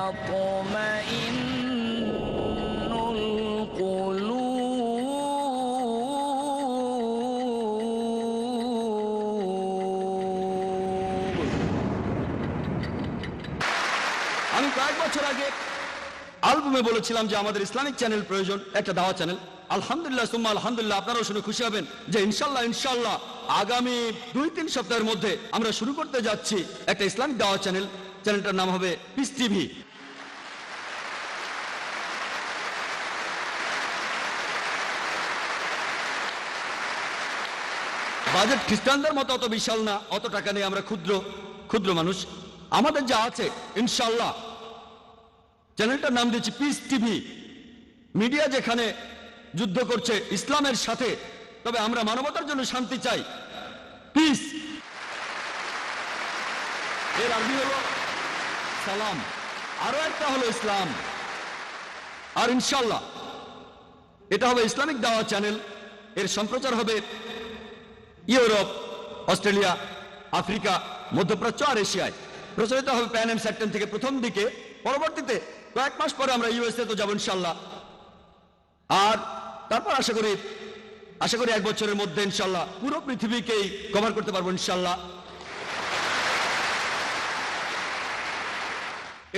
وتطمئن القلوب। আমি কয়েক বছর আগে অ্যালবামে বলেছিলাম যে আমাদের ইসলামিক চ্যানেল প্রয়োজন, একটা দাওয়া চ্যানেল। আলহামদুলিল্লাহ সুম্মা আলহামদুলিল্লাহ, আপনারাও শুনে খুশি হবেন যে ইনশাল্লাহ আগামী 2-3 সপ্তাহের মধ্যে আমরা শুরু করতে যাচ্ছি একটা ইসলামিক দাওয়া চ্যানেল। চ্যানেলটার নাম হবে পিস টিভি। বাজেট খ্রিস্টানদের মতো অত বিশাল না, অত টাকা নেই, আমরা ক্ষুদ্র মানুষ। আমাদের যা আছে ইনশাল্লাহ, চ্যানেলটার নাম দিয়েছি পিস টিভি। মিডিয়া যেখানে যুদ্ধ করছে ইসলামের সাথে, তবে আমরা মানবতার জন্য শান্তি চাই। পিস এর আরবি হলো সালাম, আরো একটা হলো ইসলাম। আর ইনশাল্লাহ এটা হবে ইসলামিক দাওয়া চ্যানেল। এর সম্প্রচার হবে ইউরোপ, অস্ট্রেলিয়া, আফ্রিকা, মধ্যপ্রাচ্য আর এশিয়ায়। প্রচারিত হবে প্যান এন্ড স্যাটেন থেকে প্রথম দিকে, পরবর্তীতে কয়েক মাস পরে আমরা ইউএসএ তো যাবো ইনশাল্লাহ। আর তারপর আশা করি 1 বছরের মধ্যে ইনশাল্লাহ পুরো পৃথিবীকেই কভার করতে পারবো ইনশাল্লাহ।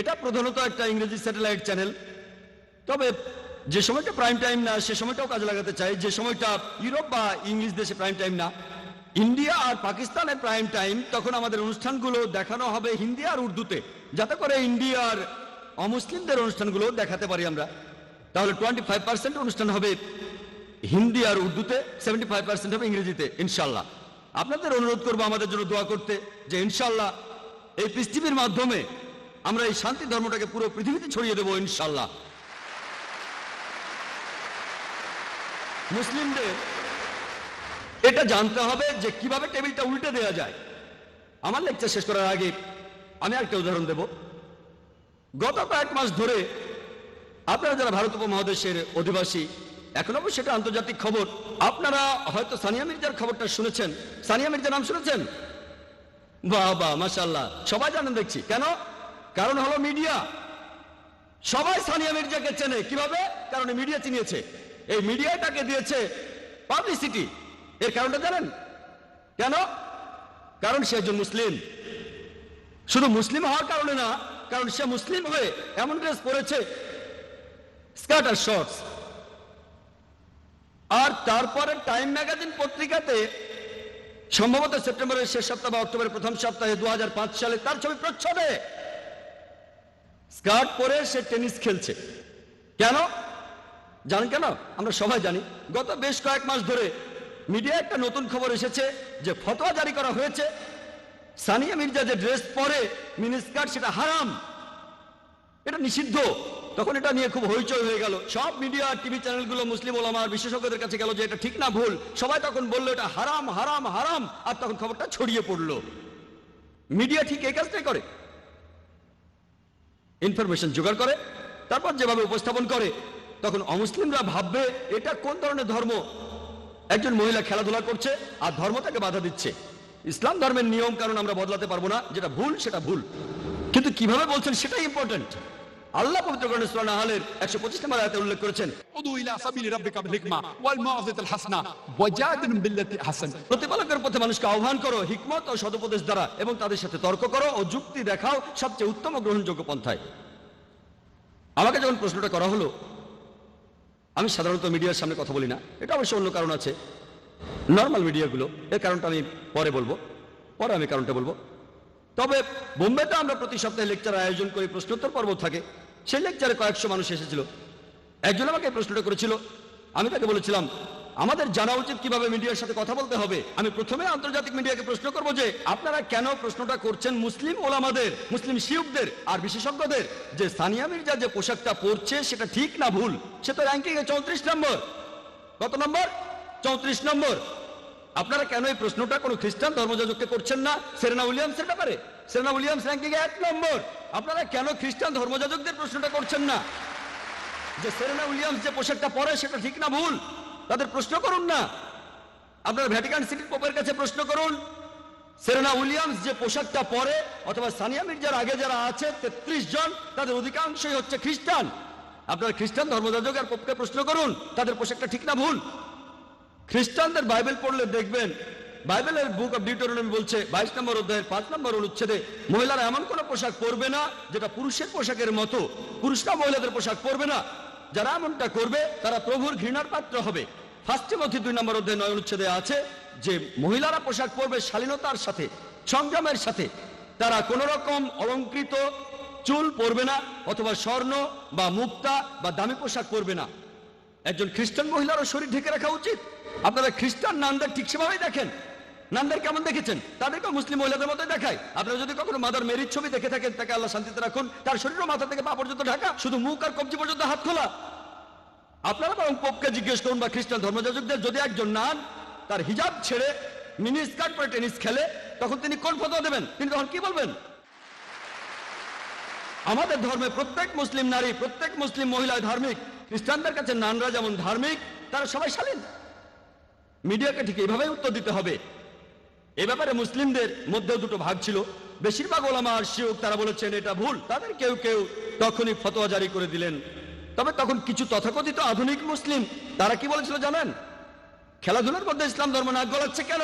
এটা প্রধানত একটা ইংরেজি স্যাটেলাইট চ্যানেল, তবে যে সময়টা প্রাইম টাইম না সে সময়টাও কাজে লাগাতে চাই। যে সময়টা ইউরোপ বা ইংলিশ দেশে প্রাইম টাইম না, ইন্ডিয়া আর পাকিস্তানের প্রাইম টাইম, তখন আমাদের অনুষ্ঠানগুলো দেখানো হবে হিন্দি আর উর্দুতে, যাতে করে ইন্ডিয়ার অমুসলিমদের অনুষ্ঠানগুলো দেখাতে পারি আমরা। তাহলে 25% অনুষ্ঠান হবে হিন্দি আর উর্দুতে, 75% হবে ইংরেজিতে ইনশাল্লাহ। আপনাদের অনুরোধ করবো আমাদের জন্য দোয়া করতে, যে ইনশাল্লাহ এই পিস টিভির মাধ্যমে আমরা এই শান্তি ধর্মটাকে পুরো পৃথিবীতে ছড়িয়ে দেবো ইনশাল্লাহ। মুসলিমদের এটা জানতে হবে যে কিভাবে টেবিলটা উল্টে দেওয়া যায়। আমার লেকচার শেষ করার আগে আমি একটা উদাহরণ দেব। গত কয়েক মাস ধরে আপনারা যারা ভারত উপমহাদেশের অধিবাসী, এখন অবশ্য সেটা আন্তর্জাতিক খবর, আপনারা হয়তো সানিয়া মির্জার খবরটা শুনেছেন। সানিয়া মির্জার নাম শুনেছেন? বাহ বাহ, মাশাআল্লাহ, সবাই জানেন দেখছি। কেন? কারণ হলো মিডিয়া। সবাই সানিয়া মির্জাকে চেনে। কিভাবে? কারণ মিডিয়া চিনিয়েছে। এই মিডিয়াটাকে দিয়েছে পাবলিসিটি। এর কারণটা জানেন কেন? কারণ সে একজন মুসলিম। শুধু মুসলিম হওয়ার কারণে না, কারণ সে মুসলিম হয়ে এমন ড্রেস পরেছে, স্কার্ট আর শর্টস। আর তারপরে টাইম ম্যাগাজিন পত্রিকাতে সম্ভবত সেপ্টেম্বরের শেষ সপ্তাহ বা অক্টোবরের প্রথম সপ্তাহে 2005 সালে তার ছবি প্রচ্ছদে স্কার্ট পরে সে টেনিস খেলছে। কেন জানেন? কেন? আমরা সবাই জানি। গত বেশ কয়েক মাস ধরে মিডিয়ায় একটা নতুন খবর এসেছে যে ফতোয়া জারি করা হয়েছে সানিয়া মির্জা যে ড্রেস পরে মিনি স্কার্ট, সেটা হারাম, এটা নিষিদ্ধ। তখন এটা নিয়ে খুব হইচই হয়ে গেল। সব মিডিয়া, টিভি চ্যানেলগুলো মুসলিম ওলামা আর বিশেষজ্ঞদের কাছে গেল যে এটা ঠিক না, ভুল। সবাই তখন বললো এটা হারাম হারাম হারাম, আর তখন খবরটা ছড়িয়ে পড়লো। মিডিয়া ঠিক এই কাজটাই করে, ইনফরমেশন জোগাড় করে, তারপর যেভাবে উপস্থাপন করে, তখন অমুসলিমরা ভাববে এটা কোন ধরনের ধর্ম। একজন মহিলা খেলাধুলা করছে আর ধর্ম তাকে বাধা দিচ্ছে। ইসলাম ধর্মের নিয়ম কারণ আমরা বদলাতে পারবো না, যেটা ভুল সেটা ভুল, কিন্তু কিভাবে বলছেন সেটাই ইম্পর্টেন্ট। আল্লাহ পবিত্র কোরআনে সূরা নাহলের 125 নম্বর আয়াতে উল্লেখ করেছেন, উদু ইলা সাবিলি রাব্বিকা বিল হিকমা ওয়াল মাউযিজাতিল হাসানা ওয়াজাদিলহুম বিল্লাতি আহসান। প্রতিপালকের পথে মানুষকে আহ্বান করো হিকমত ও সদুপদেশ দ্বারা, এবং তাদের সাথে তর্ক করো ও যুক্তি দেখাও সবচেয়ে উত্তম ও গ্রহণযোগ্য পন্থায়। আমাকে যখন প্রশ্নটা করা হলো, আমি সাধারণত মিডিয়ার সামনে কথা বলি না, এটা অবশ্য অন্য কারণ আছে, নর্মাল মিডিয়াগুলো। এর কারণটা আমি পরে বলবো, পরে আমি কারণটা বলবো। তবে বোম্বেতে আমরা প্রতি সপ্তাহে লেকচার আয়োজন করি, প্রশ্নোত্তর পর্ব থাকে। সেই লেকচারে কয়েকশো মানুষ এসেছিল। একজন আমাকে এই প্রশ্নটা করেছিল, আমি তাকে বলেছিলাম আমাদের জানা উচিত কিভাবে মিডিয়ার সাথে কথা বলতে হবে। আমি প্রথমে আন্তর্জাতিক মিডিয়াকে প্রশ্ন করব যে আপনারা কেন প্রশ্নটা করছেন মুসলিম ওলামাদের, মুসলিম শিয়ুখদের আর বিশেষজ্ঞদের, যে সানিয়া মির্জা যে পোশাকটা পরছে সেটা ঠিক না ভুল। সে তো র্যাঙ্কিং এ 34 নম্বর। কত নম্বর? 34 নম্বর। আপনারা কেন এই প্রশ্নটা কোনো খ্রিস্টান ধর্মযাজককে করছেন না সেরেনা উইলিয়ামসের ব্যাপারে? সেরেনা উইলিয়ামস র্যাঙ্কিং এ 1 নম্বর। আপনারা কেন খ্রিস্টান ধর্মযাজকদের প্রশ্নটা করছেন না যে সেরেনা উইলিয়ামস যে পোশাকটা পরে সেটা ঠিক না ভুল? তাদের প্রশ্ন করুন না। আপনারা ভ্যাটিকান সিটির পোপের কাছে প্রশ্ন করুন, সেরেনা উইলিয়ামস যে পোশাকটা পরে, অথবা সানিয়া মির্জার আগে যারা আছে 33 জন, তাদের অধিকাংশই হচ্ছে খ্রিস্টান। আপনারা খ্রিস্টান ধর্মযাজক আর পোপকে প্রশ্ন করুন তাদের পোশাকটা ঠিক না ভুল। খ্রিস্টানদের বাইবেল পড়লে দেখবেন, বাইবেলের বুক অফ ডিউটেরোনমি বলছে 22 নম্বর অধ্যায়ের 5 নম্বর অনুচ্ছেদে মহিলারা এমন কোনো পোশাক পরবে না যেটা পুরুষের পোশাকের মতো, পুরুষরা মহিলাদের পোশাক পরবে না। যারা এমনটা করবে তারা প্রভুর ঘৃণার পাত্র হবে। 1 তিমথি 2 নম্বর অধ্যায় 9 অনুচ্ছেদে আছে যে মহিলারা পোশাক পরবে শালীনতার সাথে, সংযমের সাথে। তারা কোনো রকম অলংকৃত চুল পরবে না, অথবা স্বর্ণ বা মুক্তা বা দামি পোশাক পরবে না। একজন খ্রিস্টান মহিলারও শরীর ঢেকে রাখা উচিত। আপনারা খ্রিস্টান নানদের ঠিক সেভাবেই দেখেন। নানদের কেমন দেখেছেন? তাদেরকে মুসলিম মহিলাদের মতোই দেখায়। আপনারা যদি কখনো মাদার মেরির ছবি দেখে থাকেন, তাকে আল্লাহ শান্তিতে রাখুন, তার শরীরও মাথা থেকে পা পর্যন্ত ঢাকা, শুধু মুখ আর কবজি পর্যন্ত হাত খোলা। আপনারা বরং পোপকে জিজ্ঞেস করুন বা খ্রিস্টান ধর্মযাজকদের, যদি একজন নান তার হিজাব ছেড়ে মিনি স্কার্ট পরে টেনিস খেলে, তখন তিনি কোন ফতোয়া দেবেন? তিনি তখন কি বলবেন? আমাদের ধর্মে প্রত্যেক মুসলিম নারী, প্রত্যেক মুসলিম মহিলা ধার্মিক। খ্রিস্টানদের কাছে নানরা যেমন ধার্মিক, তারা সবাই শালীন। মিডিয়াকে ঠিক এইভাবেই উত্তর দিতে হবে। এ ব্যাপারে মুসলিমদের মধ্যেও দুটো ভাগ ছিল। বেশিরভাগ ওলামা আর শিয়খ তারা বলেছেন এটা ভুল। তাদের কেউ কেউ তখনই ফতোয়া জারি করে দিলেন। তবে তখন কিছু তথাকথিত আধুনিক মুসলিম তারা কি বলেছিল জানেন? খেলাধুলার মধ্যে ইসলাম ধর্ম নাক গলাচ্ছে কেন?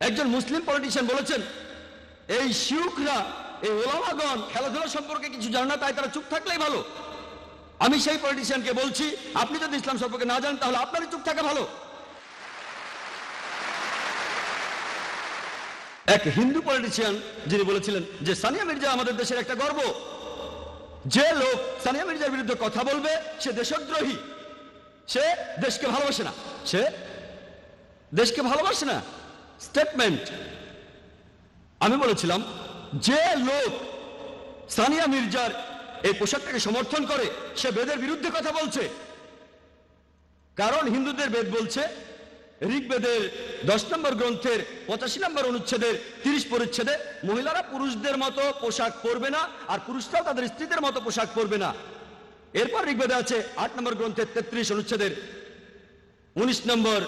একজন মুসলিম পলিটিশিয়ান বলেছেন এই শিয়খরা, এই ওলামাগণ খেলাধুলা সম্পর্কে কিছু জানে না, তাই তারা চুপ থাকলেই ভালো। আমি সেই পলিটিশিয়ানকে বলছি, আপনি যদি ইসলাম সম্পর্কে না জানেন তাহলে আপনারই চুপ থাকা ভালো। এক হিন্দু পলিটিশিয়ান যিনি বলেছিলেন যে সানিয়া মির্জা আমাদের দেশের একটা গর্ব। যে লোক সানিয়া মির্জার বিরুদ্ধে কথা বলবে সে দেশদ্রোহী, সে দেশকে ভালোবাসে না, সে দেশকে ভালোবাসে না। স্টেটমেন্ট। আমি বলেছিলাম যে লোক সানিয়া মির্জার এই পোশাকটাকে সমর্থন করে সে বেদের বিরুদ্ধে কথা বলছে। কারণ হিন্দুদের বেদ বলছে, ঋগ্বেদের 10 নম্বর গ্রন্থের 85 নম্বর অনুচ্ছেদের 30 পরিচ্ছেদে মহিলারা পুরুষদের মতো পোশাক পরবে না, আর পুরুষরাও তাদের স্ত্রীদের মতো পোশাক পরবে না। এরপর ঋগ্বেদে আছে 8 নম্বর গ্রন্থের 33 অনুচ্ছেদের 19 নম্বর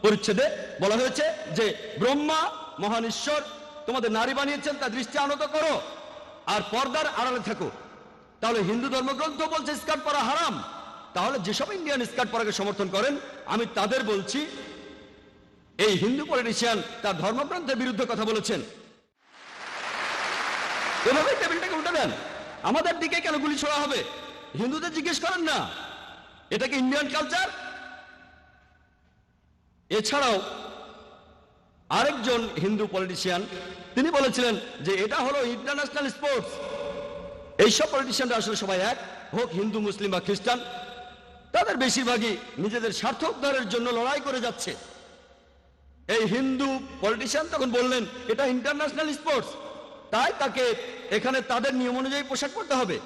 পরিচ্ছেদে বলা হয়েছে যে ব্রহ্মা মহান ঈশ্বর তোমাদের নারী বানিয়েছেন, তার দৃষ্টি আনত করো আর পর্দার আড়ালে থাকো। তাহলে হিন্দু ধর্মগ্রন্থ বলছে স্কার্ট পরা হারাম। তাহলে যেসব ইন্ডিয়ান স্কার্ট পরাকে সমর্থন করেন, আমি তাদের বলছি এই হিন্দু পলিটিশিয়ান তার ধর্মগ্রন্থের বিরুদ্ধে কথা বলেছেন। এভাবেই টেবিলটাকে উল্টে দেন। আমাদের দিকে কেন গুলি ছোড়া হবে? হিন্দুদের জিজ্ঞেস করেন না এটা কি ইন্ডিয়ান কালচার? এছাড়াও আরেকজন হিন্দু পলিটিশিয়ান তিনি বলেছিলেন যে এটা হলো ইন্টারন্যাশনাল স্পোর্টস। এইসব পলিটিশিয়ানরা আসলে সবাই এক, হোক হিন্দু, মুসলিম বা খ্রিস্টান, তাদের বেশিরভাগই নিজেদের স্বার্থ উদ্ধারের জন্য লড়াই করে যাচ্ছে। এই হিন্দু পলিটিশিয়ান তখন বললেন এটা ইন্টারন্যাশনাল স্পোর্টস, তাই তাকে এখানে তাদের নিয়ম অনুযায়ী পোশাক পরতে হবে।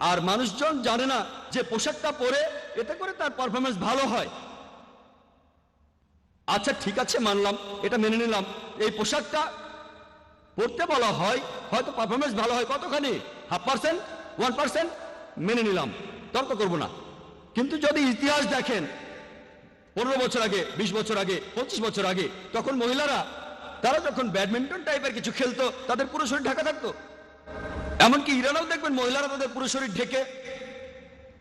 আর মানুষজন জানে না যে পোশাকটা পরে এতে করে তার পারফরমেন্স ভালো হয়। আচ্ছা ঠিক আছে, মানলাম, এটা মেনে নিলাম। এই পোশাকটা পড়তে বলা হয়, হয়তো পারফরমেন্স ভালো হয় কতখানি, 0.5%, 1%, মেনে নিলাম, তর্ক করব না। কিন্তু যদি ইতিহাস দেখেন 15 বছর আগে, 20 বছর আগে, 25 বছর আগে, তখন মহিলারা তারা যখন ব্যাডমিন্টন টাইপের কিছু খেলতো তাদের পুরো শরীর ঢাকা থাকতো। এমনকি ইরানেও দেখবেন মহিলারা তাদের পুরো শরীর ঢেকে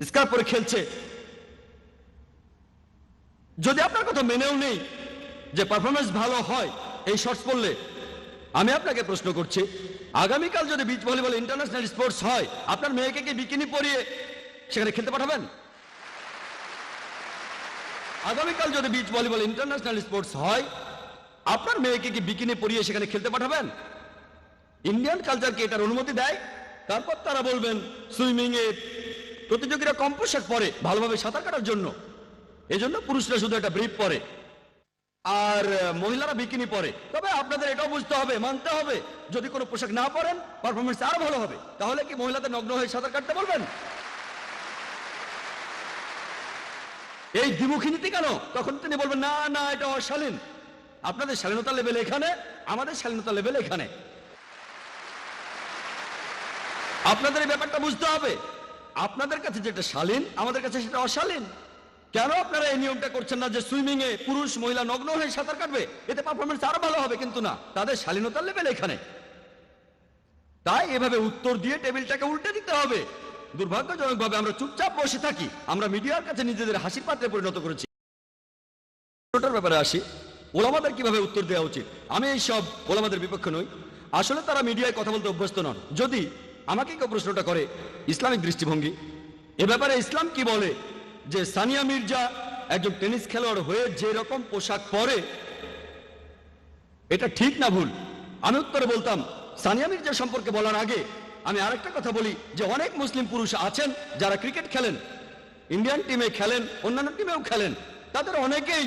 স্কার্ফ পরে খেলছে। যদি আপনার কথা মেনেও নেই যে পারফরমেন্স ভালো হয় এই শর্টস পরলে, আমি আপনাকে প্রশ্ন করছি, আগামীকাল যদি বিচ ভলিবল ইন্টারন্যাশনাল স্পোর্টস হয়, আপনার মেয়েকে কি বিকিনি পরিয়ে সেখানে খেলতে পাঠাবেন? আগামীকাল যদি বিচ ভলিবল ইন্টারন্যাশনাল স্পোর্টস হয়, আপনার মেয়েকে কি বিকিনি পরিয়ে সেখানে খেলতে পাঠাবেন? ইন্ডিয়ান কালচার কি এটার অনুমতি দেয়? তারপর তারা বলবেন সুইমিং এ প্রতিযোগীরা কম পোশাক পরে ভালোভাবে সাঁতার কাটার জন্য, এজন্য পুরুষরা শুধু একটা ব্রিফ পরে আর মহিলারা বিকিনি পরে। তবে আপনাদের এটাও বুঝতে হবে, মানতে হবে, যদি কোনো পোশাক না পরেন পারফরমেন্স আরো ভালো হবে। তাহলে কি মহিলাদের নগ্ন হয়ে সাঁতার কাটতে বলবেন? এই দ্বিমুখী নীতি কেন? তখন তিনি বলবেন না না এটা অশালীন। আপনাদের শালীনতা লেভেল এখানে, আমাদের শালীনতা লেভেল এখানে। আপনাদের এই ব্যাপারটা বুঝতে হবে। আপনাদের কাছে যেটা শালীন আমাদের কাছে সেটা অশালীন। কেন আপনারা এই নিয়মটা করছেন না যে সুইমিং এ পুরুষ মহিলা নগ্ন হয়ে সাঁতার কাটবে, এতে পারফরমেন্স আরো ভালো হবে? কিন্তু না, তাদের শালীনতার লেভেল এখানে। তাই এভাবে উত্তর দিয়ে টেবিলটাকে উল্টে দিতে হবে। দুর্ভাগ্যজনকভাবে আমরা চুপচাপ বসে থাকি, আমরা মিডিয়ার কাছে নিজেদের হাসির পাত্রে পরিণত করেছি। ব্যাপারে আসি, ওলামাদের কিভাবে উত্তর দেওয়া উচিত। আমি এই সব ওলামাদের বিপক্ষে নই, আসলে তারা মিডিয়ায় কথা বলতে অভ্যস্ত নন। যদি আমাকে কেউ প্রশ্নটা করে ইসলামিক দৃষ্টিভঙ্গি এ ব্যাপারে ইসলাম কি বলে যে সানিয়া মির্জা একজন টেনিস খেলোয়াড় হয়ে যে রকম পোশাক পরে এটা ঠিক না ভুল, আমি উত্তরে বলতাম সানিয়া মির্জা সম্পর্কে বলার আগে আমি আরেকটা কথা বলি যে অনেক মুসলিম পুরুষ আছেন যারা ক্রিকেট খেলেন, ইন্ডিয়ান টিমে খেলেন, অন্যান্য টিমেও খেলেন, তাদের অনেকেই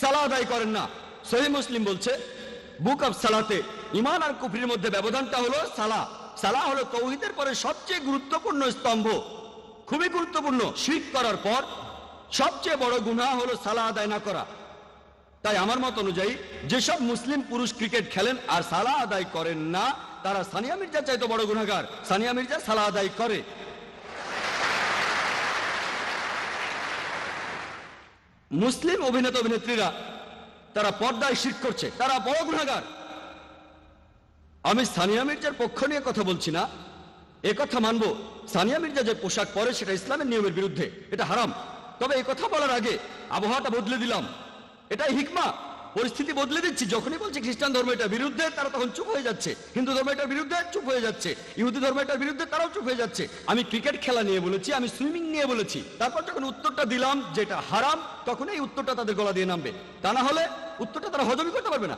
সালাহ আদায় করেন না। সহিহ মুসলিম বলছে বুক অফ সালাতে ঈমান আর কুফরির মধ্যে ব্যবধানটা হলো সালাহ। সালাহ হলো তাওহীদের পরে সবচেয়ে গুরুত্বপূর্ণ স্তম্ভ, খুবই গুরুত্বপূর্ণ। শিরক করার পর সবচেয়ে বড় গুনাহ হলো সালাহ আদায় না করা। তাই আমার মত অনুযায়ী যেসব মুসলিম পুরুষ ক্রিকেট খেলেন আর সালাহ আদায় করেন না, তারা সানিয়া মির্জা চাইতে বড় গুনাহগার। সানিয়া মির্জা সালাহ আদায় করে। মুসলিম অভিনেতা অভিনেত্রীরা তারা পর্দায় শিরক করছে, তারা বড় গুনাহগার। আমি সানিয়া মির্জার পক্ষ নিয়ে কথা বলছি না, এ কথা মানবো সানিয়া মির্জা যে পোশাক পরে সেটা ইসলামের নিয়মের বিরুদ্ধে, এটা হারাম। তবে এই কথা বলার আগে আবহাওয়াটা বদলে দিলাম, এটাই হিকমা। পরিস্থিতি বদলে দিচ্ছি। যখনই বলছি খ্রিস্টান ধর্ম এটার বিরুদ্ধে, তারা তখন চুপ হয়ে যাচ্ছে। হিন্দু ধর্ম এটার বিরুদ্ধে, চুপ হয়ে যাচ্ছে। ইহুদি ধর্ম এটার বিরুদ্ধে, তারাও চুপ হয়ে যাচ্ছে। আমি ক্রিকেট খেলা নিয়ে বলেছি, আমি সুইমিং নিয়ে বলেছি। তারপর যখন উত্তরটা দিলাম যেটা হারাম, তখন এই উত্তরটা তাদের গলা দিয়ে নামবে। তা না হলে উত্তরটা তারা হজমই করতে পারবে না।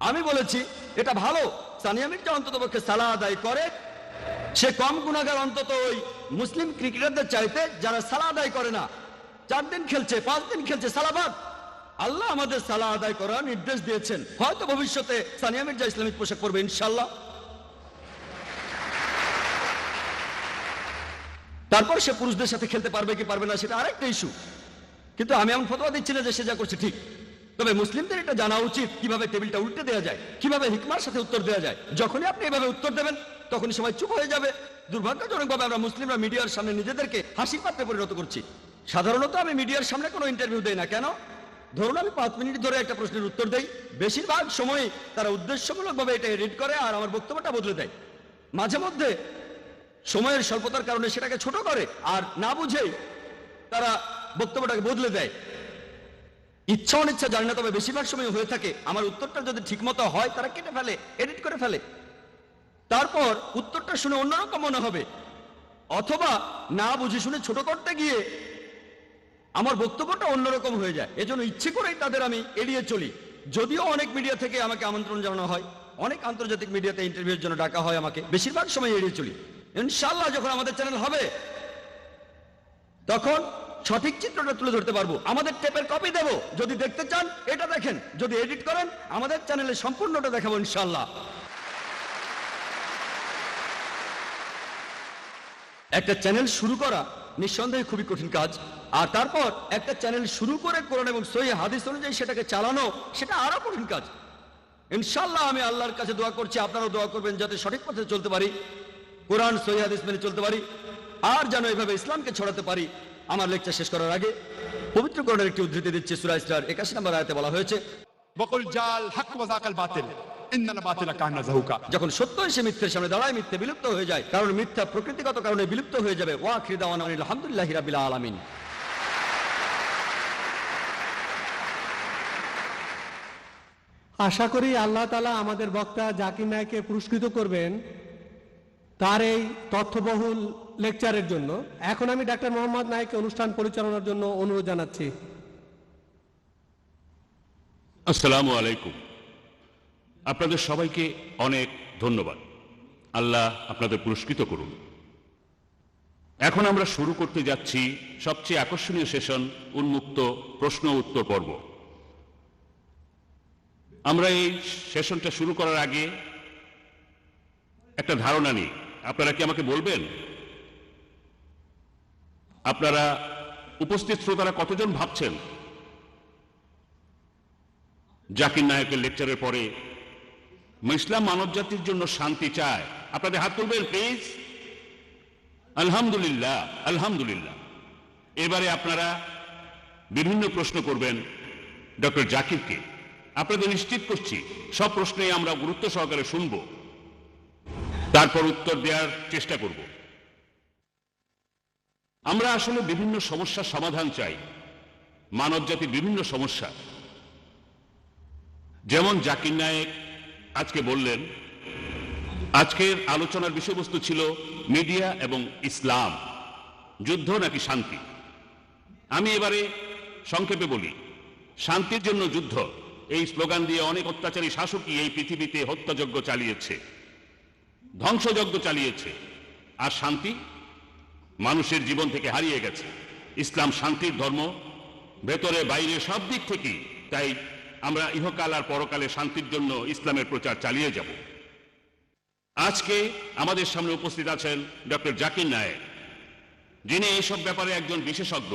আমি বলেছি এটা ভালো, সানিয়া মির্জা অন্তত পক্ষে সালাহ আদায় করে, সে কম গুনাহগার অন্তত ওই মুসলিম ক্রিকেটারদের চাইতে যারা সালাহ আদায় করে না। 4 দিন খেলছে, 5 দিন খেলছে, সালাবাদ। আল্লাহ আমাদের সালাহ আদায় করার নির্দেশ দিয়েছেন। হয়তো ভবিষ্যতে সানিয়া মির্জা ইসলামিক পোশাক পরবে ইনশাল্লাহ। তারপর সে পুরুষদের সাথে খেলতে পারবে কি পারবে না সেটা আরেকটা ইস্যু। কিন্তু আমি এমন ফতোয়া দিচ্ছি না যে সে যা করছে ঠিক। তবে মুসলিমদের এটা জানা উচিত কিভাবে টেবিলটা উল্টে দেওয়া যায়, কিভাবে হিকমার সাথে উত্তর দেওয়া যায়। যখনই আপনি এভাবে উত্তর দেবেন তখনই সবাই চুপ হয়ে যাবে। দুর্ভাগ্যজনকভাবে আমরা মুসলিমরা মিডিয়ার সামনে নিজেদেরকে হাসির পাত্রে পরিণত করছি। সাধারণত আমি মিডিয়ার সামনে কোনো ইন্টারভিউ দেই না। কেন? ধরুন আমি 5 মিনিট ধরে একটা প্রশ্নের উত্তর দেই, বেশিরভাগ সময় তারা উদ্দেশ্যমূলকভাবে এটা এডিট করে আর আমার বক্তব্যটা বদলে দেয়। মাঝে মধ্যে সময়ের স্বল্পতার কারণে সেটাকে ছোট করে আর না বুঝেই তারা বক্তব্যটাকে বদলে দেয়। ইচ্ছা অনিচ্ছা জানি না, তবে বেশিরভাগ সময় হয়ে থাকে আমার উত্তরটা যদি ঠিকমতো হয় তারা কেটে ফেলে, এডিট করে ফেলে। তারপর উত্তরটা শুনে অন্যরকম মনে হবে, অথবা না বুঝে শুনে ছোট করতে গিয়ে আমার বক্তব্যটা অন্যরকম হয়ে যায়। এজন্য ইচ্ছে করেই তাদের আমি এড়িয়ে চলি। যদিও অনেক মিডিয়া থেকে আমাকে আমন্ত্রণ জানানো হয়, অনেক আন্তর্জাতিক মিডিয়াতে ইন্টারভিউর জন্য ডাকা হয়, আমাকে বেশিরভাগ সময় এড়িয়ে চলি। ইনশাআল্লাহ যখন আমাদের চ্যানেল হবে তখন সঠিক চিত্রটা তুলে ধরতে পারবো। আমাদের টেপের কপি দেব, যদি দেখতে চান এটা দেখেন, যদি এডিট করেন আমাদের চ্যানেলে সম্পূর্ণটা দেখাবো ইনশাআল্লাহ। একটা চ্যানেল শুরু করা নিঃসন্দেহে খুবই কঠিন কাজ, আর তারপর একটা চ্যানেল শুরু করে কোরআন এবং সহিহ হাদিস অনুযায়ী সেটাকে চালানো, সেটা আরো কঠিন কাজ। ইনশাআল্লাহ আমি আল্লাহর কাছে দোয়া করছি, আপনারাও দোয়া করবেন যাতে সঠিক পথে চলতে পারি, কোরআন সহিহ হাদিস মেনে চলতে পারি, আর যেন এভাবে ইসলামকে ছড়াতে পারি। আমার লেকচার শেষ করার আগে পবিত্র কোরআনের একটি উদ্ধৃতি দিচ্ছে। সূরা ইসরার 81 নম্বর আয়াতে বলা হয়েছে, وقل جاء الحق وزهق الباطل إن الباطل كان زهوقا। যখন সত্য এসে মিথ্যের সামনে দাঁড়ায় মিথ্যে বিলুপ্ত হয়ে যায়, কারণ মিথ্যা প্রকৃতিগত কারণে বিলুপ্ত হয়ে যাবে। ওয়া আখিরু দাওয়ানা আলহামদুলিল্লাহি রাব্বিল আলামিন। আশা করি আল্লাহ তাআলা আমাদের বক্তা জাকির নায়েককে পুরস্কৃত করবেন তার এই তথ্যবহুল লেকচারের জন্য। এখন আমি ডাক্তার মোহাম্মদ নায়েককে অনুষ্ঠান পরিচালনার জন্য অনুরোধ জানাচ্ছি। আসসালামু আলাইকুম। আপনাদের সবাইকে অনেক ধন্যবাদ। আল্লাহ আপনাদের পুরস্কৃত করুন। এখন আমরা শুরু করতে যাচ্ছি সবচেয়ে আকর্ষণীয় সেশন, উন্মুক্ত প্রশ্ন উত্তর পর্ব। আমরা এই সেশনটা শুরু করার আগে একটা ধারণা নিই। আপনারা কি আমাকে বলবেন আপনারা উপস্থিত শ্রোতারা কতজন ভাবছেন জাকির নায়েকের লেকচারের পরে ইসলাম মানব জাতির জন্য শান্তি চায়? আপনাদের হাত তুলবেন প্লিজ। আলহামদুলিল্লাহ, আলহামদুলিল্লাহ। এবারে আপনারা বিভিন্ন প্রশ্ন করবেন ডক্টর জাকিরকে। আপনাদের নিশ্চিত করছি সব প্রশ্নেই আমরা গুরুত্ব সহকারে শুনব, তারপর উত্তর দেওয়ার চেষ্টা করব। আমরা আসলে বিভিন্ন সমস্যার সমাধান চাই, মানব জাতির বিভিন্ন সমস্যা। যেমন জাকির নায়েক আজকে বললেন, আজকের আলোচনার বিষয়বস্তু ছিল মিডিয়া এবং ইসলাম, যুদ্ধ নাকি শান্তি। আমি এবারে সংক্ষেপে বলি, শান্তির জন্য যুদ্ধ, এই স্লোগান দিয়ে অনেক অত্যাচারী শাসকই এই পৃথিবীতে হত্যাযজ্ঞ চালিয়েছে, ধ্বংসযজ্ঞ চালিয়েছে। আর শান্তি মানুষের জীবন থেকে হারিয়ে গেছে। ইসলাম শান্তির ধর্ম, ভেতরে বাইরে সব দিক থেকেই। তাই আমরা ইহকাল আর পরকালে শান্তির জন্য ইসলামের প্রচার চালিয়ে যাব। আজকে আমাদের সামনে উপস্থিত আছেন ডক্টর জাকির নায়েক, যিনি এইসব ব্যাপারে একজন বিশেষজ্ঞ।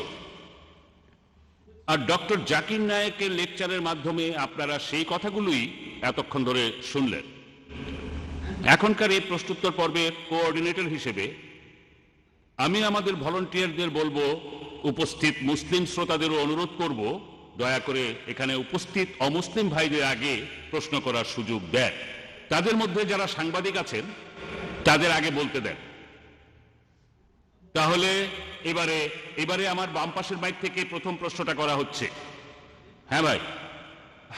আর ডক্টর জাকির নায়েকের লেকচারের মাধ্যমে আপনারা সেই কথাগুলোই এতক্ষণ ধরে শুনলেন। এখনকার এই প্রশ্নোত্তর পর্বের কোঅর্ডিনেটর হিসেবে আমি আমাদের ভলান্টিয়ারদের বলবো, উপস্থিত মুসলিম শ্রোতাদেরও অনুরোধ করব, দয়া করে এখানে উপস্থিত অমুসলিম ভাইদের আগে প্রশ্ন করার সুযোগ দেন। তাদের মধ্যে যারা সাংবাদিক আছেন তাদের আগে বলতে দেন। তাহলে এবারে আমার বাম পাশের মাইক থেকে প্রথম প্রশ্নটা করা হচ্ছে। হ্যাঁ ভাই।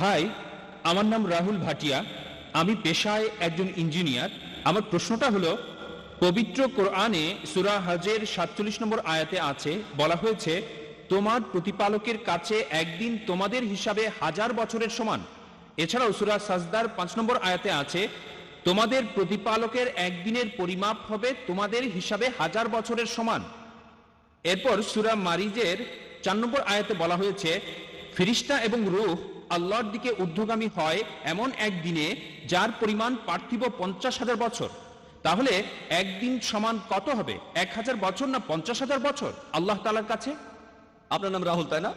হাই, আমার নাম রাহুল ভাটিয়া, আমি পেশায় একজন ইঞ্জিনিয়ার। আমার প্রশ্নটা হলো, পবিত্র কোরআনে সূরা হজের 47 নম্বর আয়াতে আছে, বলা হয়েছে তোমার প্রতিপালকের কাছে একদিন তোমাদের হিসাবে 1000 বছরের সমান। এছাড়াও সূরা সাজদার 5 নম্বর আয়াতে আছে, তোমাদের প্রতিপালকের একদিনের পরিমাপ হবে তোমাদের হিসাবে 1000 বছরের সমান। এরপর সূরা মারিজের 4 নম্বর আয়াতে বলা হয়েছে, ফিরিস্তা এবং রূহ আল্লাহর দিকে ঊর্ধ্বগামী হয় এমন একদিনে যার পরিমাণ পার্থিব 50,000 বছর। তাহলে একদিন সমান কত হবে, 1000 বছর না 50,000 বছর আল্লাহ তাআলার কাছে? আপনার নাম রাহুল, তাই না?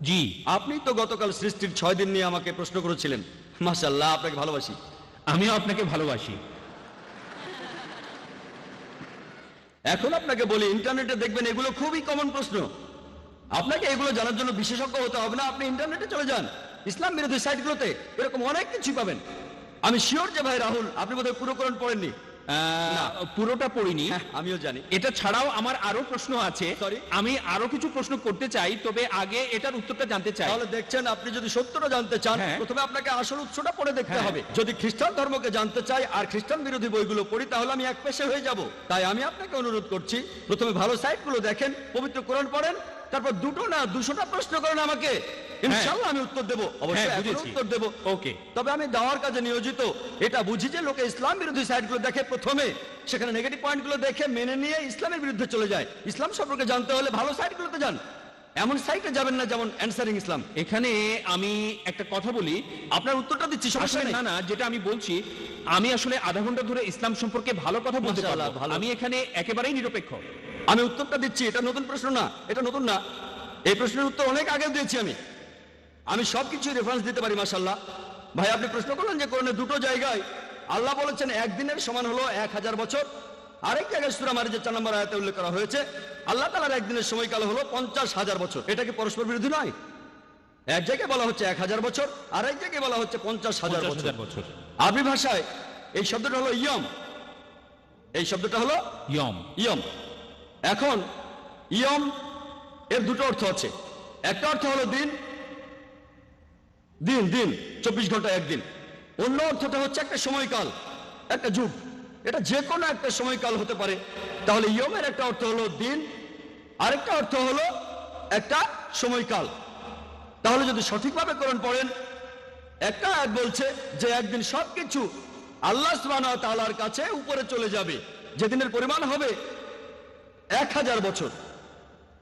জি। আপনি তো গতকাল সৃষ্টির 6 দিন নিয়ে আমাকে প্রশ্ন করেছিলেন। মাশাআল্লাহ, আপনাকে ভালোবাসি। আমিও আপনাকে ভালোবাসি। এখন আপনাকে বলি, ইন্টারনেটে দেখবেন এগুলো খুবই কমন প্রশ্ন। আপনাকে এগুলো জানার জন্য বিশেষজ্ঞ হতে হবে না, আপনি ইন্টারনেটে চলে যান, ইসলাম বিরোধী সাইটগুলোতে এরকম অনেক কিছু পাবেন। আমি শিওর যে ভাই রাহুল, আপনি বোধহয় পুরো কোরআন পড়েননি। পুরোটা পড়িনি। আমিও জানি। এটা ছাড়াও আমার আরো প্রশ্ন আছে। Sorry? আমি আরো কিছু প্রশ্ন করতে চাই, তবে আগে এটার উত্তরটা জানতে চাই। তাহলে দেখছেন, আপনি যদি সত্যটা জানতে চান, হ্যাঁ। প্রথমে আপনাকে আসল উৎসটা পড়ে দেখতে হ্যাঁ। হবে। যদি খ্রিস্টান ধর্মকে জানতে চাই আর খ্রিস্টান বিরোধী বইগুলো পড়ি, তাহলে আমি এক পেশে হয়ে যাব। তাই আমি আপনাকে অনুরোধ করছি, প্রথমে ভালো সাইটগুলো দেখেন, পবিত্র কোরআন পড়েন, তারপর 2টো না 200টা প্রশ্ন করেন আমাকে, ইনশাআল্লাহ আমি উত্তর দেব। অবশ্যই হ্যাঁ, এখনো বুঝেছি। উত্তর দেব। ওকে। তবে আমি দেওয়ার কাজে নিয়োজিত। এটা বুঝি যে লোকে ইসলাম বিরোধী সাইটগুলো দেখে, প্রথমে সেখানে নেগেটিভ পয়েন্টগুলো দেখে মেনে নিয়ে ইসলামের বিরুদ্ধে চলে যায়। ইসলাম সম্পর্কে জানতে হলে ভালো সাইটগুলোতে যান, এমন সাইটে যাবেন না যেমন অ্যানসারিং ইসলাম। এখানে আমি একটা কথা বলি, আপনার উত্তরটা দিচ্ছি, সমস্যা আসলে নেই। না, যেটা আমি বলছি, আমি আসলে আধা ঘন্টা ধরে ইসলাম সম্পর্কে ভালো কথা বলতে মাশাআল্লাহ, পারবো। ভালো। আমি এখানে একেবারেই নিরপেক্ষ। আমি উত্তরটা দিচ্ছি, এটা নতুন প্রশ্ন না, এটা নতুন না। এই প্রশ্নের উত্তর অনেক আগে দিয়েছি আমি সবকিছু রেফারেন্স দিতে পারি। মাশাআল্লাহ ভাই, আপনি প্রশ্ন করলেন যে কোরআনে 2টো জায়গায় আল্লাহ বলেছেন একদিনের সমান হলো 1000 বছর। আরেক জায়গায় সূরা মারিজের 4 নম্বর আয়াতে উল্লেখ করা হয়েছে আল্লাহ তাআলার একদিনের সময়কাল হলো 50,000 বছর। এটা কি পরস্পর বিরোধী নয়? এক জায়গায় বলা হচ্ছে 1000 বছর, আর এক জায়গায় বলা হচ্ছে 50,000 বছর। আরবি ভাষায় এই শব্দটা হলো ইয়ম। এই শব্দটা হলো ইয়ম। এখন ইয়ম এর 2টো অর্থ আছে। একটা অর্থ হলো দিন, দিন দিন 24 ঘন্টা একদিন। অন্য অর্থটা হচ্ছে একটা সময়কাল, একটা যুগ। এটা যে কোনো একটা সময়কাল হতে পারে। তাহলে ইয়মের একটা অর্থ হলো দিন, আরেকটা অর্থ হলো একটা সময়কাল। তাহলে যদি সঠিকভাবে কোরআন পড়েন, একটা আয়াত বলছে যে একদিন সবকিছু আল্লাহ সুবহানাহু ওয়া তাআলার কাছে উপরে চলে যাবে, যেদিনের পরিমাণ হবে 1000 বছর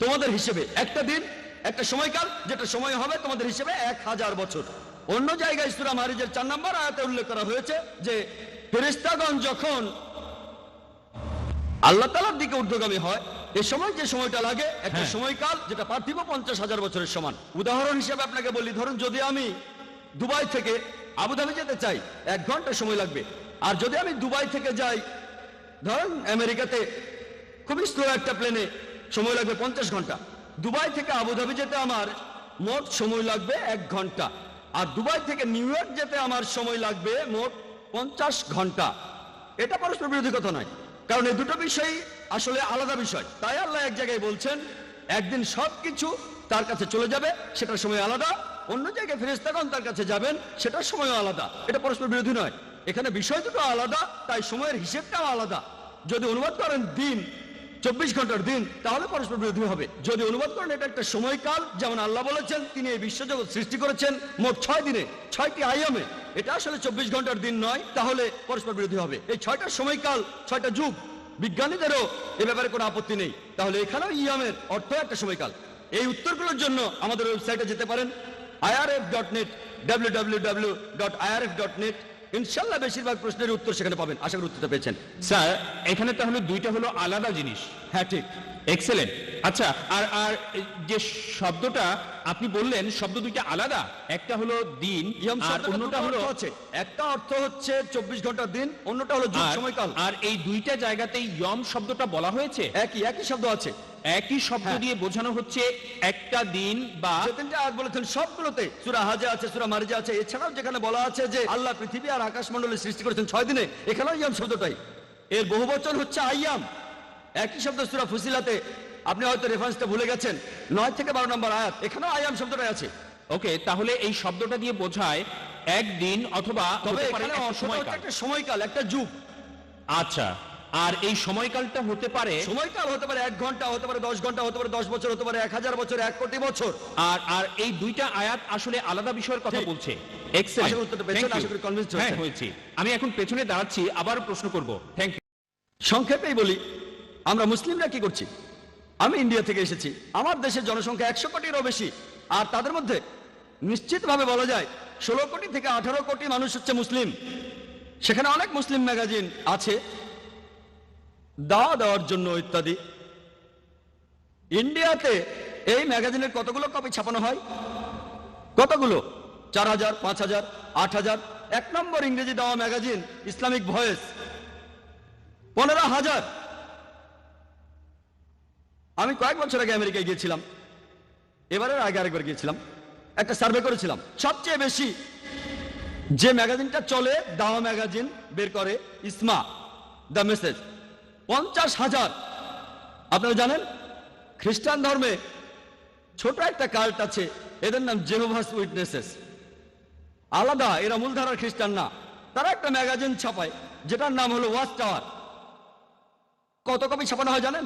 তোমাদের হিসেবে। একটা দিন, একটা সময়কাল, যেটা সময় হবে তোমাদের হিসেবে 1000 বছর। অন্য জায়গায় সূরা মারিজের 4 নম্বর আয়াতে উল্লেখ করা হয়েছে যে ফেরেশতাগণ যখন আল্লাহ তাআলার দিকে ঊর্ধ্বগামী হয়, এই সময় যে সময়টা লাগে একটা সময়কাল, যেটা পার্থিব 50,000 বছরের সমান। উদাহরণ হিসেবে আপনাকে বলি, ধরুন যদি আমি দুবাই থেকে আবুধাবি যেতে চাই, 1 ঘন্টা সময় লাগবে। আর যদি আমি দুবাই থেকে যাই ধরুন আমেরিকাতে, খুবই স্লো একটা প্লেনে সময় লাগবে 50 ঘন্টা। দুবাই থেকে আবুধাবি যেতে আমার মোট সময় লাগবে 1 ঘন্টা, আর দুবাই থেকে নিউ ইয়র্ক যেতে আমার সময় লাগবে মোট 50 ঘন্টা। এটা পরস্পর বিরোধী কথা নয়, কারণ এই দুটো বিষয় আসলে আলাদা বিষয়। তাই আল্লাহ এক জায়গায় বলছেন একদিন সবকিছু তার কাছে চলে যাবে, সেটার সময় আলাদা, অন্য জায়গায় ফেরেশতাগণ তার কাছে যাবেন, সেটার সময়ও আলাদা। এটা পরস্পর বিরোধী নয়, এখানে বিষয় দুটো আলাদা, তাই সময়ের হিসেবটাও আলাদা। যদি অনুবাদ করেন দিন 24 ঘন্টার দিন, তাহলে পরস্পর বিরোধী হবে। যদি অনুবাদ করেন এটা একটা সময়কাল, যেমন আল্লাহ বলেছেন তিনি এই বিশ্বজগৎ সৃষ্টি করেছেন মোট 6 দিনে 6টি আয়ামে, এটা আসলে 24 ঘন্টার দিন নয়, তাহলে পরস্পর বিরোধী হবে। এই 6টা সময়কাল 6টা যুগ, বিজ্ঞানীদেরও এ ব্যাপারে কোনো আপত্তি নেই। তাহলে এখানেও ইয়ামের অর্থ একটা সময়কাল। এই উত্তরগুলোর জন্য আমাদের ওয়েবসাইটে যেতে পারেন irf.net, www.irf.net। ইনশাআল্লাহ বেশিরভাগ প্রশ্নের উত্তর সেখানে পাবেন। আশা করি উত্তরটা পেয়েছেন। স্যার, এখানে তাহলে দুইটা হলো আলাদা জিনিস। হ্যাঁ, ঠিক। এক্সেলেন্ট। আচ্ছা, আর আর যে শব্দটা আপনি বললেন, শব্দ দুইটা আলাদা, একটা হলো দিন ইয়াম আর শব্দটার অন্যটা দুটো হলো অর্থ আছে, একটা অর্থ হচ্ছে 24 ঘন্টার দিন, অন্যটা হলো যুগ, সময়কাল। আর এই দুইটা জায়গাতেই ইয়ম শব্দটা বলা হয়েছে, একই শব্দ আছে। একই শব্দ হ্যাঁ। দিয়ে বোঝানো হচ্ছে একটা দিন বা যে তিনটা আয়াত বলেছেন সবগুলোতে, সূরা হাজে আছে, সূরা মারিজে আছে, এছাড়াও যেখানে বলা আছে যে আল্লাহ পৃথিবী আর আকাশমণ্ডলী সৃষ্টি করেছেন 6 দিনে, এখানেও ইয়াম শব্দটাই। এর বহুবচন হচ্ছে আইয়াম। একই শব্দ সূরা ফুসিলাতে, আপনি হয়তো রেফারেন্সটা ভুলে গেছেন, 9 থেকে 12 নম্বর আয়াত, এখানেও আইয়াম শব্দটাই আছে। ওকে, তাহলে এই শব্দটা দিয়ে বোঝায় একদিন অথবা তবে হতে পারে এখানে একটা অর্থটা হচ্ছে সময়কাল। একটা সময়কাল, একটা যুগ। আচ্ছা, আর এই সময়কালটা হতে পারে সময়কাল হতে পারে 1 ঘন্টা, হতে পারে 10 ঘন্টা, হতে পারে 10 বছর, হতে পারে 1000 বছর, 1 কোটি বছর। আর আর এই দুইটা আয়াত আসলে আলাদা বিষয়ের কথা ঠিক। বলছে। আশা এক্সেলেন্ট, করি উত্তরটা পেয়েছেন, আশা করি convinced হ্যাঁ হয়েছেন। হয়েছি। আমি এখন পেছনে দাঁড়াচ্ছি, আবার প্রশ্ন করব। Thank you. সংক্ষেপেই বলি, আমরা মুসলিমরা কি করছি। আমি ইন্ডিয়া থেকে এসেছি, আমার দেশের জনসংখ্যা 100 কোটিরও বেশি, আর তাদের মধ্যে নিশ্চিতভাবে বলা যায় 16 কোটি থেকে 18 কোটি মানুষ হচ্ছে মুসলিম। সেখানে অনেক মুসলিম ম্যাগাজিন আছে দাওয়া দেওয়ার জন্য ইত্যাদি। ইন্ডিয়াতে এই ম্যাগাজিনের কতগুলো কপি ছাপানো হয়? কতগুলো? 4000, 5000, 8000। 1 নম্বর ইংরেজি দেওয়া ম্যাগাজিন ইসলামিক ভয়েস 15,000। আমি কয়েক বছর আগে আমেরিকায় গিয়েছিলাম, এবারের আগে আরেকবার গিয়েছিলাম, একটা সার্ভে করেছিলাম। সবচেয়ে বেশি যে ম্যাগাজিনটা চলে, দাওয়া ম্যাগাজিন বের করে ইসমা, দ্য মেসেজ, 50,000। আপনারা জানেন খ্রিস্টান ধর্মে ছোট একটা কাল্ট আছে, এদের নাম জেহোভাস উইটনেসেস। আলাদা, এরা মূলধারার খ্রিস্টান না। তারা একটা ম্যাগাজিন ছাপায় যেটার নাম হলো ওয়াচ টাওয়ার। কত কপি ছাপানো হয় জানেন?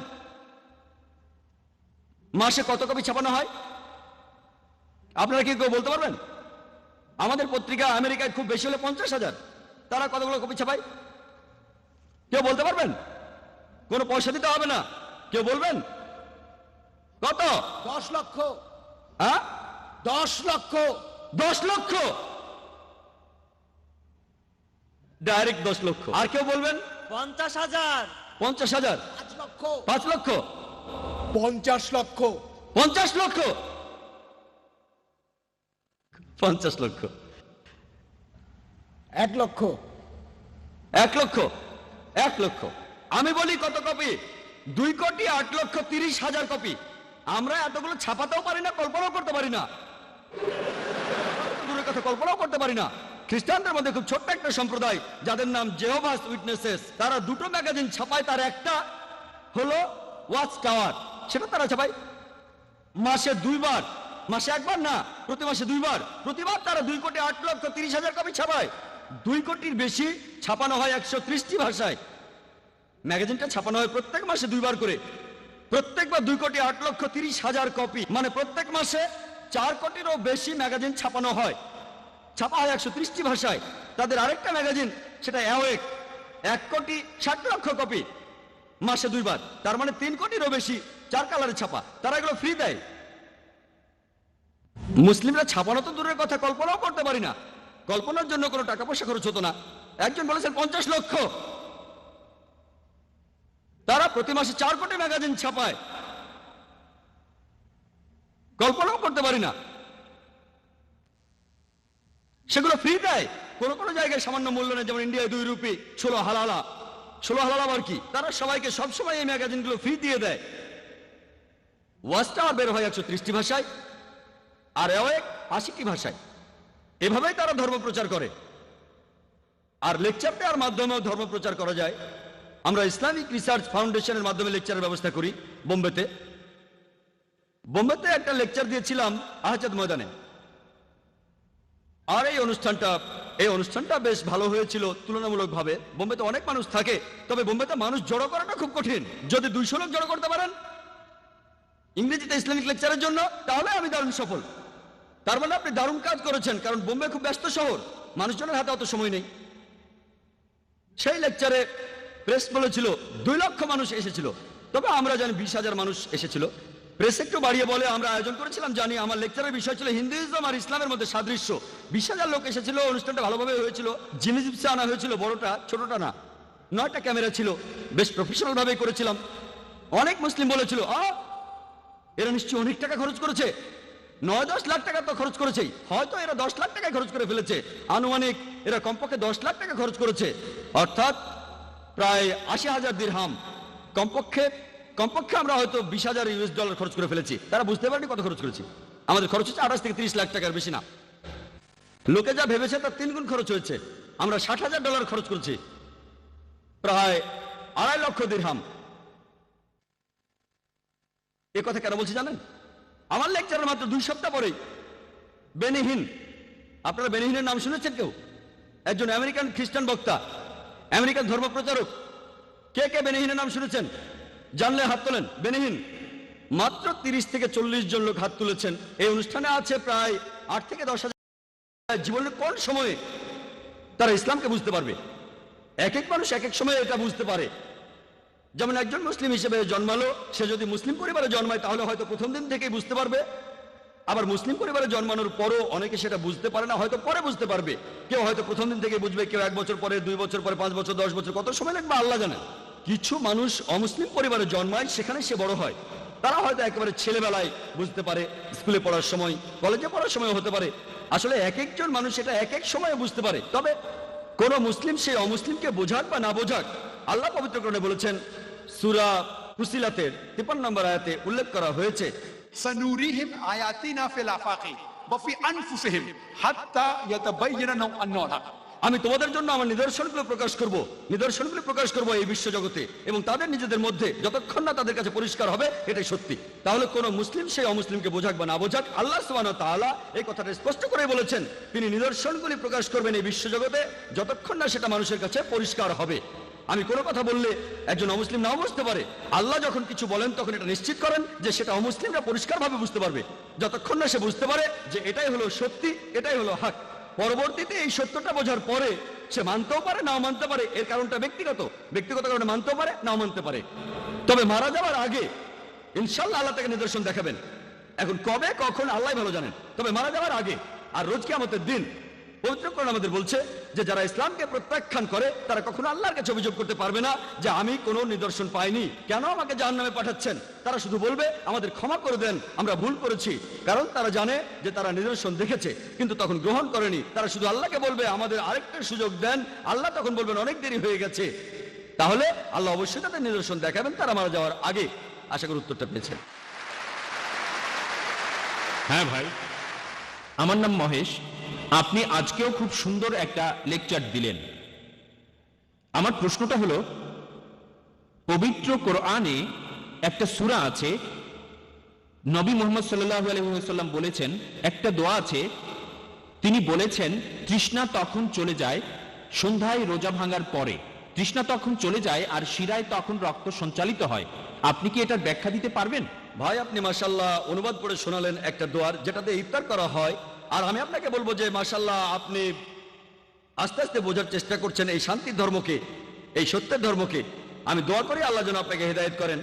মাসে কত কপি ছাপানো হয় আপনারা কি কেউ বলতে পারবেন? আমাদের পত্রিকা আমেরিকায় খুব বেশি হলে 50,000। তারা কতগুলো কপি ছাপায় কেউ বলতে পারবেন? কোনো পয়সা দিতে হবে না, কেউ বলবেন কত? 10 লক্ষ। হ্যাঁ, 10 লক্ষ। 10 লক্ষ, ডাইরেক্ট 10 লক্ষ। আর কেউ বলবেন? 50,000। 50,000। 5 লক্ষ। 5 লক্ষ। 50 লক্ষ। 50 লক্ষ। 50 লক্ষ। 1 লক্ষ। 1 লক্ষ। 1 লক্ষ। আমি বলি কত কপি? 2,08,30,000 কপি। আমরা এতগুলো ছাপাতেও পারি না, কল্পনাও করতে পারি না। দূরের কথা, কল্পনাও করতে পারি না। খ্রিস্টানদের মধ্যে খুব ছোট্ট একটা সম্প্রদায় যাদের নাম জেহোভাস উইটনেসেস, তারা 2টো ম্যাগাজিন ছাপায়। তার একটা হলো ওয়াচ টাওয়ার, সেটা তারা ছাপায় মাসে 2 বার। মাসে 1 বার না, প্রতি মাসে 2 বার। প্রতিবার তারা 2,08,30,000 কপি ছাপায়। 2 কোটির বেশি ছাপানো হয় 130টি ভাষায়। ম্যাগাজিনটা ছাপানো হয় প্রত্যেক মাসে 2 বার করে। প্রত্যেকবার 2,08,30,000 কপি, মানে প্রত্যেক মাসে 4 কোটিরও বেশি ম্যাগাজিন ছাপানো হয়। ছাপা হয় 130টি ভাষায়। তাদের আরেকটা ম্যাগাজিন, সেটা অ্যাওয়েক, 1,60,00,000 কপি, মাসে 2 বার। তার মানে 3 কোটিরও বেশি 4 কালারে ছাপা। তারা এগুলো ফ্রি দেয়। মুসলিমরা ছাপানো তো দূরের কথা, কল্পনাও করতে পারি না। কল্পনার জন্য কোনো টাকা পয়সা খরচ হতো না। একজন বলেছেন 50 লক্ষ। তারা প্রতি মাসে 4 কোটি ম্যাগাজিন ছাপায়। কল্পনাও করতে পারি না। সেগুলো ফ্রি দেয়। কোন কোন জায়গায় সামান্য মূল্য নেই, যেমন ইন্ডিয়ায় 2 রুপি, 16 হালালা। 16 হালালা আবার কি? তারা সবাইকে সবসময় এই ম্যাগাজিনগুলো ফ্রি দিয়ে দেয়। ওয়াজটা আমার বের হয় 130টি ভাষায়, আর এও 80টি ভাষায়। এভাবেই তারা ধর্ম প্রচার করে। আর লেকচার দেওয়ার মাধ্যমেও ধর্ম প্রচার করা যায়। আমরা ইসলামিক রিসার্চ ফাউন্ডেশনের মাধ্যমে লেকচারের ব্যবস্থা করি বোম্বেতে। বোম্বেতে একটা লেকচার দিয়েছিলাম আহজাদ ময়দানে। আর এই অনুষ্ঠানটা বেশ ভালো হয়েছিল তুলনামূলকভাবে। বোম্বেতে অনেক মানুষ থাকে, তবে বোম্বেতে মানুষ জড়ো করাটা খুব কঠিন। যদি 200 লোক জড়ো করতে পারেন ইংরেজিতে ইসলামিক লেকচারের জন্য, তাহলে আমি দারুণ সফল। তার মানে আপনি দারুণ কাজ করেছেন, কারণ বোম্বে খুব ব্যস্ত শহর, মানুষজনের হাতে অত সময় নেই। সেই লেকচারে প্রেস বলেছিল 2 লক্ষ মানুষ এসেছিল, তবে আমরা জানি 20,000 মানুষ এসেছিল। প্রেস একটু বাড়িয়ে বলে আমরা আয়োজন করেছিলাম জানি। আমার লেকচারের বিষয় ছিল হিন্দুইজম আর ইসলামের মধ্যে সাদৃশ্য। 20,000 লোক এসেছিল, অনুষ্ঠানটা ভালোভাবে হয়েছিল। জিনিসে আনা হয়েছিল, বড়টা ছোটটা না। 9টা ক্যামেরা ছিল, বেশ প্রফেশনাল ভাবে করেছিলাম। অনেক মুসলিম বলেছিল এরা নিশ্চয়ই অনেক টাকা খরচ করেছে, 9-10 লাখ টাকা তো খরচ করেছেই, হয়তো এরা 10 লাখ টাকা খরচ করে ফেলেছে। আনুমানিক এরা কমপক্ষে 10 লাখ টাকা খরচ করেছে, অর্থাৎ প্রায় 80,000 দিরহাম। কমপক্ষে আমরা হয়তো 20,000 ইউএস ডলার খরচ করে ফেলেছি। তারা বুঝতে পারেনি কত খরচ করেছি। আমাদের খরচ হচ্ছে 28 থেকে 30 লাখ টাকার বেশি না। লোকে যা ভেবেছে তার 3 গুণ খরচ হয়েছে। আমরা 60,000 ডলার খরচ করেছি, প্রায় 2.5 লক্ষ দিরহাম। এ কথা কেন বলছি জানেন? আমার লেকচারের মাত্র 2 সপ্তাহ পরেই বেনি হিন, আপনারা বেনি হিনের নাম শুনেছেন কেউ? একজন আমেরিকান খ্রিস্টান বক্তা, আমেরিকান ধর্ম প্রচারক। কে কে বেনি হিনের নাম শুনেছেন? জানলে হাত তোলেন। বেনি হিন মাত্র 30 থেকে 40 জন লোক হাত তুলেছেন। এই অনুষ্ঠানে আছে প্রায় 8 থেকে 10,000। জীবনের কোন সময়ে তারা ইসলামকে বুঝতে পারবে? এক এক মানুষ এক এক সময় এটা বুঝতে পারে। যেমন একজন মুসলিম হিসেবে জন্মালো, সে যদি মুসলিম পরিবারে জন্মায় তাহলে হয়তো প্রথম দিন থেকেই বুঝতে পারবে। আবার মুসলিম পরিবারে জন্মানোর পরও অনেকে সেটা বুঝতে পারে না, হয়তো পরে বুঝতে পারবে। কেউ হয়তো প্রথম দিন থেকে বুঝবে, কেউ 1 বছর পরে, 2 বছর পরে, 5 বছর, 10 বছর, কত সময় লাগবে আল্লাহ জানে। কিছু মানুষ অমুসলিম পরিবারে জন্মায়, সেখানে সে বড় হয়। তারা হয়তো একেবারে ছেলেবেলায় বুঝতে পারে, স্কুলে পড়ার সময়, কলেজে পড়ার সময় হতে পারে। আসলে এক একজন মানুষ এটা এক এক সময়ে বুঝতে পারে। তবে কোন মুসলিম সে অমুসলিমকে বোঝাক বা না বোঝাক, আল্লাহ পবিত্র কোরআনে বলেছেন, সূরা ফুসিলাতের 53 নম্বর আয়াতে উল্লেখ করা হয়েছে, سنريهم آياتنا في الآفاق وفي أنفسهم حتى يتبين لهم أنه الحق। আমি তোমাদের জন্য আমার নিদর্শনগুলো প্রকাশ করব এই বিশ্ব জগতে এবং তাদের নিজেদের মধ্যে, যতক্ষণ না তাদের কাছে পরিষ্কার হবে এটাই সত্যি। তাহলে কোন মুসলিম সেই অমুসলিমকে বোঝাক বা না বোঝাক, আল্লাহ সুবহানাহু ওয়া তাআলা এই কথাটা স্পষ্ট করে বলেছেন, তিনি নিদর্শনগুলি প্রকাশ করবেন এই বিশ্ব জগতে যতক্ষণ না সেটা মানুষের কাছে পরিষ্কার হবে। আমি কোনো কথা বললে একজন অমুসলিম নাও বুঝতে পারে, আল্লাহ যখন কিছু বলেন তখন এটা নিশ্চিত করেন যে সেটা অমুসলিমরা পরিষ্কারভাবে বুঝতে পারবে, যতক্ষণ না সে বুঝতে পারে যে এটাই হলো সত্যি, এটাই হলো হক। পরবর্তীতে এই সত্যটা বোঝার পরে সে মানতেও পারে নাও মানতে পারে। এর কারণটা ব্যক্তিগত কারণে মানতেও পারে নাও মানতে পারে। তবে মারা যাওয়ার আগে ইনশাআল্লাহ আল্লাহ তাকে নিদর্শন দেখাবেন। এখন কবে কখন আল্লাহ ভালো জানেন, তবে মারা যাওয়ার আগে আর রোজ কিয়ামতের দিন পবিত্র কোরআন আমাদের বলছে যে যারা ইসলামকে প্রত্যাখ্যান করে তারা কখনো আল্লাহর কাছে অভিযোগ করতে পারবে না যে আমি কোনো নিদর্শন পাইনি, কেন আমাকে জাহান্নামে পাঠাচ্ছেন। তারা শুধু বলবে আমাদের ক্ষমা করে দেন, আমরা ভুল করেছি। কারণ তারা জানে যে তারা নিদর্শন দেখেছে কিন্তু তখন গ্রহণ করেনি। তারা শুধু আল্লাহকে বলবে আমাদের আরেকটা সুযোগ দেন, আল্লাহ তখন বলবেন অনেক দেরি হয়ে গেছে। তাহলে আল্লাহ অবশ্যই তাদের নিদর্শন দেখাবেন তারা মারা যাওয়ার আগে। আশা করি উত্তরটা পেয়েছেন। হ্যাঁ ভাই, আমার নাম মহেশ। আপনি আজকেও খুব সুন্দর একটা লেকচার দিলেন। আমার প্রশ্নটা হলো, পবিত্র কোরআনে একটা সূরা আছে, নবী মুহাম্মদ সাল্লাল্লাহু আলাইহি ওয়াসাল্লাম বলেছেন, একটা দোয়া আছে, তিনি বলেছেন তৃষ্ণা তখন চলে যায় সন্ধ্যায় রোজা ভাঙার পরে, তৃষ্ণা তখন চলে যায় আর শিরায় তখন রক্ত সঞ্চালিত হয়। আপনি কি এটার ব্যাখ্যা দিতে পারবেন? ভাই আপনি মাশাআল্লাহ অনুবাদ করে শোনালেন একটা দোয়ার যেটাতে ইফতার করা হয়। আর আমি আপনাকে বলবো যে মাশাআল্লাহ আপনি আস্তে আস্তে বোঝার চেষ্টা করছেন এই শান্তির ধর্মকে, এই সত্যের ধর্মকে। আমি দোয়া করি আল্লাহ যেন আপনাকে হেদায়েত করেন।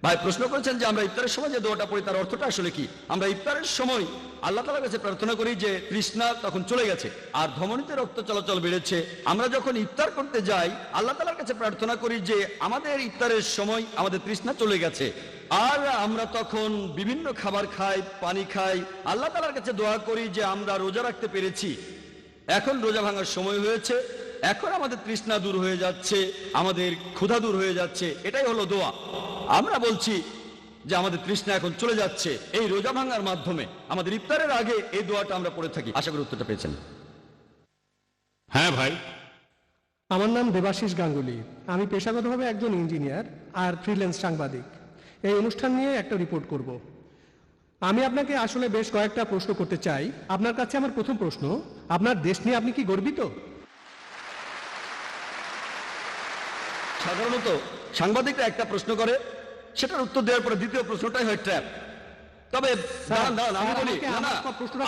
ভাই প্রশ্ন করেছেন যে আমরা ইফতারের সময় যে দোয়াটা পড়ি তার অর্থটা আসলে কি। আমরা ইফতারের সময় আল্লাহ তাআলার কাছে প্রার্থনা করি যে তৃষ্ণা তখন চলে গেছে আর ধমনীতে রক্ত চলাচল বেড়েছে। আমরা যখন ইফতার করতে যাই আল্লাহ তাআলার কাছে প্রার্থনা করি যে আমাদের ইফতারের সময় আমাদের তৃষ্ণা চলে গেছে। আর আমরা তখন বিভিন্ন খাবার খাই, পানি খাই, আল্লাহ তাআলার কাছে দোয়া করি যে আমরা রোজা রাখতে পেরেছি, এখন রোজা ভাঙার সময় হয়েছে, এখন আমাদের তৃষ্ণা দূর হয়ে যাচ্ছে, আমাদের ক্ষুধা দূর হয়ে যাচ্ছে। এটাই হলো দোয়া। আমরা বলছি যে আমাদের তৃষ্ণা এখন চলে যাচ্ছে এই রোজা ভাঙার মাধ্যমে। আমাদের ইফতারের আগে এই দোয়াটা আমরা পড়ে থাকি। আশা করি উত্তরটা পেয়েছেন। হ্যাঁ ভাই, আমার নাম দেবাশিস গাঙ্গুলি। আমি পেশাগতভাবে একজন ইঞ্জিনিয়ার আর ফ্রিল্যান্স সাংবাদিক। এই অনুষ্ঠান নিয়ে একটা রিপোর্ট করব। আমি আপনাকে আসলে বেশ কয়েকটা প্রশ্ন করতে চাই। আপনার কাছে আমার প্রথম প্রশ্ন, আপনার দেশ নিয়ে আপনি কি গর্বিত? সাধারণত সাংবাদিকরা একটা প্রশ্ন করে, সেটার উত্তর দেওয়ার পরে দ্বিতীয় প্রশ্নটাই হয় ট্র্যাপ। তবে দাঁড়ান দাঁড়ান, আমি বলি, না না,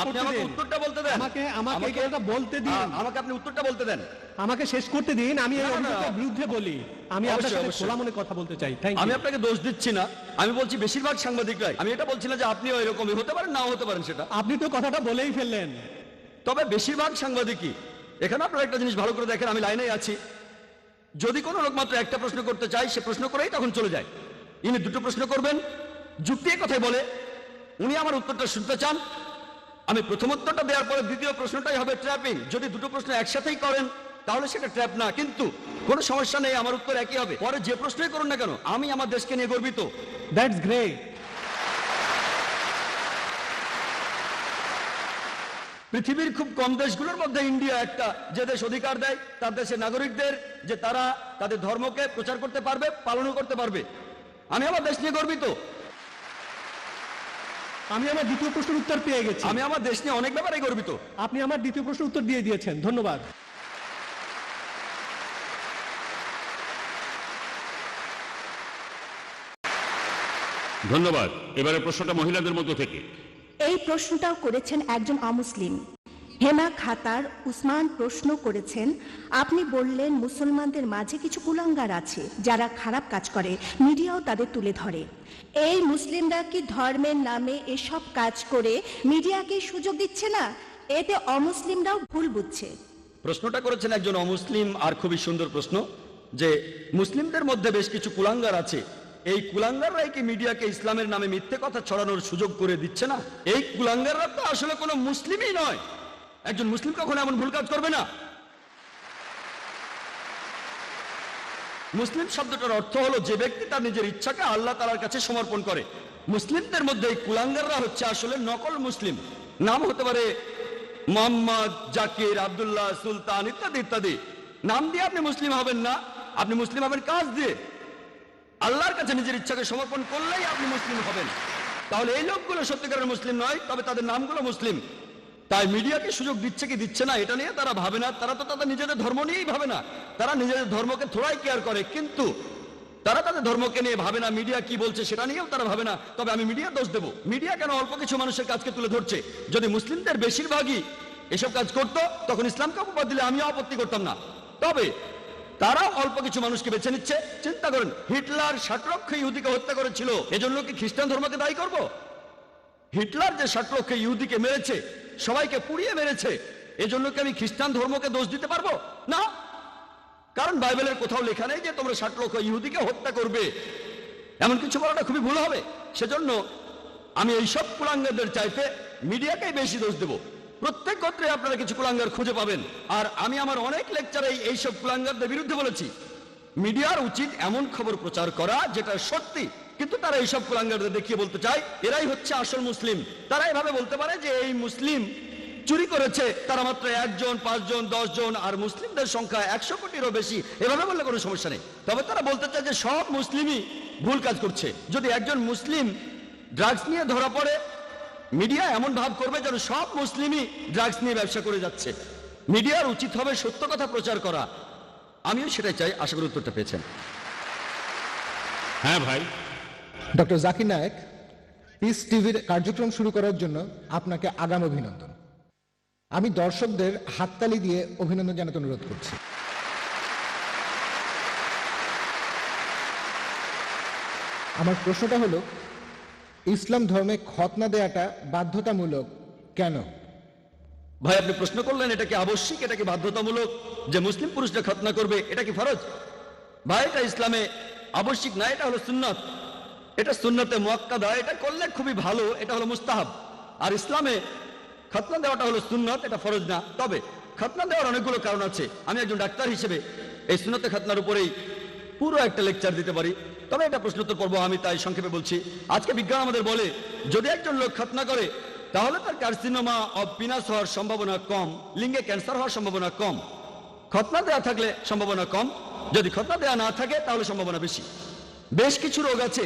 আপনি আমাকে উত্তরটা বলতে দেন। আমাকে এটা বলতে দিন। আমাকে আপনি উত্তরটা বলতে দেন। আমাকে শেষ করতে দিন। আমি এই না, না, অভিযোগের বিরুদ্ধে বলি। আমি আপনার অবশ্যই, সাথে অবশ্যই। খোলা মনে কথা বলতে চাই। থ্যাংক আমি ইউ। আপনাকে দোষ দিচ্ছি না, আমি বলছি বেশিরভাগ সাংবাদিকরাই। আমি এটা বলছি না যে আপনিও এরকমই হতে পারেন, নাও হতে পারেন সেটা। আপনি তো কথাটা বলেই ফেললেন। তবে বেশিরভাগ সাংবাদিকই, এখানে আপনারা একটা জিনিস ভালো করে দেখেন, আমি লাইনেই আছি। যদি কোনো লোক মাত্র একটা প্রশ্ন করতে চায়, সে প্রশ্ন করেই তখন চলে যায়। ইনি দুটো প্রশ্ন করবেন, যুক্তি কথাই বলে। উনি আমার উত্তরটা শুনতে চান, আমি প্রথম উত্তরটা দেওয়ার পরে দ্বিতীয় প্রশ্নটাই হবে ট্র্যাপিং। যদি দুটো প্রশ্ন একসাথেই করেন তাহলে সেটা ট্র্যাপ না, কিন্তু কোনো সমস্যা নেই, আমার উত্তর একই হবে। পরে যে প্রশ্নই করুন না কেন, আমি আমার দেশকে নিয়ে গর্বিত। That's great. পৃথিবীর খুব কম দেশগুলোর মধ্যে ইন্ডিয়া একটা, যে দেশ অধিকার দেয় তার দেশের নাগরিকদের যে তারা তাদের ধর্মকে প্রচার করতে পারবে, পালনও করতে পারবে। আমি আমার দেশ নিয়ে গর্বিত। আমি আমার দ্বিতীয় প্রশ্নের উত্তর পেয়ে গেছি। আমি আমার দেশ নিয়ে অনেক ব্যাপারে গর্বিত। আপনি আমার দ্বিতীয় প্রশ্নের উত্তর দিয়ে দিয়েছেন। ধন্যবাদ। ধন্যবাদ। এবারে প্রশ্নটা মহিলাদের মধ্য থেকে। এই প্রশ্নটাও করেছেন একজন অমুসলিম। হেমা খাতার উসমান প্রশ্ন করেছেন, আপনি বললেন মুসলমানদের মাঝে কিছু কুলাঙ্গার আছে যারা খারাপ কাজ করে, মিডিয়াও তাদের তুলে ধরে। এই মুসলিমরা কি ধর্মের নামে এসব কাজ করে মিডিয়াকে সুযোগ দিচ্ছে না? এতে অমুসলিমরাও ভুল বুঝছে। প্রশ্নটা করেছেন একজন অমুসলিম, আর খুবই সুন্দর প্রশ্ন, যে মুসলিমদের মধ্যে বেশ কিছু কুলাঙ্গার আছে, এই কুলাঙ্গাররাই কি মিডিয়াকে ইসলামের নামে মিথ্যে কথা ছড়ানোর সুযোগ করে দিচ্ছে না? এই কুলাঙ্গাররা তো আসলে কোনো মুসলিমই নয়। একজন মুসলিম কখনো এমন ভুল কাজ করবে না। মুসলিম শব্দটার অর্থ হলো যে ব্যক্তি তার নিজের ইচ্ছাকে আল্লাহ তাআলার কাছে সমর্পণ করে। মুসলিমদের মধ্যে এই কুলাঙ্গাররা হচ্ছে আসলে নকল মুসলিম। নাম হতে পারে মোহাম্মদ, জাকির, আব্দুল্লাহ, সুলতান ইত্যাদি ইত্যাদি। নাম দিয়ে আপনি মুসলিম হবেন না, আপনি মুসলিম হবেন কাজ দিয়ে। আল্লাহর কাছে নিজের ইচ্ছাকে সমর্পণ করলেই আপনি মুসলিম হবেন। তাহলে এই লোকগুলো সত্যিকারের মুসলিম নয়, তবে তাদের নামগুলো মুসলিম। তাই মিডিয়াকে সুযোগ দিচ্ছে কি দিচ্ছে না এটা নিয়ে তারা ভাবে না। তারা তো তাদের নিজেদের ধর্ম নিয়েই ভাবে না, তারা নিজেদের ধর্মকে থোড়াই কেয়ার করে, কিন্তু তারা তাদের ধর্মকে নিয়ে ভাবে না। মিডিয়া কি বলছে সেটা নিয়েও তারা ভাবে না। তবে আমি মিডিয়া দোষ দেব, মিডিয়া কেন অল্প কিছু মানুষের কাজকে তুলে ধরছে? যদি মুসলিমদের বেশিরভাগই এসব কাজ করতো তখন ইসলামকে অপবাদ দিলে আমিও আপত্তি করতাম না। তবে তারা অল্প কিছু মানুষকে বেছে নিচ্ছে। চিন্তা করেন, হিটলার 60 লক্ষ ইহুদিকে হত্যা করেছিল, এজন্য কি খ্রিস্টান ধর্মকে দায়ী করব? হিটলার যে 60 লক্ষ ইহুদিকে মেরেছে, সবাইকে পুড়িয়ে মেরেছে, এজন্য কি আমি খ্রিস্টান ধর্মকে দোষ দিতে পারবো না? কারণ বাইবেলের কোথাও লেখা নেই যে তোমরা 60 লক্ষ ইহুদিকে হত্যা করবে। এমন কিছু বলাটা খুবই ভুল হবে। সেজন্য আমি এইসব কুলাঙ্গারদের চাইতে মিডিয়াকেই বেশি দোষ দেব। প্রত্যেক গোত্রে আপনারা কিছু কুলাঙ্গার খুঁজে পাবেন, আর আমি আমার অনেক লেকচারে এইসব কুলাঙ্গারদের বিরুদ্ধে বলেছি। মিডিয়ার উচিত এমন খবর প্রচার করা যেটা সত্যি, কিন্তু তারা এইসব কুলাঙ্গারদের দেখিয়ে বলতে চায় এরাই হচ্ছে আসল মুসলিম। তারা এভাবে বলতে পারে যে এই মুসলিম চুরি করেছে তারা মাত্র 1 জন, 5 জন, 10 জন, আর মুসলিমদের সংখ্যা 100 কোটিরও বেশি। এভাবে বললে কোনো সমস্যা নেই। তবে তারা বলতে চায় যে সব মুসলিমই ভুল কাজ করছে। যদি একজন মুসলিম ড্রাগস নিয়ে ধরা পড়ে, মিডিয়া এমন ভাব করবে যেন সব মুসলিমই ড্রাগস নিয়ে ব্যবসা করে যাচ্ছে। মিডিয়ার উচিত হবে সত্য কথা প্রচার করা। আমিও সেটাই চাই। আশা করি উত্তরটা পেয়েছেন। হ্যাঁ ভাই, ডক্টর জাকির নায়েক, পিস টিভির কার্যক্রম শুরু করার জন্য আপনাকে আগাম অভিনন্দন। আমি দর্শকদের হাততালি দিয়ে অভিনন্দন জানাতে অনুরোধ করছি। আমার প্রশ্নটা হলো, ইসলাম ধর্মে খতনা দেয়াটা বাধ্যতামূলক কেন? ভাই, আপনি প্রশ্ন করলেন এটা কি আবশ্যিক, এটা কি বাধ্যতামূলক যে মুসলিম পুরুষরা খতনা করবে, এটা কি ফরজ? ভাই, এটা ইসলামে আবশ্যিক না, এটা হলো সুন্নাত। এটা সুন্নতে মুআক্কাদা, এটা করলে খুবই ভালো, এটা হলো মুস্তাহাব। আর ইসলামে খতনা দেওয়াটা হলো সুন্নত, এটা ফরজ না। তবে খতনা দেওয়ার অনেকগুলো কারণ আছে। আমি একজন ডাক্তার হিসেবে এই সুন্নতে খতনার উপরেই পুরো একটা লেকচার দিতে পারি, তবে এটা প্রশ্নোত্তর পর্ব, আমি তাই সংক্ষেপে বলছি। আজকে বিজ্ঞান আমাদের বলে যদি একজন লোক খতনা করে তাহলে তার কার্সিনোমা অব পিনাস হওয়ার সম্ভাবনা কম, লিঙ্গে ক্যান্সার হওয়ার সম্ভাবনা কম। খতনা দেয়া থাকলে সম্ভাবনা কম, যদি খতনা দেয়া না থাকে তাহলে সম্ভাবনা বেশি। বেশ কিছু রোগ আছে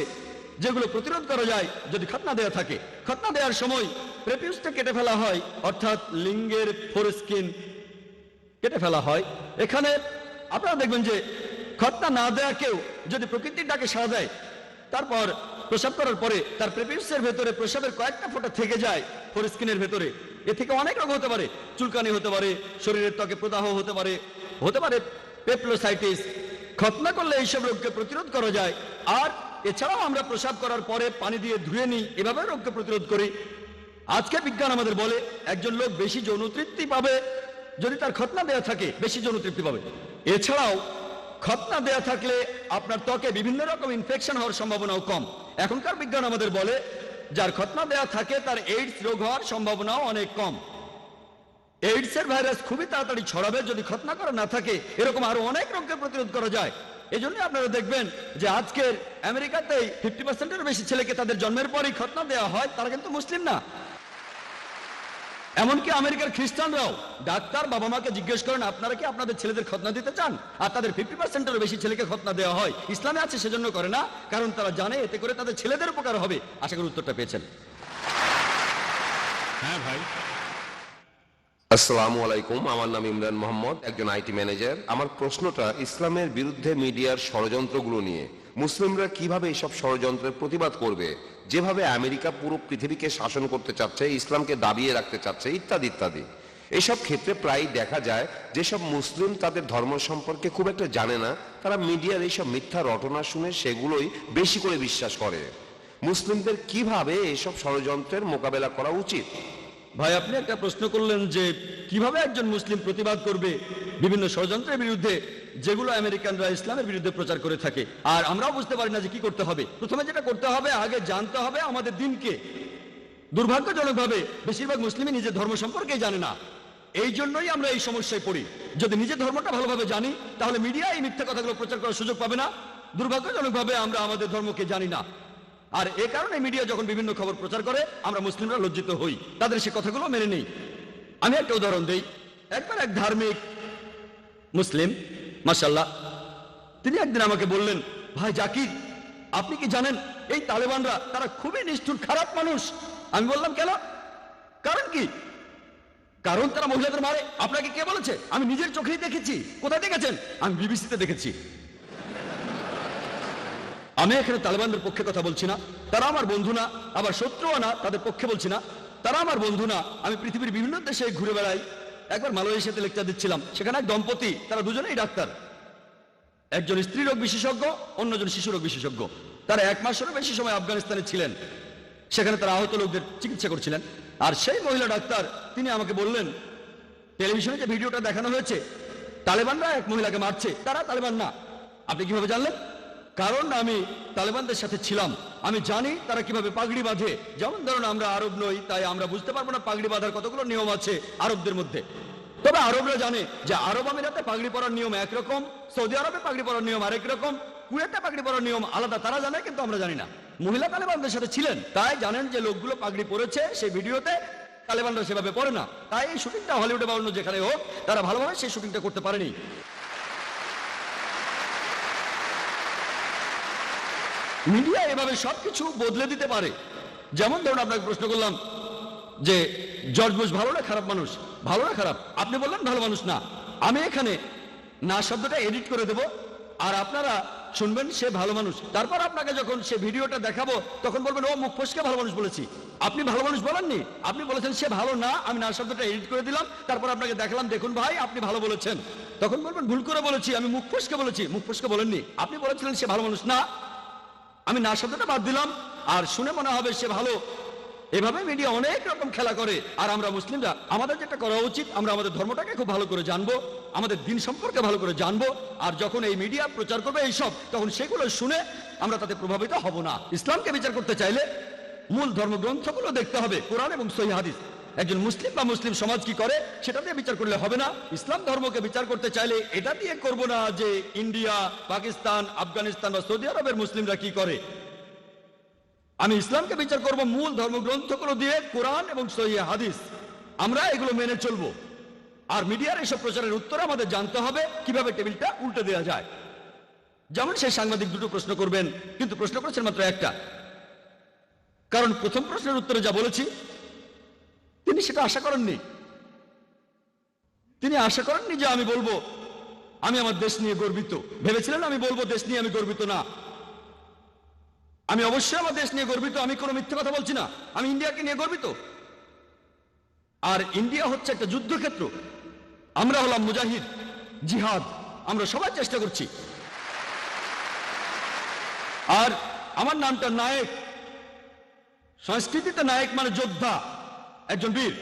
যেগুলো প্রতিরোধ করা যায় যদি খতনা দেয়া থাকে। খতনা দেওয়ার সময় প্রেপিউসটা কেটে ফেলা হয়, অর্থাৎ লিঙ্গের ফোরস্কিন কেটে ফেলা হয়। এখানে আপনারা দেখবেন যে খতনা না দেয়া কেউ যদি প্রকৃতির ডাকে সাড়া দেয়, তারপর প্রসাব করার পরে তার প্রেপিউসের ভেতরে প্রসাবের কয়েকটা ফোঁটা থেকে যায় ফোরস্কিনের ভেতরে, এ থেকে অনেক রোগ হতে পারে। চুলকানি হতে পারে, শরীরের ত্বকে প্রদাহ হতে পারে, হতে পারে পেপলোসাইটিস। খতনা করলে এইসব রোগকে প্রতিরোধ করা যায়। আর এছাড়াও আমরা প্রসাব করার পরে পানি দিয়ে ধুয়ে নিই, এভাবে রোগকে প্রতিরোধ করি। আজকে বিজ্ঞান আমাদের বলে একজন লোক বেশি যৌন তৃপ্তি পাবে যদি তার খতনা দেয়া থাকে, বেশি যৌন তৃপ্তি পাবে। এছাড়াও খতনা দেয়া থাকলে আপনার ত্বকে বিভিন্ন রকম ইনফেকশন হওয়ার সম্ভাবনাও কম। এখনকার বিজ্ঞান আমাদের বলে যার খতনা দেয়া থাকে তার এইডস রোগ হওয়ার সম্ভাবনাও অনেক কম। এইডসের ভাইরাস খুবই তাড়াতাড়ি ছড়াবে যদি খতনা করা না থাকে। এরকম আরো অনেক রোগকে প্রতিরোধ করা যায়। এই জন্য আপনারা দেখবেন যে আজকের আমেরিকাতেই 50%-এর বেশি ছেলেকে তাদের জন্মের পরই খতনা দেওয়া হয়, তারা কিন্তু মুসলিম না। এমনকি আমেরিকার খ্রিস্টানরাও ডাক্তার বাবা মাকে জিজ্ঞেস করেন আপনারা কি আপনাদের ছেলেদের খতনা দিতে চান, আর তাদের 50%-এর বেশি ছেলেকে খতনা দেওয়া হয়। ইসলামে আছে সেজন্য করে না, কারণ তারা জানে এতে করে তাদের ছেলেদের উপকার হবে। আশা করি উত্তরটা পেয়েছেন। হ্যাঁ ভাই। আসসালামু আলাইকুম, আমার নাম ইমরান মোহাম্মদ, একজন আইটি ম্যানেজার। আমার প্রশ্নটা ইসলামের বিরুদ্ধে মিডিয়ার ষড়যন্ত্রগুলো নিয়ে। মুসলিমরা কিভাবে এসব ষড়যন্ত্রের প্রতিবাদ করবে, যেভাবে আমেরিকা পুরো পৃথিবীকে শাসন করতে চাচ্ছে, ইসলামকে দাবিয়ে রাখতে চাচ্ছে, ইত্যাদি ইত্যাদি। এসব ক্ষেত্রে প্রায় দেখা যায় যেসব মুসলিম তাদের ধর্ম সম্পর্কে খুব একটা জানে না, তারা মিডিয়ার এইসব মিথ্যা রটনা শুনে সেগুলোই বেশি করে বিশ্বাস করে। মুসলিমদের কিভাবে এসব ষড়যন্ত্রের মোকাবেলা করা উচিত? ভাই, আপনি একটা প্রশ্ন করলেন যে কিভাবে একজন মুসলিম প্রতিবাদ করবে বিভিন্ন ষড়যন্ত্রের বিরুদ্ধে যেগুলো আমেরিকানরা ইসলামের বিরুদ্ধে প্রচার করে থাকে। আর আমরাও বুঝতে পারি না যে কি করতে হবে। প্রথমে যেটা করতে হবে, আগে জানতে হবে আমাদের দিনকে। দুর্ভাগ্যজনকভাবে বেশিরভাগ মুসলিমই নিজের ধর্ম সম্পর্কে জানে না। এই জন্যই আমরা এই সমস্যায় পড়ি। যদি নিজের ধর্মটা ভালোভাবে জানি তাহলে মিডিয়া এই মিথ্যা কথাগুলো প্রচার করার সুযোগ পাবে না। দুর্ভাগ্যজনকভাবে আমরা আমাদের ধর্মকে জানি না, আর এ কারণে মিডিয়া যখন বিভিন্ন খবর প্রচার করে আমরা মুসলিমরা লজ্জিত হই, তাদের সে কথাগুলো মেনে নেই। আমি একটা উদাহরণ দেই। একবার এক ধার্মিক মুসলিম, মাশাআল্লাহ, তিনি একদিন আমাকে বললেন, ভাই জাকির, আপনি কি জানেন এই তালেবানরা তারা খুবই নিষ্ঠুর খারাপ মানুষ। আমি বললাম কেন? কারণ কি? কারণ তারা মহিলাদের মারে। আপনাকে কে বলেছে? আমি নিজের চোখেই দেখেছি। কোথায় দেখেছেন? আমি বিবিসিতে দেখেছি। আমি এখানে তালেবানদের পক্ষে কথা বলছি না, তারা আমার বন্ধু না, আবার শত্রুও না, তাদের পক্ষে বলছি না, তারা আমার বন্ধু না। আমি পৃথিবীর বিভিন্ন দেশে ঘুরে বেড়াই। একবার মালয়েশিয়াতে লেকচার দিচ্ছিলাম, সেখানে এক দম্পতি, তারা দুজনেই ডাক্তার। একজন স্ত্রী রোগ বিশেষজ্ঞ, অন্যজন শিশু রোগ বিশেষজ্ঞ। তারা 1 মাসেরও বেশি সময় আফগানিস্তানে ছিলেন। সেখানে তারা আহত লোকদের চিকিৎসা করছিলেন। আর সেই মহিলা ডাক্তার তিনি আমাকে বললেন, টেলিভিশনে যে ভিডিওটা দেখানো হয়েছে তালেবানরা এক মহিলাকে মারছে, তারা তালেবান না। আপনি কিভাবে জানলেন? কারণ আমি তালেবানদের সাথে ছিলাম। আমি জানি তারা কিভাবে পাগড়ি বাঁধে। যেমন ধরুন আমরা আরব নই, তাই আমরা বুঝতে পারবো না পাগড়ি বাঁধার কতগুলো নিয়ম আছে আরবদের মধ্যে। তবে আরবরা জানে যে আরব আমিরাতে পাগড়ি পরার নিয়ম একরকম, সৌদি আরবে পাগড়ি পরার নিয়ম আরেক রকম, কুয়েতে পাগড়ি পরার নিয়ম আলাদা। তারা জানে, কিন্তু আমরা জানি না। মহিলা তালেবানদের সাথে ছিলেন, তাই জানেন যে লোকগুলো পাগড়ি পরেছে সেই ভিডিওতে, তালেবানরা সেভাবে পরে না। তাই এই শুটিংটা হলিউডে বা অন্য যেখানে হোক, তারা ভালোভাবে সেই শুটিংটা করতে পারেনি। মিডিয়া এভাবে সবকিছু বদলে দিতে পারে। যেমন ধরুন আপনাকে প্রশ্ন করলাম যে জর্জ বুশ ভালো না খারাপ মানুষ? ভালো না খারাপ? আপনি বললেন ভালো মানুষ না। আমি এখানে না শব্দটা এডিট করে দেব, আর আপনারা শুনবেন সে ভালো মানুষ। তারপর আপনাকে যখন সে ভিডিওটা দেখাবো তখন বলবেন ও মুখ ফসকে ভালো মানুষ বলেছি। আপনি ভালো মানুষ বলেননি, আপনি বলেছেন সে ভালো না। আমি না শব্দটা এডিট করে দিলাম, তারপর আপনাকে দেখালাম, দেখুন ভাই আপনি ভালো বলেছেন। তখন বলবেন ভুল করে বলেছি, আমি মুখ ফসকে বলেছি। মুখ ফসকে বলেননি, আপনি বলেছিলেন সে ভালো মানুষ না। আমি না শব্দটা বাদ দিলাম, আর শুনে মনে হবে সে ভালো। এভাবে মিডিয়া অনেক রকম খেলা করে। আর আমরা মুসলিমরা আমাদের যেটা করা উচিত, আমরা আমাদের ধর্মটাকে খুব ভালো করে জানবো, আমাদের দিন সম্পর্কে ভালো করে জানবো। আর যখন এই মিডিয়া প্রচার করবে এইসব, তখন সেগুলো শুনে আমরা তাতে প্রভাবিত হব না। ইসলামকে বিচার করতে চাইলে মূল ধর্মগ্রন্থগুলো দেখতে হবে, কোরআন এবং সহিহ হাদিস। একজন মুসলিম বা মুসলিম সমাজ কি করে সেটা দিয়ে বিচার করলে হবে না। ইসলাম ধর্মকে বিচার করতে চাইলে এটা দিয়ে করব না যে ইন্ডিয়া, পাকিস্তান, আফগানিস্তান বা সৌদি আরবের মুসলিমরা কি করে। আমি ইসলামকে বিচার করব মূল ধর্মগ্রন্থগুলো দিয়ে, কোরআন এবং সহিহ হাদিস, আমরা এগুলো মেনে চলবো। আর মিডিয়ার এসব প্রচারের উত্তর আমাদের জানতে হবে কিভাবে টেবিলটা উল্টে দেওয়া যায়। যেমন সেই সাংবাদিক দুটো প্রশ্ন করবেন, কিন্তু প্রশ্ন করেছেন মাত্র একটা, কারণ প্রথম প্রশ্নের উত্তরে যা বলেছি তিনি সেটা আশা করেননি। তিনি আশা করেননি যে আমি বলবো আমি আমার দেশ নিয়ে গর্বিত। ভেবেছিলেন আমি বলবো দেশ নিয়ে আমি গর্বিত না। আমি অবশ্যই আমার দেশ নিয়ে গর্বিত, আমি কোনো মিথ্যে কথা বলছি না। আমি ইন্ডিয়াকে নিয়ে গর্বিত। আর ইন্ডিয়া হচ্ছে একটা যুদ্ধক্ষেত্র, আমরা হলাম মুজাহিদ, জিহাদ, আমরা সবাই চেষ্টা করছি। আর আমার নামটা নায়েক, সংস্কৃতিতে নায়েক মানে যোদ্ধা, একজন বীর,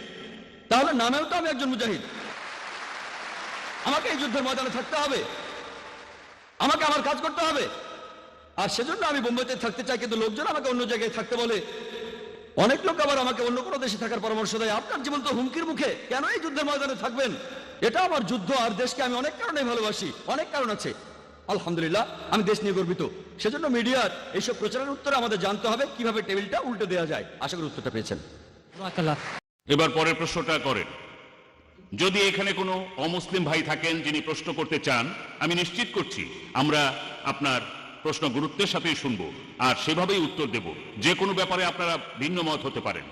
তাহলে নামেও তো আমি একজন মুজাহিদ। আমাকে এই যুদ্ধের ময়দানে থাকতে হবে, আমাকে আমার কাজ করতে হবে। আর সেজন্য আমি বোম্বেতে থাকতে চাই, কিন্তু লোকজন আমাকে অন্য জায়গায় থাকতে বলে। অনেক লোক আবার আমাকে অন্য কোনো দেশে থাকার পরামর্শ দেয়। আপনার জীবন তো হুমকির মুখে, কেন এই যুদ্ধের ময়দানে থাকবেন? এটা আমার যুদ্ধ, আর দেশকে আমি অনেক কারণে ভালোবাসি, অনেক কারণ আছে। আলহামদুলিল্লাহ আমি দেশ নিয়ে গর্বিত। সেজন্য মিডিয়ার এইসব প্রচারের উত্তরে আমাদের জানতে হবে কিভাবে টেবিলটা উল্টে দেওয়া যায়। আশা করি উত্তরটা পেয়েছেন। এবার পরের প্রশ্নটা করেন। যদি এখানে কোনো অমুসলিম ভাই থাকেন যিনি প্রশ্ন করতে চান, আমি নিশ্চিত করছি আমরা আপনার প্রশ্ন গুরুত্বের সাথেই শুনবো আর সেভাবেই উত্তর দেব। যে কোনো ব্যাপারে আপনারা ভিন্ন মত হতে পারেন।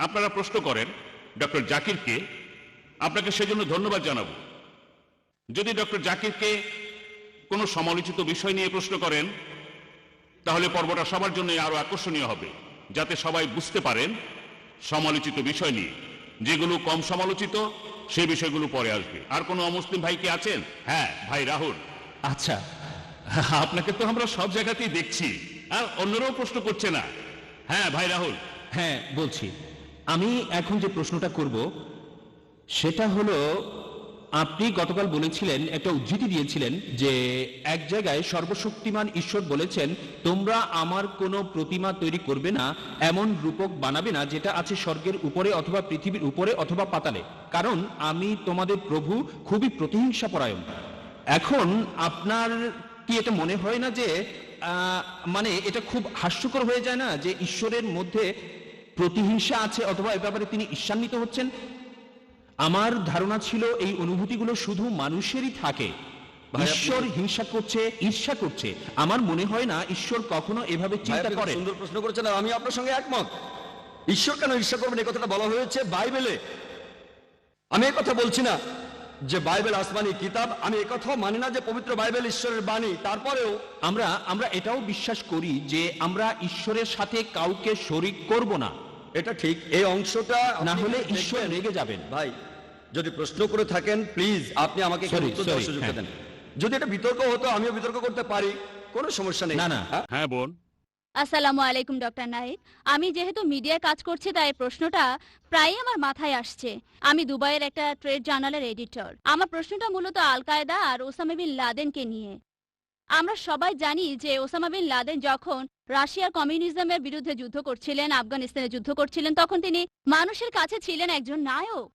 আপনারা প্রশ্ন করেন ডক্টর জাকিরকে, আপনাকে সেজন্য ধন্যবাদ জানাবো। যদি ডক্টর জাকিরকে কোনো সমালোচিত বিষয় নিয়ে প্রশ্ন করেন তাহলে পর্বটা সবার জন্য আরো আকর্ষণীয় হবে, যাতে সবাই বুঝতে পারেন সমালোচিত বিষয় নিয়ে। যেগুলো কম সমালোচিত সেই বিষয়গুলো পরে আসবে। আর কোনো অমুসলিম ভাই কি আছেন? হ্যাঁ, ভাই রাহুল। আচ্ছা, আপনাকে তো আমরা সব জায়গাতেই দেখছি, আর অন্যরাও প্রশ্ন করছে না। হ্যাঁ ভাই রাহুল। হ্যাঁ বলছি। আমি এখন যে প্রশ্নটা করব সেটা হলো, আপনি গতকাল বলেছিলেন, একটা উদ্ধৃতি দিয়েছিলেন যে এক জায়গায় সর্বশক্তিমান ঈশ্বর বলেছেন তোমরা আমার কোনো প্রতিমা তৈরি করবে না, এমন রূপক বানাবে না যেটা আছে স্বর্গের উপরে অথবা পৃথিবীর উপরে অথবা পাতালে, কারণ আমি তোমাদের প্রভু খুবই প্রতিহিংসাপরায়ণ। এখন আপনার কি এটা মনে হয় না যে মানে এটা খুব হাস্যকর হয়ে যায় না যে ঈশ্বরের মধ্যে প্রতিহিংসা আছে অথবা এ ব্যাপারে তিনি ঈর্ষান্বিত হচ্ছেন? আমার ধারণা ছিল এই অনুভূতিগুলো শুধু মানুষেরই থাকে। ঈশ্বর হিংসা করছে, ঈর্ষা করছে। আমার মনে হয় না ঈশ্বর কখনো এভাবে চিন্তা করে। সুন্দর প্রশ্ন করেছেন, আমি আপনার সঙ্গে একমত। ঈশ্বর কেন ঈর্ষা করবেন এই কথাটা বলা হয়েছে বাইবেলে। আমি এই কথা বলছি না যে বাইবেল আসমানি কিতাব, আমি এই কথাও মানি না যে পবিত্র বাইবেল ঈশ্বরের বাণী। তারপরেও আমরা এটাও বিশ্বাস করি যে আমরা ঈশ্বরের সাথে কাউকে শরীক করব না। এটা ঠিক, এই অংশটা না হলে ঈশ্বর রেগে যাবেন। ভাই যদি প্রশ্ন করে থাকেন প্লিজ আপনি আমাকে উত্তর দেওয়ার সুযোগ দেন। যদি এটা বিতর্ক হতো আমিও বিতর্ক করতে পারি, কোনো সমস্যা নেই। না না। হ্যাঁ বোন। আসসালামু আলাইকুম ডক্টর নায়েক। আমি যেহেতু মিডিয়ায় কাজ করছি তাই প্রশ্নটা প্রায়ই আমার মাথায় আসছে। আমি দুবাইয়ের একটা ট্রেড জার্নালের এডিটর। আমার প্রশ্নটা মূলত আল কায়দা আর ওসামা বিন লাদেনকে নিয়ে। আমরা সবাই জানি যে ওসামা বিন লাদেন যখন রাশিয়ার কমিউনিজমের বিরুদ্ধে যুদ্ধ করছিলেন, আফগানিস্তানে যুদ্ধ করছিলেন, তখন তিনি মানুষের কাছে ছিলেন একজন নায়ক।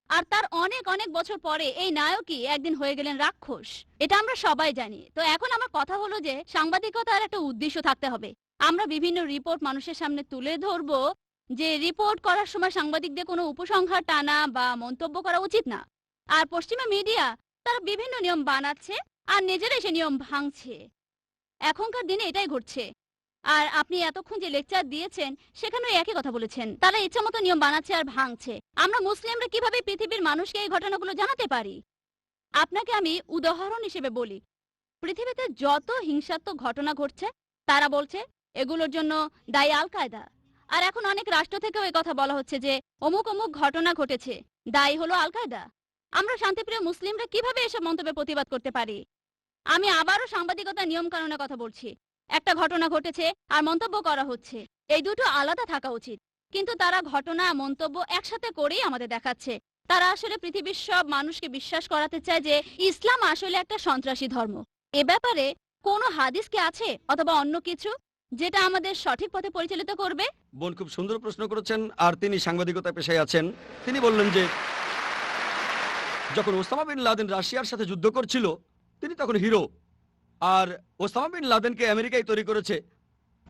আর তার অনেক অনেক বছর পরে এই নায়কই একদিন হয়ে গেলেন রাক্ষস। এটা আমরা সবাই জানি। তো এখন আমার কথা হলো যে সাংবাদিকতার একটা উদ্দেশ্য থাকতে হবে। আমরা বিভিন্ন রিপোর্ট মানুষের সামনে তুলে ধরবো, যে রিপোর্ট করার সময় সাংবাদিকদের কোনো উপসংহার টানা বা মন্তব্য করা উচিত না। আর পশ্চিমা মিডিয়া তারা বিভিন্ন নিয়ম বানাচ্ছে আর নিজেরাই সে নিয়ম ভাঙছে। এখনকার দিনে এটাই ঘটছে। আর আপনি এতক্ষণ যে লেকচার দিয়েছেন সেখানেও একই কথা বলেছেন, তারা ইচ্ছা মতো নিয়ম বানাচ্ছে আর ভাঙছে। আমরা মুসলিমরা কিভাবে পৃথিবীর মানুষকে এই ঘটনাগুলো জানাতে পারি? আপনাকে আমি উদাহরণ হিসেবে বলি, পৃথিবীতে যত হিংসাত্মক ঘটনা ঘটছে তারা বলছে এগুলোর জন্য দায়ী আল কায়দা। আর এখন অনেক রাষ্ট্র থেকেও এই কথা বলা হচ্ছে যে অমুক অমুক ঘটনা ঘটেছে, দায়ী হলো আল কায়দা। আমরা শান্তিপ্রিয় মুসলিমরা কিভাবে এসব মন্তব্যের প্রতিবাদ করতে পারি? আমি আবারও সাংবাদিকতার নিয়ম কানুনের কথা বলছি। একটা ঘটনা ঘটেছে আর মন্তব্য করা হচ্ছে, এই দুটো আলাদা থাকা উচিত। কিন্তু তারা ঘটনা মন্তব্য একসাথে করেই আমাদের দেখাচ্ছে। তারা আসলে পৃথিবীর সব মানুষকে বিশ্বাস করাতে চায় যে ইসলাম আসলে একটা সন্ত্রাসী ধর্ম। এ ব্যাপারে কোনো হাদিস কি আছে অথবা অন্য কিছু যেটা আমাদের সঠিক পথে পরিচালিত করবে? বোন খুব সুন্দর প্রশ্ন করেছেন, আর তিনি সাংবাদিকতা পেশায় আছেন। তিনি বললেন যে যখন ওসামা বিন লাদেন রাশিয়ার সাথে যুদ্ধ করছিল তিনি তখন হিরো, আর ওসামা বিন লাদেনকে আমেরিকায় তৈরি করেছে।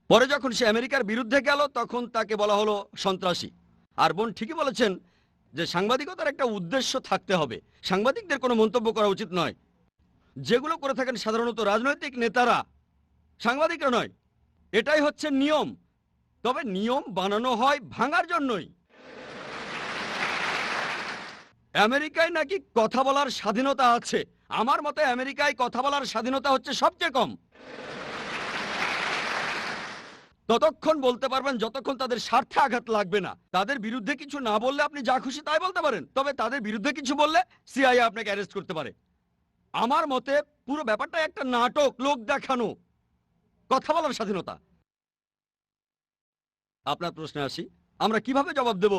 পরে যখন সে আমেরিকার বিরুদ্ধে গেল তখন তাকে বলা হলো সন্ত্রাসী। আর বোন ঠিকই বলেছেন যে সাংবাদিকতার একটা উদ্দেশ্য থাকতে হবে। সাংবাদিকদের কোনো মন্তব্য করা উচিত নয়, যেগুলো করে থাকেন সাধারণত রাজনৈতিক নেতারা, সাংবাদিকরা নয়। এটাই হচ্ছে নিয়ম। তবে নিয়ম বানানো হয় ভাঙার জন্যই। আমেরিকায় নাকি কথা বলার স্বাধীনতা আছে। আমার মতে আমেরিকায় কথা বলার স্বাধীনতা হচ্ছে সবচেয়ে কম। ততক্ষণ বলতে পারবেন যতক্ষণ তাদের স্বার্থে আঘাত লাগবে না। তাদের বিরুদ্ধে কিছু না বললে আপনি যা খুশি তাই বলতে পারেন, তবে তাদের বিরুদ্ধে কিছু বললে সিআইএ আপনাকে অ্যারেস্ট করতে পারে। আমার মতে পুরো ব্যাপারটা একটা নাটক, লোক দেখানো। কথা বলার স্বাধীনতা। আপনার প্রশ্নে আসি, আমরা কিভাবে জবাব দেব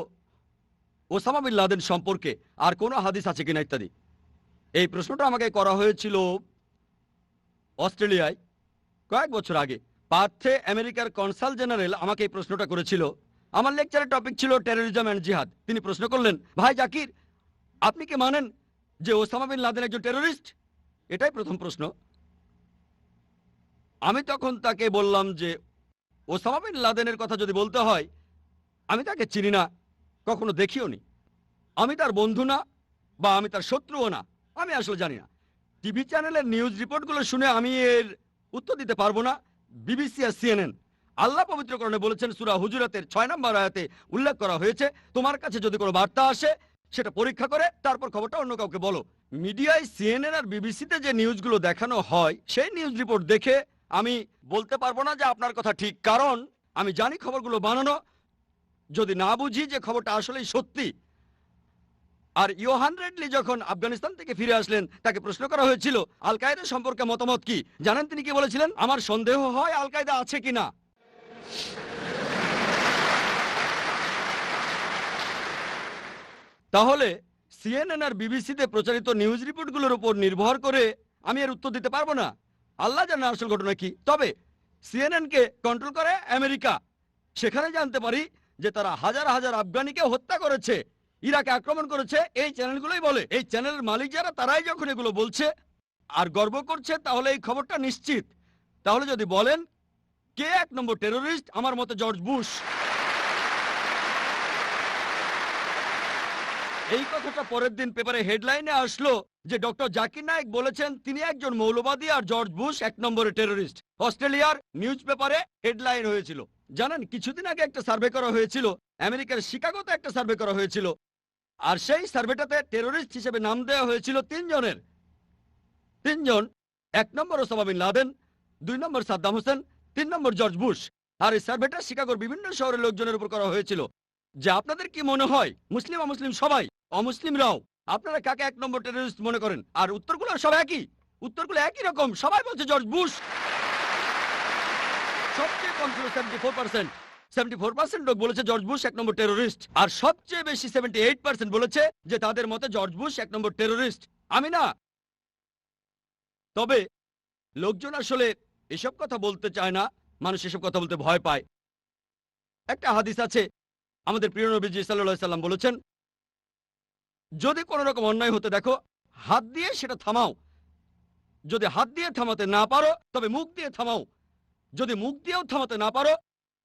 ওসামা বিন লাদেন সম্পর্কে, আর কোনো হাদিস আছে কিনা ইত্যাদি। এই প্রশ্নটা আমাকে করা হয়েছিল অস্ট্রেলিয়ায় কয়েক বছর আগে। পার্থে আমেরিকার কনসাল জেনারেল আমাকে এই প্রশ্নটা করেছিল। আমার লেকচারের টপিক ছিল টেররিজম অ্যান্ড জিহাদ। তিনি প্রশ্ন করলেন, ভাই জাকির, আপনি কি মানেন যে ওসামা বিন লাদেন একজন টেররিস্ট? এটাই প্রথম প্রশ্ন। আমি তখন তাকে বললাম যে ওসামা বিন লাদেনের কথা যদি বলতে হয়, আমি তাকে চিনি না, কখনো দেখিও নি। আমি তার বন্ধু না, বা আমি তার শত্রুও না। আমি আসলে জানি না। টিভি চ্যানেলের নিউজ রিপোর্টগুলো শুনে আমি এর উত্তর দিতে পারবো না। বিবিসি আর সিএনএন। আল্লাহ পবিত্রকরণে বলেছেন, সূরা হুজুরাতের 6 নম্বর আয়াতে উল্লেখ করা হয়েছে, তোমার কাছে যদি কোনো বার্তা আসে সেটা পরীক্ষা করে তারপর খবরটা অন্য কাউকে বলো। মিডিয়ায় সিএনএন আর বিবিসিতে যে নিউজগুলো দেখানো হয় সেই নিউজ রিপোর্ট দেখে আমি বলতে পারবো না যে আপনার কথা ঠিক, কারণ আমি জানি খবরগুলো বানানো। যদি না বুঝি যে খবরটা আসলেই সত্যি। আর ইয়োহান রেডলি যখন আফগানিস্তান থেকে ফিরে আসলেন তাকে প্রশ্ন করা হয়েছিল আল কায়দা সম্পর্কে মতামত কি। জানেন তিনি কি বলেছিলেন? আমার সন্দেহ হয় আল কায়দা আছে কিনা। তাহলে সিএনএন আর বিবিসিতে প্রচারিত নিউজ রিপোর্টগুলোর উপর নির্ভর করে আমি এর উত্তর দিতে পারবো না। আল্লাহ জানে আসল ঘটনা কি। তবে সিএনএন কে কন্ট্রোল করে আমেরিকা। সেখানে জানতে পারি যে তারা হাজার হাজার আফগানিকে হত্যা করেছে, ইরাকে আক্রমণ করেছে। এই চ্যানেলগুলোই বলে। এই চ্যানেলের মালিক যারা, তারাই যখন এগুলো বলছে আর গর্ব করছে, তাহলে এই খবরটা নিশ্চিত। তাহলে যদি বলেন কে 1 নম্বর টেররিস্ট, আমার মতে জর্জ বুশ। এই কথাটা পরের দিন পেপারে হেডলাইনে আসলো যে ডক্টর জাকির নায়েক বলেছেন তিনি একজন মৌলবাদী আর জর্জ বুশ 1 নম্বরের টেররিস্ট। অস্ট্রেলিয়ার নিউজ পেপারে হেডলাইন হয়েছিল। জানেন, কিছুদিন আগে একটা সার্ভে করা হয়েছিল, আমেরিকার শিকাগোতে একটা সার্ভে করা হয়েছিল। আর সেই সার্ভেটাতে টেররিস্ট হিসেবে নাম দেওয়া হয়েছিল 3 জনের। 3 জন। 1 নম্বর ওসামা বিন লাদেন, 2 নম্বর সাদ্দাম হোসেন, 3 নম্বর জর্জ বুশ। আর এই সার্ভেটা শিকাগোর বিভিন্ন শহরের লোকজনের উপর করা হয়েছিল। যে আপনাদের কি মনে হয়, মুসলিম অমুসলিম সবাই, অমুসলিমরাও, আপনারা কাকে 1 নম্বর টেররিস্ট মনে করেন? আর উত্তরগুলো সব একই। উত্তরগুলো একই রকম। সবাই বলছে জর্জ বুশ। সবচেয়ে কম ছিল 74%। 74% লোক বলেছে জর্জ বুশ 1 নম্বর টেররিস্ট। আর সবচেয়ে বেশি 78% বলেছে যে তাদের মতে জর্জ বুশ 1 নম্বর টেররিস্ট। আমি না। তবে লোকজন আসলে এসব কথা বলতে চায় না। মানুষ এসব কথা বলতে ভয় পায়। একটা হাদিস আছে, আমাদের প্রিয় নবীজি সাল্লাল্লাহু আলাইহি সাল্লাম বলেছেন, যদি কোনো রকম অন্যায় হতে দেখো হাত দিয়ে সেটা থামাও। যদি হাত দিয়ে থামাতে না পারো তবে মুখ দিয়ে থামাও। যদি মুখ দিয়েও থামাতে না পারো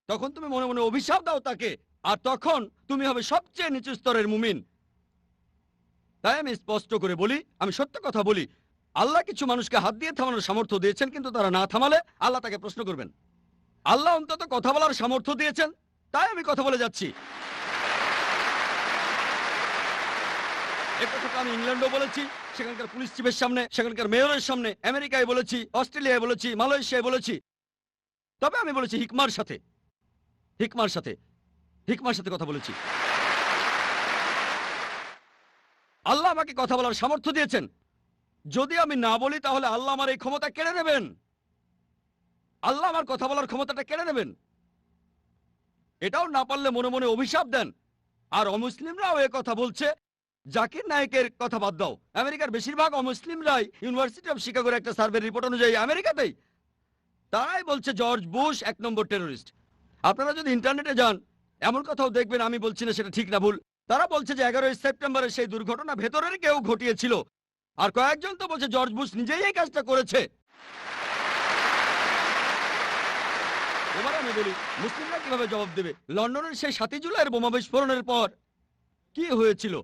তখন তুমি মনে মনে অভিশাপ দাও তাকে, আর তখন তুমি হবে সবচেয়ে নিচু স্তরের মুমিন। তাই আমি স্পষ্ট করে বলি, আমি সত্য কথা বলি, আল্লাহ কিছু মানুষকে হাত দিয়ে থামানোর সামর্থ্য দিয়েছেন, কিন্তু তারা না থামালে আল্লাহ তাকে প্রশ্ন করবেন। আল্লাহ অন্তত কথা বলার সামর্থ্য দিয়েছেন, তাই আমি কথা বলে যাচ্ছি। এই কথাটা আমি ইংল্যান্ডও বলেছি, সেখানকার পুলিশ চিফের সামনে, সেখানকার মেয়রের সামনে, আমেরিকায় বলেছি, অস্ট্রেলিয়ায় বলেছি, মালয়েশিয়ায় বলেছি। তবে আমি বলেছি হিকমার সাথে, হিকমার সাথে, হিকমার সাথে কথা বলেছি। আল্লাহ আমাকে কথা বলার সামর্থ্য দিয়েছেন। যদি আমি না বলি তাহলে আল্লাহ আমার এই ক্ষমতা কেড়ে নেবেন। আল্লাহ আমার কথা বলার ক্ষমতাটা কেড়ে নেবেন। এটাও না পারলে মনে মনে অভিশাপ দেন। আর অমুসলিমরাও এ কথা বলছে। জাকির নায়েকের কথা বাদ দাও, আমেরিকার বেশিরভাগ অমুসলিমরাই ইউনিভার্সিটি অফ শিকাগোর একটা সার্ভে রিপোর্ট অনুযায়ী আমেরিকাতেই তাই বলছে জর্জ বুশ 1 নম্বর টেরোরিস্ট। আপনারা যদি ইন্টারনেটে যান এমন কথাও দেখবেন, আমি বলছি না সেটা ঠিক না ভুল। তারা বলছে যে 11ই সেপ্টেম্বরের সেই দুর্ঘটনা ভেতরের কেউ ঘটিয়েছিল, আর কয়েকজন তো বলছে জর্জ বুশ নিজেই এই কাজটা করেছে। এবার আমি বলি মুসলিমরা কিভাবে জবাব দেবে? লন্ডনের সেই 7ই জুলাইয়ের বোমা বিস্ফোরণের পর কি হয়েছিল?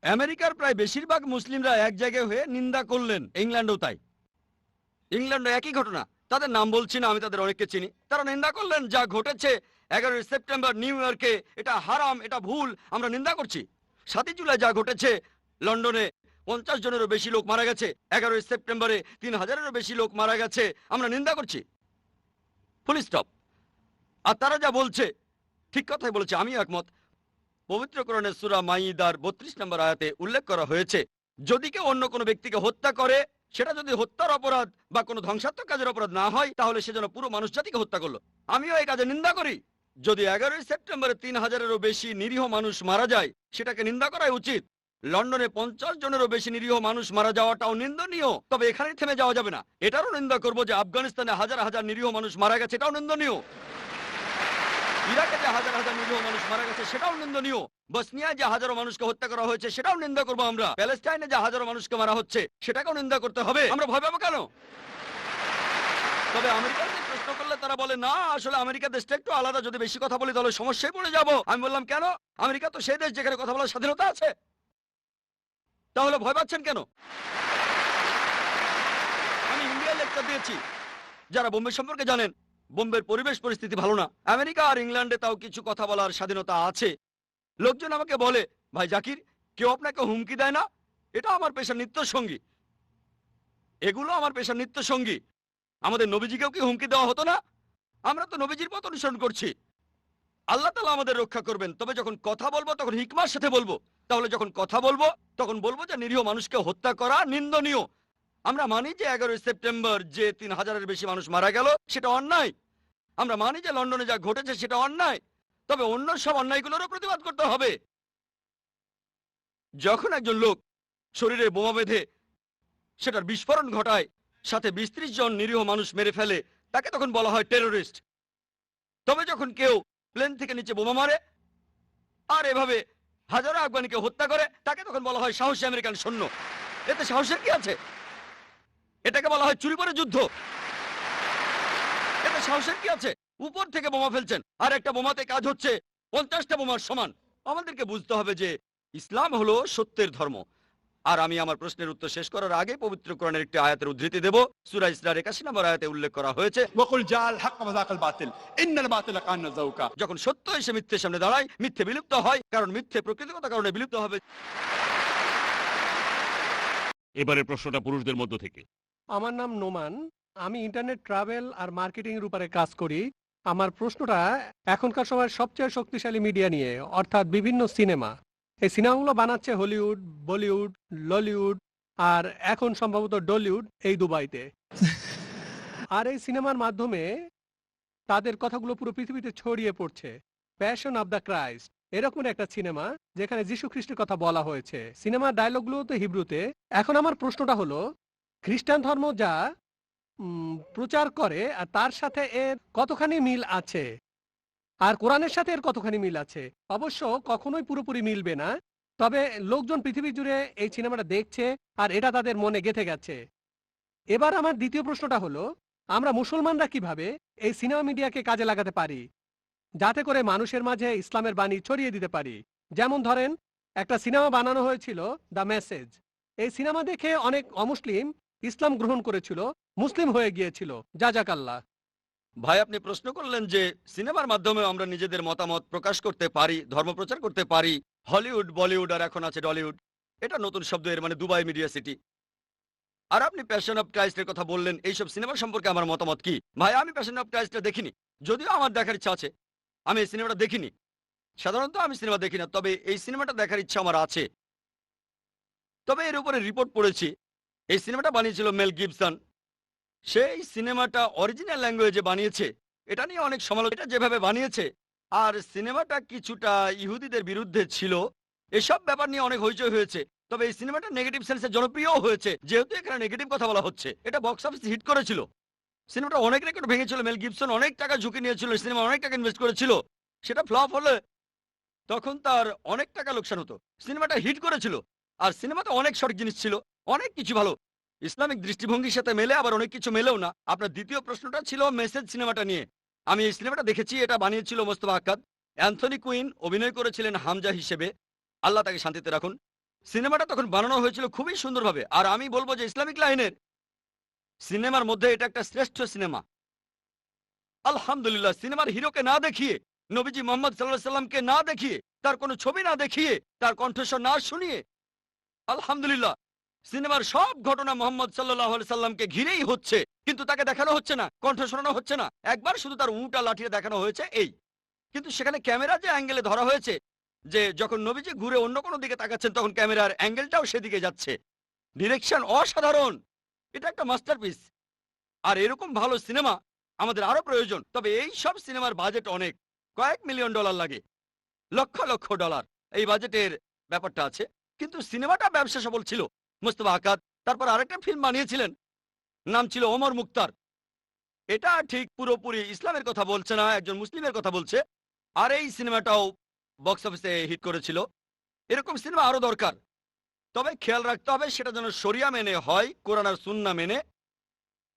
আমেরিকার প্রায় বেশিরভাগ মুসলিমরা এক জায়গায় হয়ে নিন্দা করলেন, ইংল্যান্ডও তাই। ইংল্যান্ডে একই ঘটনা, তাদের নাম বলছি না, আমি তাদের অনেককে চিনি। তারা নিন্দা করলেন যা ঘটেছে 11ই সেপ্টেম্বর নিউ ইয়র্কে, এটা হারাম, এটা ভুল, আমরা নিন্দা করছি। 7ই জুলাই যা ঘটেছে লন্ডনে 50 জনেরও বেশি লোক মারা গেছে, 11ই সেপ্টেম্বরে 3000-এরও বেশি লোক মারা গেছে, আমরা নিন্দা করছি, ফুল স্টপ। আর তারা যা বলছে ঠিক কথাই বলেছে, আমিও একমত। পবিত্র কোরআনের সূরা মাইদার 32 নম্বর আয়াতে উল্লেখ করা হয়েছে, যদি কেউ অন্য কোনো ব্যক্তিকে হত্যা করে, সেটা যদি হত্যার অপরাধ বা কোনো ধ্বংসাত্মক কাজের অপরাধ না হয়, তাহলে সে যেন পুরো মানুষ জাতিকে হত্যা করলো। আমিও এই কাজে নিন্দা করি। যদি 11ই সেপ্টেম্বরে 3000-এরও বেশি নিরীহ মানুষ মারা যায়, সেটাকে নিন্দা করাই উচিত। লন্ডনে 50 জনেরও বেশি নিরীহ মানুষ মারা যাওয়াটাও নিন্দনীয়, তবে এখানেই থেমে যাওয়া যাবে না। এটারও নিন্দা করবো যে আফগানিস্তানে হাজার হাজার নিরীহ মানুষ মারা গেছে, এটাও নিন্দনীয়। ইরাকে যে হাজার হাজার নিরীহ মানুষ মারা গেছে সেটাও নিন্দনীয়। বসনিয়ায় যে হাজারো মানুষকে হত্যা করা হয়েছে সেটাও নিন্দা করবো আমরা। প্যালেস্টাইনে যে হাজারো মানুষকে মারা হচ্ছে সেটাকেও নিন্দা করতে হবে। আমরা ভয় পাবো কেন? তবে আমেরিকাতে প্রশ্ন করলে তারা বলে না, আসলে আমেরিকা দেশটা একটু আলাদা, যদি বেশি কথা বলি তাহলে সমস্যায় পড়ে যাব। আমি বললাম কেন? আমেরিকা তো সেই দেশ যেখানে কথা বলার স্বাধীনতা আছে, তাহলে ভয় পাচ্ছেন কেন? আমি ইন্ডিয়ায় লেকচার দিয়েছি, যারা বোম্বে সম্পর্কে জানেন বোম্বের পরিবেশ পরিস্থিতি ভালো না। আমেরিকা আর ইংল্যান্ডে তাও কিছু কথা বলার স্বাধীনতা আছে। লোকজন আমাকে বলে, ভাই জাকির, কেউ আপনাকে হুমকি দেয় না? এটা আমার পেশার নিত্য সঙ্গী, এগুলো আমার পেশার নিত্য সঙ্গী। আমাদের নবীজিকেও কি হুমকি দেওয়া হতো না? আমরা তো নবীজির পথ অনুসরণ করছি। আল্লাহ তাআলা আমাদের রক্ষা করবেন। তবে যখন কথা বলবো তখন হিকমার সাথে বলবো। তাহলে যখন কথা বলবো তখন বলবো যে নিরীহ মানুষকে হত্যা করা নিন্দনীয়। আমরা মানি যে 11ই সেপ্টেম্বর যে 3000-এর বেশি মানুষ মারা গেল সেটা অন্যায়। আমরা মানি যে লন্ডনে যা ঘটেছে সেটা অন্যায়, তবে অন্য সব অন্যায়গুলোরও প্রতিবাদ করতে হবে। যখন একজন লোক শরীরে বোমা বেঁধে সেটার বিস্ফোরণ ঘটায়, সাথে 20-30 জন নিরীহ মানুষ মেরে ফেলে, তাকে তখন বলা হয় টেরোরিস্ট। তবে যখন কেউ প্লেন থেকে নিচে বোমা মারে আর এভাবে হাজারো আফগানিকে হত্যা করে, তাকে তখন বলা হয় সাহসী আমেরিকান সৈন্য। এতে সাহসের কি আছে? এটাকে বলা হয় চুরি করে যুদ্ধ। এতে সাহসের কি আছে? উপর থেকে বোমা ফেলছেন, আর একটা বোমাতে কাজ হচ্ছে 50টা বোমার সমান। আমাদেরকে বুঝতে হবে যে ইসলাম হলো সত্যের ধর্ম। আর আমি আমার প্রশ্নের উত্তর শেষ করার আগে পবিত্র কোরআনের একটি আয়াতের উদ্ধৃতি দেব। সূরা ইসরার 81 নম্বর আয়াতে উল্লেখ করা হয়েছে, ওয়াকুল জাল হক ওয়া যাকাল বাতিল ইন্নাল বাতিলা কানা যাউকা। যখন সত্য এসে মিথ্যের সামনে দাঁড়ায়, মিথ্যে বিলুপ্ত হয়, কারণ মিথ্যে প্রকৃতিগত কারণে বিলুপ্ত হবে। এবারের প্রশ্নটা পুরুষদের মধ্য থেকে। আমার নাম নোমান, আমি ইন্টারনেট ট্রাভেল আর মার্কেটিং এর উপরে কাজ করি। আমার প্রশ্নটা এখনকার সময়ের সবচেয়ে শক্তিশালী মিডিয়া নিয়ে, অর্থাৎ বিভিন্ন সিনেমা। এই সিনেমাগুলো বানাচ্ছে হলিউড, বলিউড, ললিউড আর এখন সম্ভবত ডলিউড, এই দুবাইতে। আর এই সিনেমার মাধ্যমে তাদের কথাগুলো পুরো পৃথিবীতে ছড়িয়ে পড়ছে। প্যাশন অব দ্য ক্রাইস্ট এরকম একটা সিনেমা যেখানে যীশু খ্রিস্টের কথা বলা হয়েছে। সিনেমার ডায়লগগুলো তো হিব্রুতে। এখন আমার প্রশ্নটা হলো, খ্রিস্টান ধর্ম যা প্রচার করে আর তার সাথে এর কতখানি মিল আছে, আর কোরআনের সাথে এর কতখানি মিল আছে? অবশ্য কখনোই পুরোপুরি মিলবে না, তবে লোকজন পৃথিবী জুড়ে এই সিনেমাটা দেখছে আর এটা তাদের মনে গেঁথে গেছে। এবার আমার দ্বিতীয় প্রশ্নটা হলো, আমরা মুসলমানরা কিভাবে এই সিনেমা মিডিয়াকে কাজে লাগাতে পারি যাতে করে মানুষের মাঝে ইসলামের বাণী ছড়িয়ে দিতে পারি? যেমন ধরেন, একটা সিনেমা বানানো হয়েছিল দ্য মেসেজ। এই সিনেমা দেখে অনেক অমুসলিম ইসলাম গ্রহণ করেছিল, মুসলিম হয়ে গিয়েছিল। জাজাকাল্লাহ। ভাই, আপনি প্রশ্ন করলেন যে সিনেমার মাধ্যমে আমরা নিজেদের মতামত প্রকাশ করতে পারি, ধর্ম প্রচার করতে পারি। হলিউড, বলিউড আর এখন আছে ডলিউড, এটা নতুন শব্দ, এর মানে দুবাই মিডিয়া সিটি। আর আপনি প্যাশন অফ ক্রাইস্টের কথা বললেন, এইসব সিনেমা সম্পর্কে আমার মতামত কি? ভাই, আমি প্যাশন অফ ক্রাইস্টটা দেখিনি, যদিও আমার দেখার ইচ্ছা আছে। আমি এই সিনেমাটা দেখিনি, সাধারণত আমি সিনেমা দেখি না, তবে এই সিনেমাটা দেখার ইচ্ছা আমার আছে। তবে এর উপরে রিপোর্ট পড়েছি, এই সিনেমাটা বানিয়েছিল মেল গিবসন। সেই সিনেমাটা অরিজিনাল ল্যাঙ্গুয়েজে বানিয়েছে, এটা নিয়ে অনেক সমালোচনা, যেভাবে বানিয়েছে। আর সিনেমাটা কিছুটা ইহুদিদের বিরুদ্ধে ছিল, এসব ব্যাপার নিয়ে অনেক হইচই হয়েছে। তবে এই সিনেমাটা নেগেটিভ সেন্সে জনপ্রিয়ও হয়েছে, যেহেতু এখানে নেগেটিভ কথা বলা হচ্ছে। এটা বক্স অফিস হিট করেছিল। সিনেমাটা অনেক রেকর্ড ভেঙেছিল, মেল গিবসন অনেক টাকা ঝুঁকি নিয়েছিল, সিনেমা অনেক টাকা ইনভেস্ট করেছিল। সেটা ফ্লপ হলে তখন তার অনেক টাকা লোকসান হতো। সিনেমাটা হিট করেছিল, আর সিনেমাতে অনেক সঠিক জিনিস ছিল, অনেক কিছু ভালো ইসলামিক দৃষ্টিভঙ্গির সাথে মেলে, আবার অনেক কিছু মেলেও না। আপনার দ্বিতীয় প্রশ্নটা ছিল মেসেজ সিনেমাটা নিয়ে। আমি এই সিনেমাটা দেখেছি, এটা বানিয়েছিল মোস্তফা আক্কাদ। অ্যান্থনি কুইন অভিনয় করেছিলেন হামজা হিসেবে, আল্লাহ তাকে শান্তিতে রাখুন। সিনেমাটা তখন বানানো হয়েছিল খুবই সুন্দরভাবে, আর আমি বলবো যে ইসলামিক লাইনের সিনেমার মধ্যে এটা একটা শ্রেষ্ঠ সিনেমা। আলহামদুলিল্লাহ, সিনেমার হিরোকে না দেখিয়ে, নবীজি মোহাম্মদ সাল্লাল্লাহু আলাইহি সাল্লামকে না দেখিয়ে, তার কোনো ছবি না দেখিয়ে, তার কণ্ঠস্বর না শুনিয়ে, আলহামদুলিল্লাহ সিনেমার সব ঘটনা মোহাম্মদ সাল্লাল্লাহু আলাইহি সাল্লামকে ঘিরেই হচ্ছে, কিন্তু তাকে দেখানো হচ্ছে না, কণ্ঠ শোনানো হচ্ছে না। একবার শুধু তার উঁটা লাঠিয়ে দেখানো হয়েছে এই। কিন্তু সেখানে ক্যামেরা যে অ্যাঙ্গেলে ধরা হয়েছে, যে যখন নবীজি ঘুরে অন্য কোনো দিকে তাকাচ্ছেন তখন ক্যামেরার অ্যাঙ্গেলটাও সেদিকে যাচ্ছে। ডিরেকশন অসাধারণ, এটা একটা মাস্টারপিস। আর এরকম ভালো সিনেমা আমাদের আরো প্রয়োজন। তবে এই সব সিনেমার বাজেট অনেক, কয়েক মিলিয়ন ডলার লাগে, লক্ষ লক্ষ ডলার এই বাজেটের ব্যাপারটা আছে। কিন্তু সিনেমাটা ব্যবসা সফল ছিল। মোস্তফা আক্কাদ তারপর আরেকটা ফিল্ম বানিয়েছিলেন, নাম ছিল ওমর মুক্তার। এটা ঠিক পুরোপুরি ইসলামের কথা বলছে না, একজন মুসলিমের কথা বলছে। আর এই সিনেমাটাও বক্স অফিসে হিট করেছিল। এরকম সিনেমা আরো দরকার, তবে খেয়াল রাখতে হবে সেটা যেন শরিয়া মেনে হয়, কোরআন আর সুন্নাহ মেনে।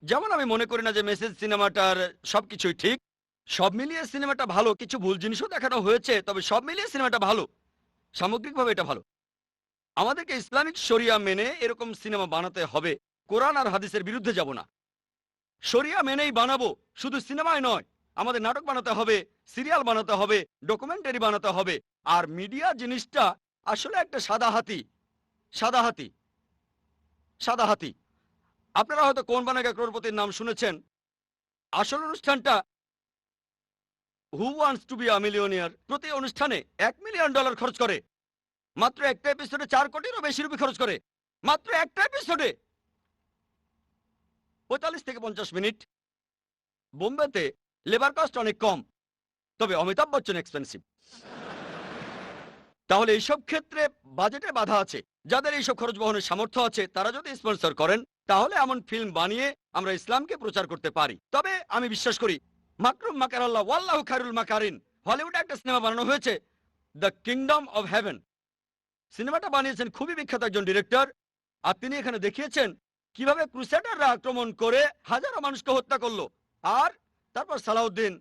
যেমন আমি মনে করি না যে মেসেজ সিনেমাটার সবকিছুই ঠিক। সব মিলিয়ে সিনেমাটা ভালো, কিছু ভুল জিনিসও দেখানো হয়েছে, তবে সব মিলিয়ে সিনেমাটা ভালো, সামগ্রিকভাবে এটা ভালো। আমাদেরকে ইসলামিক শরিয়া মেনে এরকম সিনেমা বানাতে হবে, কোরআন আর হাদিসের বিরুদ্ধে যাব না, শরিয়া মেনেই বানাবো। শুধু সিনেমায় নয়, আমাদের নাটক বানাতে হবে, সিরিয়াল বানাতে হবে, ডকুমেন্টারি বানাতে হবে। আর মিডিয়া জিনিসটা আসলে একটা সাদা হাতি, সাদা হাতি, সাদা হাতি। আপনারা হয়তো কোন বানাগা ক্রোড়পতির নাম শুনেছেন। আসল অনুষ্ঠানটা who wants to be a millionaire, প্রতি অনুষ্ঠানে $1 মিলিয়ন খরচ করে, মাত্র একটা এপিসোডে 4 কোটিরও বেশি রুপি খরচ করে, মাত্র একটা এপিসোডে 45 থেকে 50 মিনিট। বোম্বেতে লেবার কস্ট অনেক কম, তবে অমিতাভ বচ্চন এক্সপেন্সিভ। তাহলে এইসব ক্ষেত্রে বাজেটে বাধা আছে। যাদের এইসব খরচ বহনের সামর্থ্য আছে তারা যদি স্পন্সর করেন, তাহলে এমন ফিল্ম বানিয়ে আমরা ইসলামকে প্রচার করতে পারি। তবে আমি বিশ্বাস করি মাকরুম মাকার আল্লাহ ওয়াল্লাহু খায়রুল মাকারিন। হলিউডে একটা সিনেমা বানানো হয়েছে, দ্য কিংডম অফ হেভেন। সিনেমাটা বানিয়েছেন খুবই বিখ্যাত একজন ডিরেক্টর, আর তিনি এখানে দেখিয়েছেন কিভাবে ক্রুসেডাররা আক্রমণ করে হাজারো মানুষকে হত্যা করলো। আর তারপর সালাউদ্দিন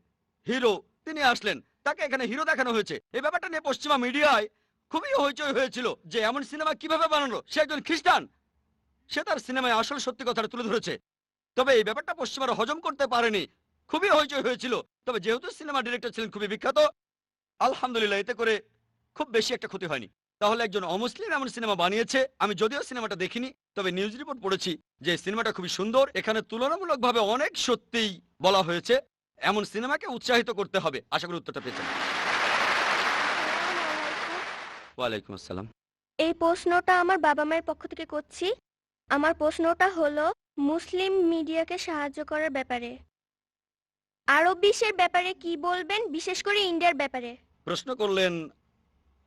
হিরো, তিনি আসলেন, তাকে এখানে হিরো দেখানো হয়েছে। এই ব্যাপারটা নিয়ে পশ্চিমা মিডিয়ায় খুবই হইচই হয়েছিল যে এমন সিনেমা কিভাবে বানালো। সে একজন খ্রিস্টান, সে তার সিনেমায় আসল সত্যি কথাটা তুলে ধরেছে। তবে এই ব্যাপারটা পশ্চিমারা হজম করতে পারেনি, খুবই হইচই হয়েছিল। তবে যেহেতু সিনেমা ডিরেক্টর ছিলেন খুবই বিখ্যাত, আলহামদুলিল্লাহ এতে করে খুব বেশি একটা ক্ষতি হয়নি। তাহলে একজন অমুসলিম এমন সিনেমা বানিয়েছে। আমি যদিও সিনেমাটা দেখিনি, তবে নিউজ রিপোর্ট পড়েছি যে সিনেমাটা খুবই সুন্দর। এখানে তুলনামূলকভাবে অনেক সত্যিই বলা হয়েছে। এমন সিনেমাকে উৎসাহিত করতে হবে। আশা করি উত্তরটা পেয়েছেন। ওয়ালাইকুম আসসালাম। এই প্রশ্নটা আমার বাবা মায়ের পক্ষ থেকে করছি। আমার প্রশ্নটা হলো মুসলিম মিডিয়াকে সাহায্য করার ব্যাপারে। আরব বিশ্বের ব্যাপারে কি বলবেন, বিশেষ করে ইন্ডিয়ার ব্যাপারে? প্রশ্ন করলেন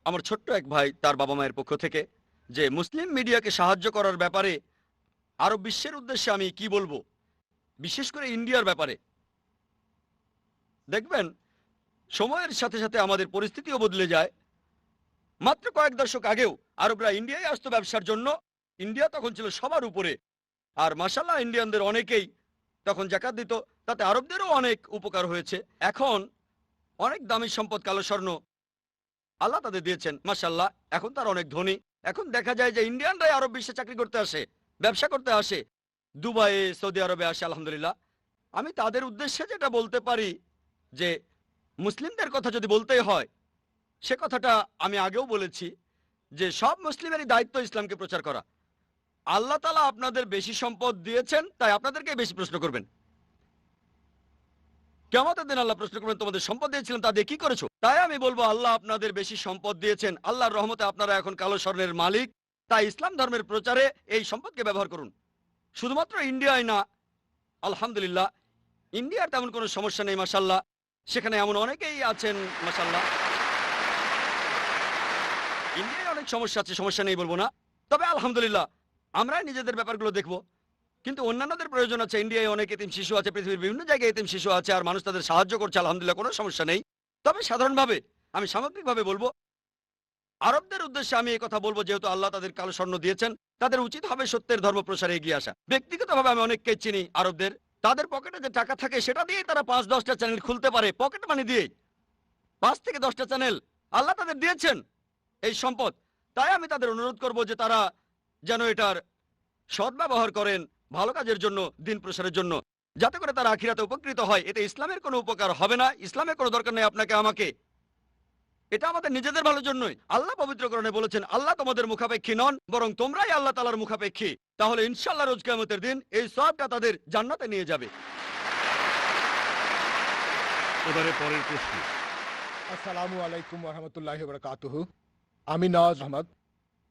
আমার ছোট্ট এক ভাই তার বাবা মায়ের পক্ষ থেকে যে মুসলিম মিডিয়াকে সাহায্য করার ব্যাপারে আরব বিশ্বের উদ্দেশ্যে আমি কি বলবো, বিশেষ করে ইন্ডিয়ার ব্যাপারে। দেখবেন সময়ের সাথে সাথে আমাদের পরিস্থিতিও বদলে যায়। মাত্র কয়েক দশক আগেও আরবরা ইন্ডিয়ায় আসতো ব্যবসার জন্য। ইন্ডিয়া তখন ছিল সবার উপরে, আর মাশাআল্লাহ ইন্ডিয়ানদের অনেকেই তখন যাকাত দিত, তাতে আরবদেরও অনেক উপকার হয়েছে। এখন অনেক দামি সম্পদ, কালো স্বর্ণ আল্লাহ তাদের দিয়েছেন মাশাআল্লাহ। এখন তারা অনেক ধনী। এখন দেখা যায় যে ইন্ডিয়ানরাই আরব বিশ্বে চাকরি করতে আসে, ব্যবসা করতে আসে, দুবাইয়ে, সৌদি আরবে আসে। আলহামদুলিল্লাহ। আমি তাদের উদ্দেশ্যে যেটা বলতে পারি যে মুসলিমদের কথা যদি বলতেই হয়, সে কথাটা আমি আগেও বলেছি যে সব মুসলিমেরই দায়িত্ব ইসলামকে প্রচার করা। আল্লাহ তাআলা আপনাদের বেশি সম্পদ দিয়েছেন, তাই আপনাদেরকে বেশি প্রশ্ন করবেন। কিয়ামতের দিন আল্লাহ প্রশ্ন করবেন তোমাদের সম্পদ দিয়েছিলেন, তা দিয়ে কি করেছো? তাই আমি বলবো আল্লাহ আপনাদের বেশি সম্পদ দিয়েছেন, আল্লাহর রহমতে আপনারা এখন কালো স্বর্ণের মালিক। তাই ইসলাম ধর্মের প্রচারে এই সম্পদকে ব্যবহার করুন। শুধুমাত্র ইন্ডিয়ায় না, আলহামদুলিল্লাহ ইন্ডিয়ার তেমন কোনো সমস্যা নেই মাশাআল্লাহ। সেখানে এমন অনেকেই আছেন মাশাআল্লাহ। ইন্ডিয়ায় অনেক সমস্যা আছে, সমস্যা নেই বলবো না, তবে আলহামদুলিল্লাহ আমরা নিজেদের ব্যাপারগুলো দেখব। কিন্তু অন্যান্যদের প্রয়োজন আছে। ইন্ডিয়ায় অনেক এতিম শিশু আছে, পৃথিবীর বিভিন্ন জায়গায় এতিম শিশু আছে, আর মানুষ তাদের সাহায্য করছে, আলহামদুলিল্লাহ, কোনো সমস্যা নেই। তবে সাধারণভাবে আমি সামগ্রিকভাবে বলবো, আরবদের উদ্দেশ্যে আমি এই কথা বলবো, যেহেতু আল্লাহ তাদের কালো স্বর্ণ দিয়েছেন, তাদের উচিত হবে সত্যের ধর্ম প্রসারে এগিয়ে আসা। ব্যক্তিগতভাবে আমি অনেককে চিনি আরবদের, তাদের পকেটে যে টাকা থাকে সেটা দিয়ে তারা 5-10টা চ্যানেল খুলতে পারে, পকেট মানি দিয়ে 5 থেকে 10টা চ্যানেল আল্লাহ তাদের দিয়েছেন এই সম্পদ। তাই আমি তাদের অনুরোধ করব যে তারা যেন এটার সদ্ব্যবহার করেন ভালো কাজের জন্য, দিন প্রসারের জন্য, যাতে করে তারা আখিরাতে উপকৃত হয়। এতে ইসলামের কোনো উপকার হবে না, ইসলামের কোনো দরকার নেই আপনাকে আমাকে, এটা আমাদের নিজেদের ভালোর জন্যই। আল্লাহ পবিত্র কোরআনে বলেছেন, আল্লাহ তোমাদের মুখাপেক্ষী নন, বরং তোমরাই আল্লাহ তাআলার মুখাপেক্ষী। তাহলে ইনশাআল্লাহ রোজ কিয়ামতের দিন এই সওয়াবটা তাদের জান্নাতে নিয়ে যাবে। এবারে পরের প্রশ্ন। আসসালামু আলাইকুম ওয়া রাহমাতুল্লাহি ওয়া বারাকাতুহু। আমি নওয়াজ আহমদ,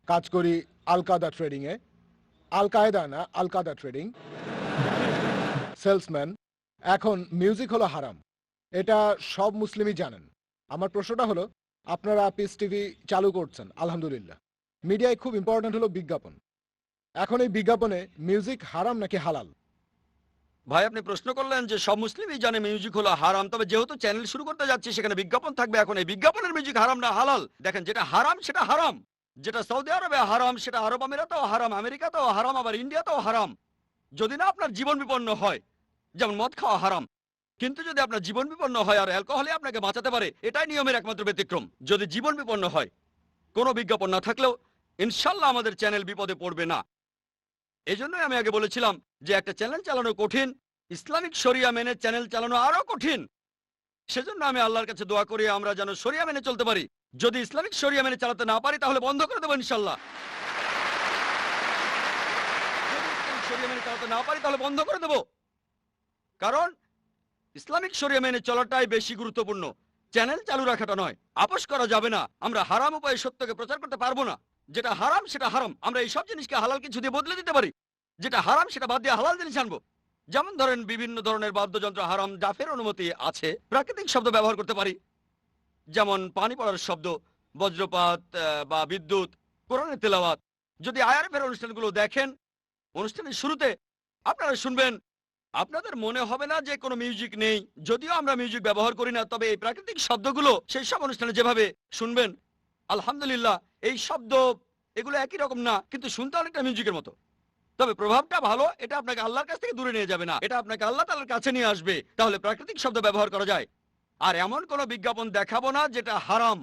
কাজ করি আল কায়দা ট্রেডিং এ। আল কায়দা না, আল কায়দা ট্রেডিং, সেলসম্যান। এখন মিউজিক হলো হারাম, এটা সব মুসলিমই জানেন। আমার প্রশ্নটা হলো, আপনারা পিস টিভি চালু করছেন, আলহামদুলিল্লাহ। মিডিয়ায় খুব ইম্পর্ট্যান্ট হলো বিজ্ঞাপন। এখন এই বিজ্ঞাপনে মিউজিক হারাম নাকি হালাল? ভাই, আপনি প্রশ্ন করলেন যে সব মুসলিমই জানে মিউজিক হলো হারাম, তবে যেহেতু চ্যানেল শুরু করতে যাচ্ছি সেখানে বিজ্ঞাপন থাকবে। এখন এই বিজ্ঞাপনের মিউজিক হারাম না হালাল? দেখেন, যেটা হারাম সেটা হারাম। যেটা সৌদি আরবে হারাম সেটা আরব আমিরাতেও হারাম, আমেরিকাতেও হারাম, আবার ইন্ডিয়াতেও হারাম। যদি না আপনার জীবন বিপন্ন হয়, যেমন মদ খাওয়া হারাম, কিন্তু যদি আপনার জীবন বিপন্ন হয় আর অ্যালকোহলে আপনাকে বাঁচাতে পারে, এটাই নিয়মের একমাত্র ব্যতিক্রম। যদি জীবন বিপন্ন হয়, কোনো বিজ্ঞাপন না থাকলেও ইনশাল্লাহ আমাদের চ্যানেল বিপদে পড়বে না। এজন্যই আমি আগে বলেছিলাম যে একটা চ্যানেল চালানো কঠিন, ইসলামিক শরিয়া মেনে চ্যানেল চালানো আরো কঠিন। সেজন্য আমি আল্লাহর কাছে দোয়া করি আমরা যেন শরিয়া মেনে চলতে পারি। যদি ইসলামিক শরিয়া মেনে চালাতে না পারি তাহলে বন্ধ করে দেবো ইনশাল্লাহ। যদি শরিয়া মেনে চালাতে না পারি তাহলে বন্ধ করে দেবো, কারণ ইসলামিক শরিয়া মেনে চলাটাই বেশি গুরুত্বপূর্ণ, চ্যানেল চালু রাখাটা নয়। আপোষ করা যাবে না, আমরা হারাম উপায়ে সত্যকে প্রচার করতে পারবো না। যেটা হারাম সেটা হারাম, আমরা এই সব জিনিসকে হালাল কিছু দিয়ে বদলে দিতে পারি। যেটা হারাম সেটা বাদ দিয়ে হালাল জিনিস আনবো। যেমন ধরেন, বিভিন্ন ধরনের বাদ্যযন্ত্র হারাম, ডাফের অনুমতি আছে। প্রাকৃতিক শব্দ ব্যবহার করতে পারি, যেমন পানি পড়ার শব্দ, বজ্রপাত বা বিদ্যুৎ, কোরআনের তেলাওয়াত। যদি আইআরএফের অনুষ্ঠানগুলো দেখেন, অনুষ্ঠানের শুরুতে আপনারা শুনবেন, আপনাদের মনে হবে না যে কোনো মিউজিক নেই। যদিও আমরা মিউজিক ব্যবহার করি না, তবে এই প্রাকৃতিক শব্দগুলো সেই সব অনুষ্ঠানে যেভাবে শুনবেন, আলহামদুলিল্লাহ, এই শব্দ এগুলো একই রকম না, কিন্তু শুনতে অনেকটা মিউজিকের মতো। তবে প্রভাবটা ভালো, এটা আপনাকে আল্লাহর কাছ থেকে দূরে নিয়ে যাবে না, এটা আপনাকে আল্লাহ তাআলার কাছে নিয়ে আসবে। তাহলে প্রাকৃতিক শব্দ ব্যবহার করা যায়। আর এমন কোনো বিজ্ঞাপন দেখাবো না যেটা হারাম,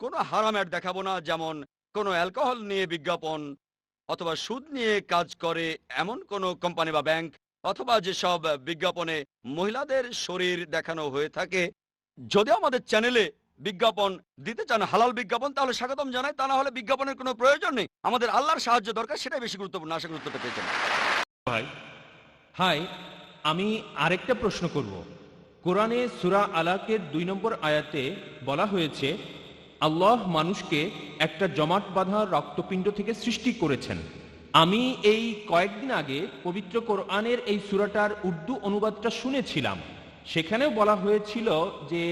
কোনো হারাম অ্যাড দেখাবো না, যেমন কোনো অ্যালকোহল নিয়ে বিজ্ঞাপন, অথবা সুদ নিয়ে কাজ করে এমন কোনো কোম্পানি বা ব্যাংক, অথবা যেসব বিজ্ঞাপনে মহিলাদের শরীর দেখানো হয়ে থাকে। যদিও আমাদের চ্যানেলে বিজ্ঞাপন দিতে চান হালাল বিজ্ঞাপন, তাহলে স্বাগতম জানাই। তা না হলে বিজ্ঞাপনের কোনো প্রয়োজন নেই। আমাদের আল্লাহর সাহায্য দরকার, সেটাই বেশি গুরুত্বপূর্ণ। আশা করি উত্তরটা পেয়েছেন। ভাই, হাই, আমি আরেকটা প্রশ্ন করব। কোরআনে সূরা আলাকের 2 নম্বর আয়াতে বলা হয়েছে, আল্লাহ মানুষকে একটা জমাট বাঁধা রক্তপিণ্ড থেকে সৃষ্টি করেছেন। আমি এই কয়েকদিন আগে পবিত্র কোরআনের এই সূরাটার উর্দু অনুবাদটা শুনেছিলাম। সেখানেও বলা হয়েছিল যে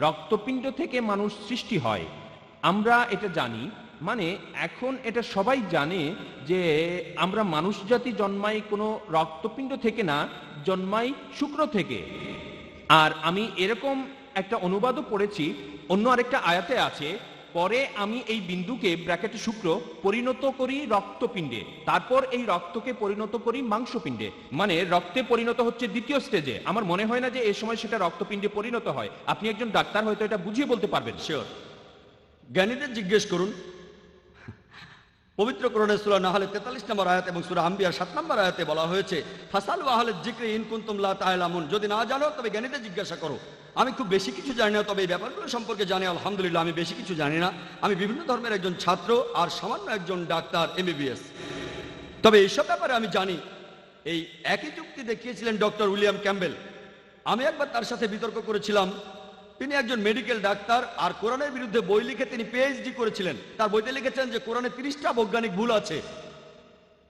রক্তপিণ্ড থেকে মানুষ সৃষ্টি হয়। আমরা এটা জানি, মানে এখন এটা সবাই জানে যে আমরা মানুষ জাতি জন্মাই কোনো রক্তপিণ্ড থেকে না, জন্মাই শুক্র থেকে। আর আমি এরকম একটা অনুবাদও পড়েছি, অন্য আরেকটা আয়াতে আছে, পরে আমি এই বিন্দুকে ব্র্যাকেটে শুক্র পরিণত করি রক্তপিণ্ডে, তারপর এই রক্তকে পরিণত করি মাংসপিণ্ডে। মানে রক্তে পরিণত হচ্ছে দ্বিতীয় স্টেজে। আমার মনে হয় না যে এই সময় সেটা রক্তপিণ্ডে পরিণত হয়। আপনি একজন ডাক্তার, হয়তো এটা বুঝিয়ে বলতে পারবেন। শিওর, জ্ঞানীদের জিজ্ঞেস করুন। পবিত্র কোরআনের সূরা নাহলের 43 নম্বর আয়াত এবং সূরা আম্বিয়ার 7 নম্বর আয়াতে বলা হয়েছে, ফাসালু আহলাল যিকরি ইন কুনতুম লা তা'লামুন। যদি না জানো তবে জ্ঞানীদের জিজ্ঞাসা করো। আমি খুব বেশি কিছু জানি না, তবে এই ব্যাপারগুলো সম্পর্কে জানি আলহামদুলিল্লাহ। আমি বেশি কিছু জানি না, আমি বিভিন্ন ধর্মের একজন ছাত্র আর সামান্য একজন ডাক্তার, MBBS। তবে এইসব ব্যাপারে আমি জানি। এই একই যুক্তি দেখিয়েছিলেন ডক্টর উইলিয়াম ক্যাম্বেল। আমি একবার তার সাথে বিতর্ক করেছিলাম। তিনি একজন মেডিকেল ডাক্তার আর কোরআনের বিরুদ্ধে বই লিখে তিনি PhD করেছিলেন। তার বইতে লিখেছেন যে কোরআনে 30টা বৈজ্ঞানিক ভুল আছে।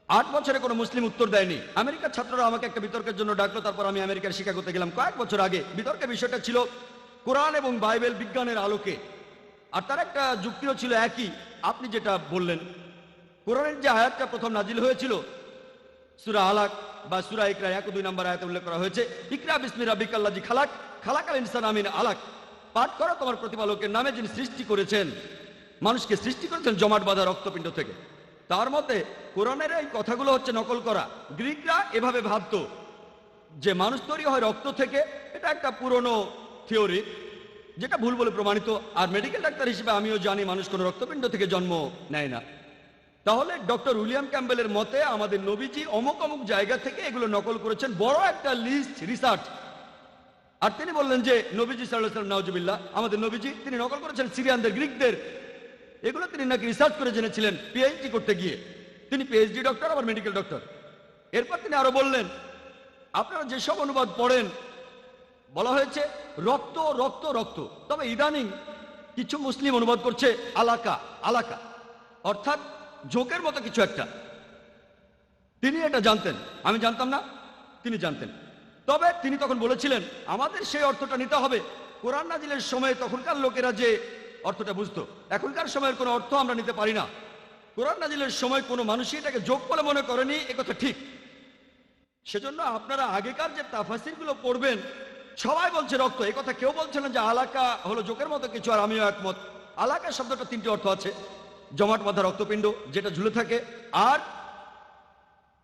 8 বছরে কোনো মুসলিম উত্তর দেয়নি। আমেরিকার ছাত্ররা আমাকে একটা বিতর্কের জন্য ডাকলো, তারপর আমি আমেরিকার শিকাগোতে গেলাম কয়েক বছর আগে। বিতর্কের বিষয়টা ছিল কোরআন এবং বাইবেল বিজ্ঞানের আলোকে। আর তার একটা যুক্তিও ছিল একই, আপনি যেটা বললেন। কোরআনের যে আয়াতটা প্রথম নাজিল হয়েছিল সূরা আলাক বা সূরা ইকরা 1 ও 2 নম্বর আয়াতে উল্লেখ করা হয়েছে, ইকরা বিসমি রাব্বিকাল্লাযী খালাক খালাকাল ইনসানা মিন আলাক। পাঠ করো তোমার প্রতিপালকের নামে, যিনি সৃষ্টি করেছেন, মানুষকে সৃষ্টি করেছেন জমাট বাঁধা রক্তপিণ্ড থেকে। তার মতে কোরআনের এই কথাগুলো হচ্ছে নকল করা। গ্রিকরা এভাবে ভাবতো যে মানুষ তৈরি হয় রক্ত থেকে। এটা একটা পুরনো থিওরি, যেটা ভুল বলে প্রমাণিত। আর মেডিকেল ডাক্তার হিসেবে আমিও জানি মানুষ কোনো রক্তপিণ্ড থেকে জন্ম নেয় না। তাহলে ডক্টর উইলিয়াম ক্যাম্বেলের মতে আমাদের নবীজি অমুক অমুক জায়গা থেকে এগুলো নকল করেছেন, বড় একটা লিস্ট রিসার্চ। আর তিনি বললেন যে নবীজি সাল্লাল্লাহু আলাইহি ওয়াসাল্লাম, নাউজুবিল্লাহ, আমাদের নবীজি তিনি নকল করেছেন সিরিয়ানদের, গ্রিকদের। এগুলো তিনি নাকি রিসার্চ করে জেনেছিলেন পিএইচডি করতে গিয়ে। তিনি পিএইচডি ডক্টর, আবার মেডিকেল ডক্টর। এরপর তিনি আরো বললেন, আপনারা যেসব অনুবাদ পড়েন বলা হয়েছে রক্ত রক্ত রক্ত, তবে ইদানিং কিছু মুসলিম অনুবাদ করছে আলাকা আলাকা, অর্থাৎ জোকের মতো কিছু একটা। তিনি এটা জানতেন, আমি জানতাম না, তিনি জানতেন। তবে তিনি তখন বলেছিলেন আমাদের সেই অর্থটা নিতে হবে। কোরআন নাজিলের সময় তখনকার লোকেরা যে অর্থটা বুঝতো, এখনকার সময়ের কোনো অর্থ আমরা নিতে পারি না। কোরআন নাজিলের সময় কোনো মানুষই এটাকে যোগ বলে মনে করেনি, একথা ঠিক। সেজন্য আপনারা আগেকার যে তাফাসিরগুলো পড়বেন সবাই বলছে রক্ত, এই কথা কেউ বলছে না যে আলাকা হলো জোকের মতো কিছু। আর আমিও একমত। আলাকা শব্দটা 3টি অর্থ আছে, জমাট বাঁধা রক্তপিণ্ড যেটা ঝুলে থাকে, আর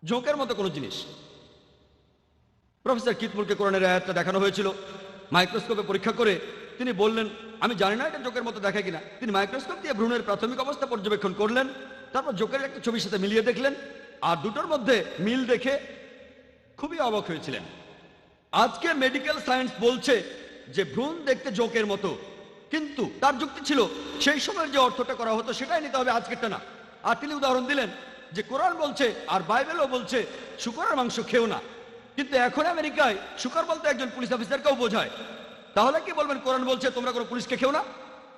জোকের মতো কোনো জিনিস। প্রফেসর কিতমুরকে কোরআনের আয়াতটা দেখানো হয়েছিল মাইক্রোস্কোপে পরীক্ষা করে। তিনি বললেন আমি জানি না এটা জোকের মতো দেখায় কিনা। তিনি মাইক্রোস্কোপ দিয়ে ভ্রূণের প্রাথমিক অবস্থা পর্যবেক্ষণ করলেন, তারপর জোকের একটা ছবির সাথে মিলিয়ে দেখলেন, আর দুটোর মধ্যে মিল দেখে খুবই অবাক হয়েছিলেন। আজকে মেডিকেল সায়েন্স বলছে যে ভ্রূণ দেখতে জোকের মতো, কিন্তু তার যুক্তি ছিল সেই সময়ের যে অর্থটা করা হতো সেটাই নিতে হবে, আজকেরটা না। আর তিনি উদাহরণ দিলেন যে কোরআন বলছে আর বাইবেলও বলছে শূকরের মাংস খেও না, কিন্তু এখন আমেরিকায় শূকর বলতে একজন পুলিশ অফিসারকেও বোঝায়। তাহলে কি বলবেন কোরআন বলছে তোমরা কোনো পুলিশকে খেও না?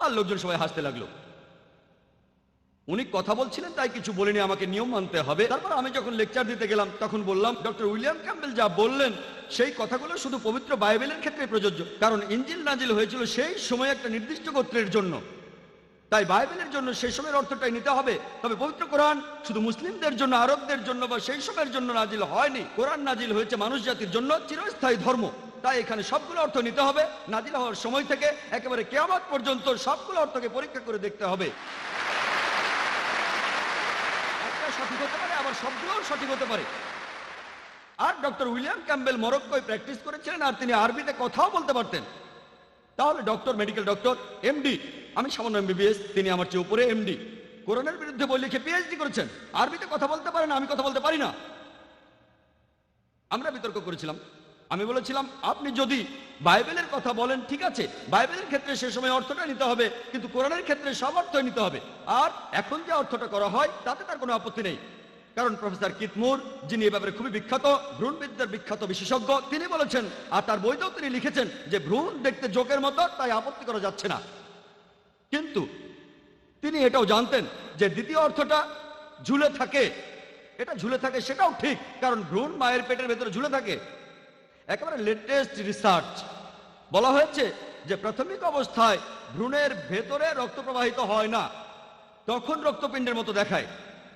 আর লোকজন সবাই হাসতে লাগলো। উনি কথা বলছিলেন তাই কিছু বলেনি, আমাকে নিয়ম মানতে হবে। তারপর আমি যখন লেকচার দিতে গেলাম তখন বললাম ডক্টর উইলিয়াম ক্যাম্বেল যা বললেন সেই কথাগুলো শুধু পবিত্র বাইবেলের ক্ষেত্রে প্রযোজ্য, কারণ ইনজিল নাজিল হয়েছিল সেই সময় একটা নির্দিষ্ট গোত্রের জন্য। তাই বাইবেলের জন্য সেই সময়ের অর্থটাই নিতে হবে। তবে পবিত্র কোরআন শুধু মুসলিমদের জন্য, আরবদের জন্য বা সেই সময়ের জন্য নাজিল হয়নি। কোরআন নাজিল হয়েছে মানুষ জাতির জন্য, চিরস্থায়ী ধর্ম। তাই এখানে সবগুলো অর্থ নিতে হবে। নাজিল হওয়ার সময় থেকে একেবারে কিয়ামত পর্যন্ত সবগুলো অর্থকে পরীক্ষা করে দেখতে হবে। একটা সঠিক হতে পারে, আবার সবগুলো সঠিক হতে পারে। আর ডক্টর উইলিয়াম ক্যাম্বেল মরক্কোয় প্র্যাকটিস করেছিলেন, আর তিনি আরবিতে কথাও বলতে পারতেন। তাহলে ডক্টর, মেডিকেল ডক্টর, এমডি, আমি সামান্য এমবিবিএস, তিনি আমার চেয়ে উপরে এমডি, কোরআনের বিরুদ্ধে বই লিখে পিএইচডি করেছেন, আরবিতে কথা বলতে পারেন, আমি কথা বলতে পারি না। আমরা বিতর্ক করেছিলাম। আমি বলেছিলাম আপনি যদি বাইবেলের কথা বলেন ঠিক আছে, বাইবেলের ক্ষেত্রে সে সময় অর্থটা নিতে হবে, কিন্তু কোরআনের ক্ষেত্রে সব অর্থই নিতে হবে। আর এখন যে অর্থটা করা হয় তাতে তার কোনো আপত্তি নেই, কারণ প্রফেসর কিতমুর, যিনি এ ব্যাপারে খুবই বিখ্যাত, ভ্রূণবিদ্যার বিখ্যাত বিশেষজ্ঞ, তিনি বলেছেন, আর তার বইতেও তিনি লিখেছেন যে ভ্রূণ দেখতে জোকের মতো, তাই আপত্তি করা যাচ্ছে না। কিন্তু তিনি এটাও জানতেন যে দ্বিতীয় অর্থটা ঝুলে থাকে, এটা ঝুলে থাকে সেটাও ঠিক, কারণ ভ্রূণ মায়ের পেটের ভেতরে ঝুলে থাকে। একেবারে লেটেস্ট রিসার্চ বলা হয়েছে যে প্রাথমিক অবস্থায় ভ্রূণের ভেতরে রক্ত প্রবাহিত হয় না, তখন রক্তপিণ্ডের মতো দেখায়।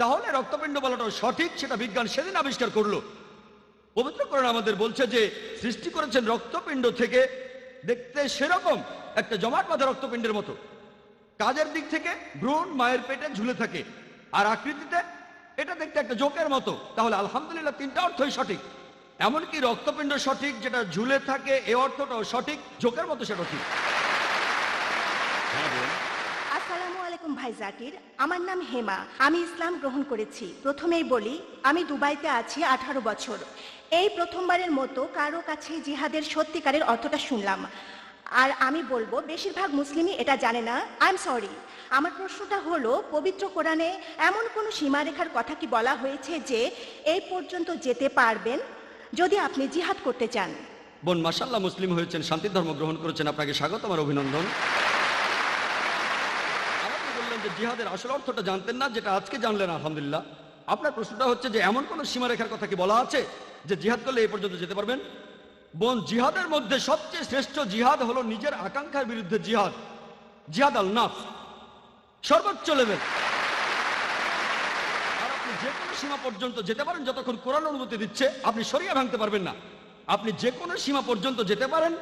তাহলে রক্তপিণ্ড বলাটাও সঠিক, সেটা বিজ্ঞান সেদিন আবিষ্কার করলো। পবিত্র কোরআন আমাদের বলছে যে সৃষ্টি করেছেন রক্তপিণ্ড থেকে, দেখতে সেরকম একটা জমাট বাঁধা রক্তপিণ্ডের মতো। কাজের দিক থেকে ভ্রূণ মায়ের পেটে ঝুলে থাকে, আর আকৃতিতে এটা দেখতে একটা জোকের মতো। তাহলে আলহামদুলিল্লাহ 3টা অর্থই সঠিক। এমনকি রক্তপিণ্ড সঠিক, যেটা ঝুলে থাকে এ অর্থটাও সঠিক, জোকের মতো সেটা ঠিক। আসসালামু আলাইকুম ভাই জাকির, আমার নাম হেমা, আমি ইসলাম গ্রহণ করেছি। প্রথমেই বলি আমি দুবাইতে আছি 18 বছর। এই প্রথমবারের মতো কারো কাছে জিহাদের সত্যিকারের অর্থটা শুনলাম, আর আমি বলবো বেশিরভাগ মুসলিমই এটা জানে না। I am sorry. আমার প্রশ্নটা হলো, পবিত্র কোরআনে এমন কোনো সীমারেখার কথা কি বলা হয়েছে যে এই পর্যন্ত যেতে পারবেন যদি আপনি জিহাদ করতে চান? বোন মাশাআল্লাহ, মুসলিম হয়েছেন, শান্তির ধর্ম গ্রহণ করেছেন, আপনাকে স্বাগত, আমার অভিনন্দন। আমাকে বললেন যে জিহাদের আসল অর্থটা জানতেন না, যেটা আজকে জানলেন, আলহামদুলিল্লাহ। আপনার প্রশ্নটা হচ্ছে যে এমন কোন সীমারেখার কথা কি বলা আছে যে জিহাদ করলে এই পর্যন্ত যেতে পারবেন? বোন, জিহাদের মধ্যে সবচেয়ে শ্রেষ্ঠ জিহাদ হলো নিজের আকাঙ্ক্ষার বিরুদ্ধে জিহাদ, জিহাদ আল নাফস, সর্বোচ্চ লেভেল। আর আপনি যে কোনো সীমা পর্যন্ত যেতে পারেন যতক্ষণ কোরআন অনুমতি দিচ্ছে। আপনি শরিয়া ভাঙতে পারবেন না। আপনি যে কোনো সীমা পর্যন্ত যেতে পারেন,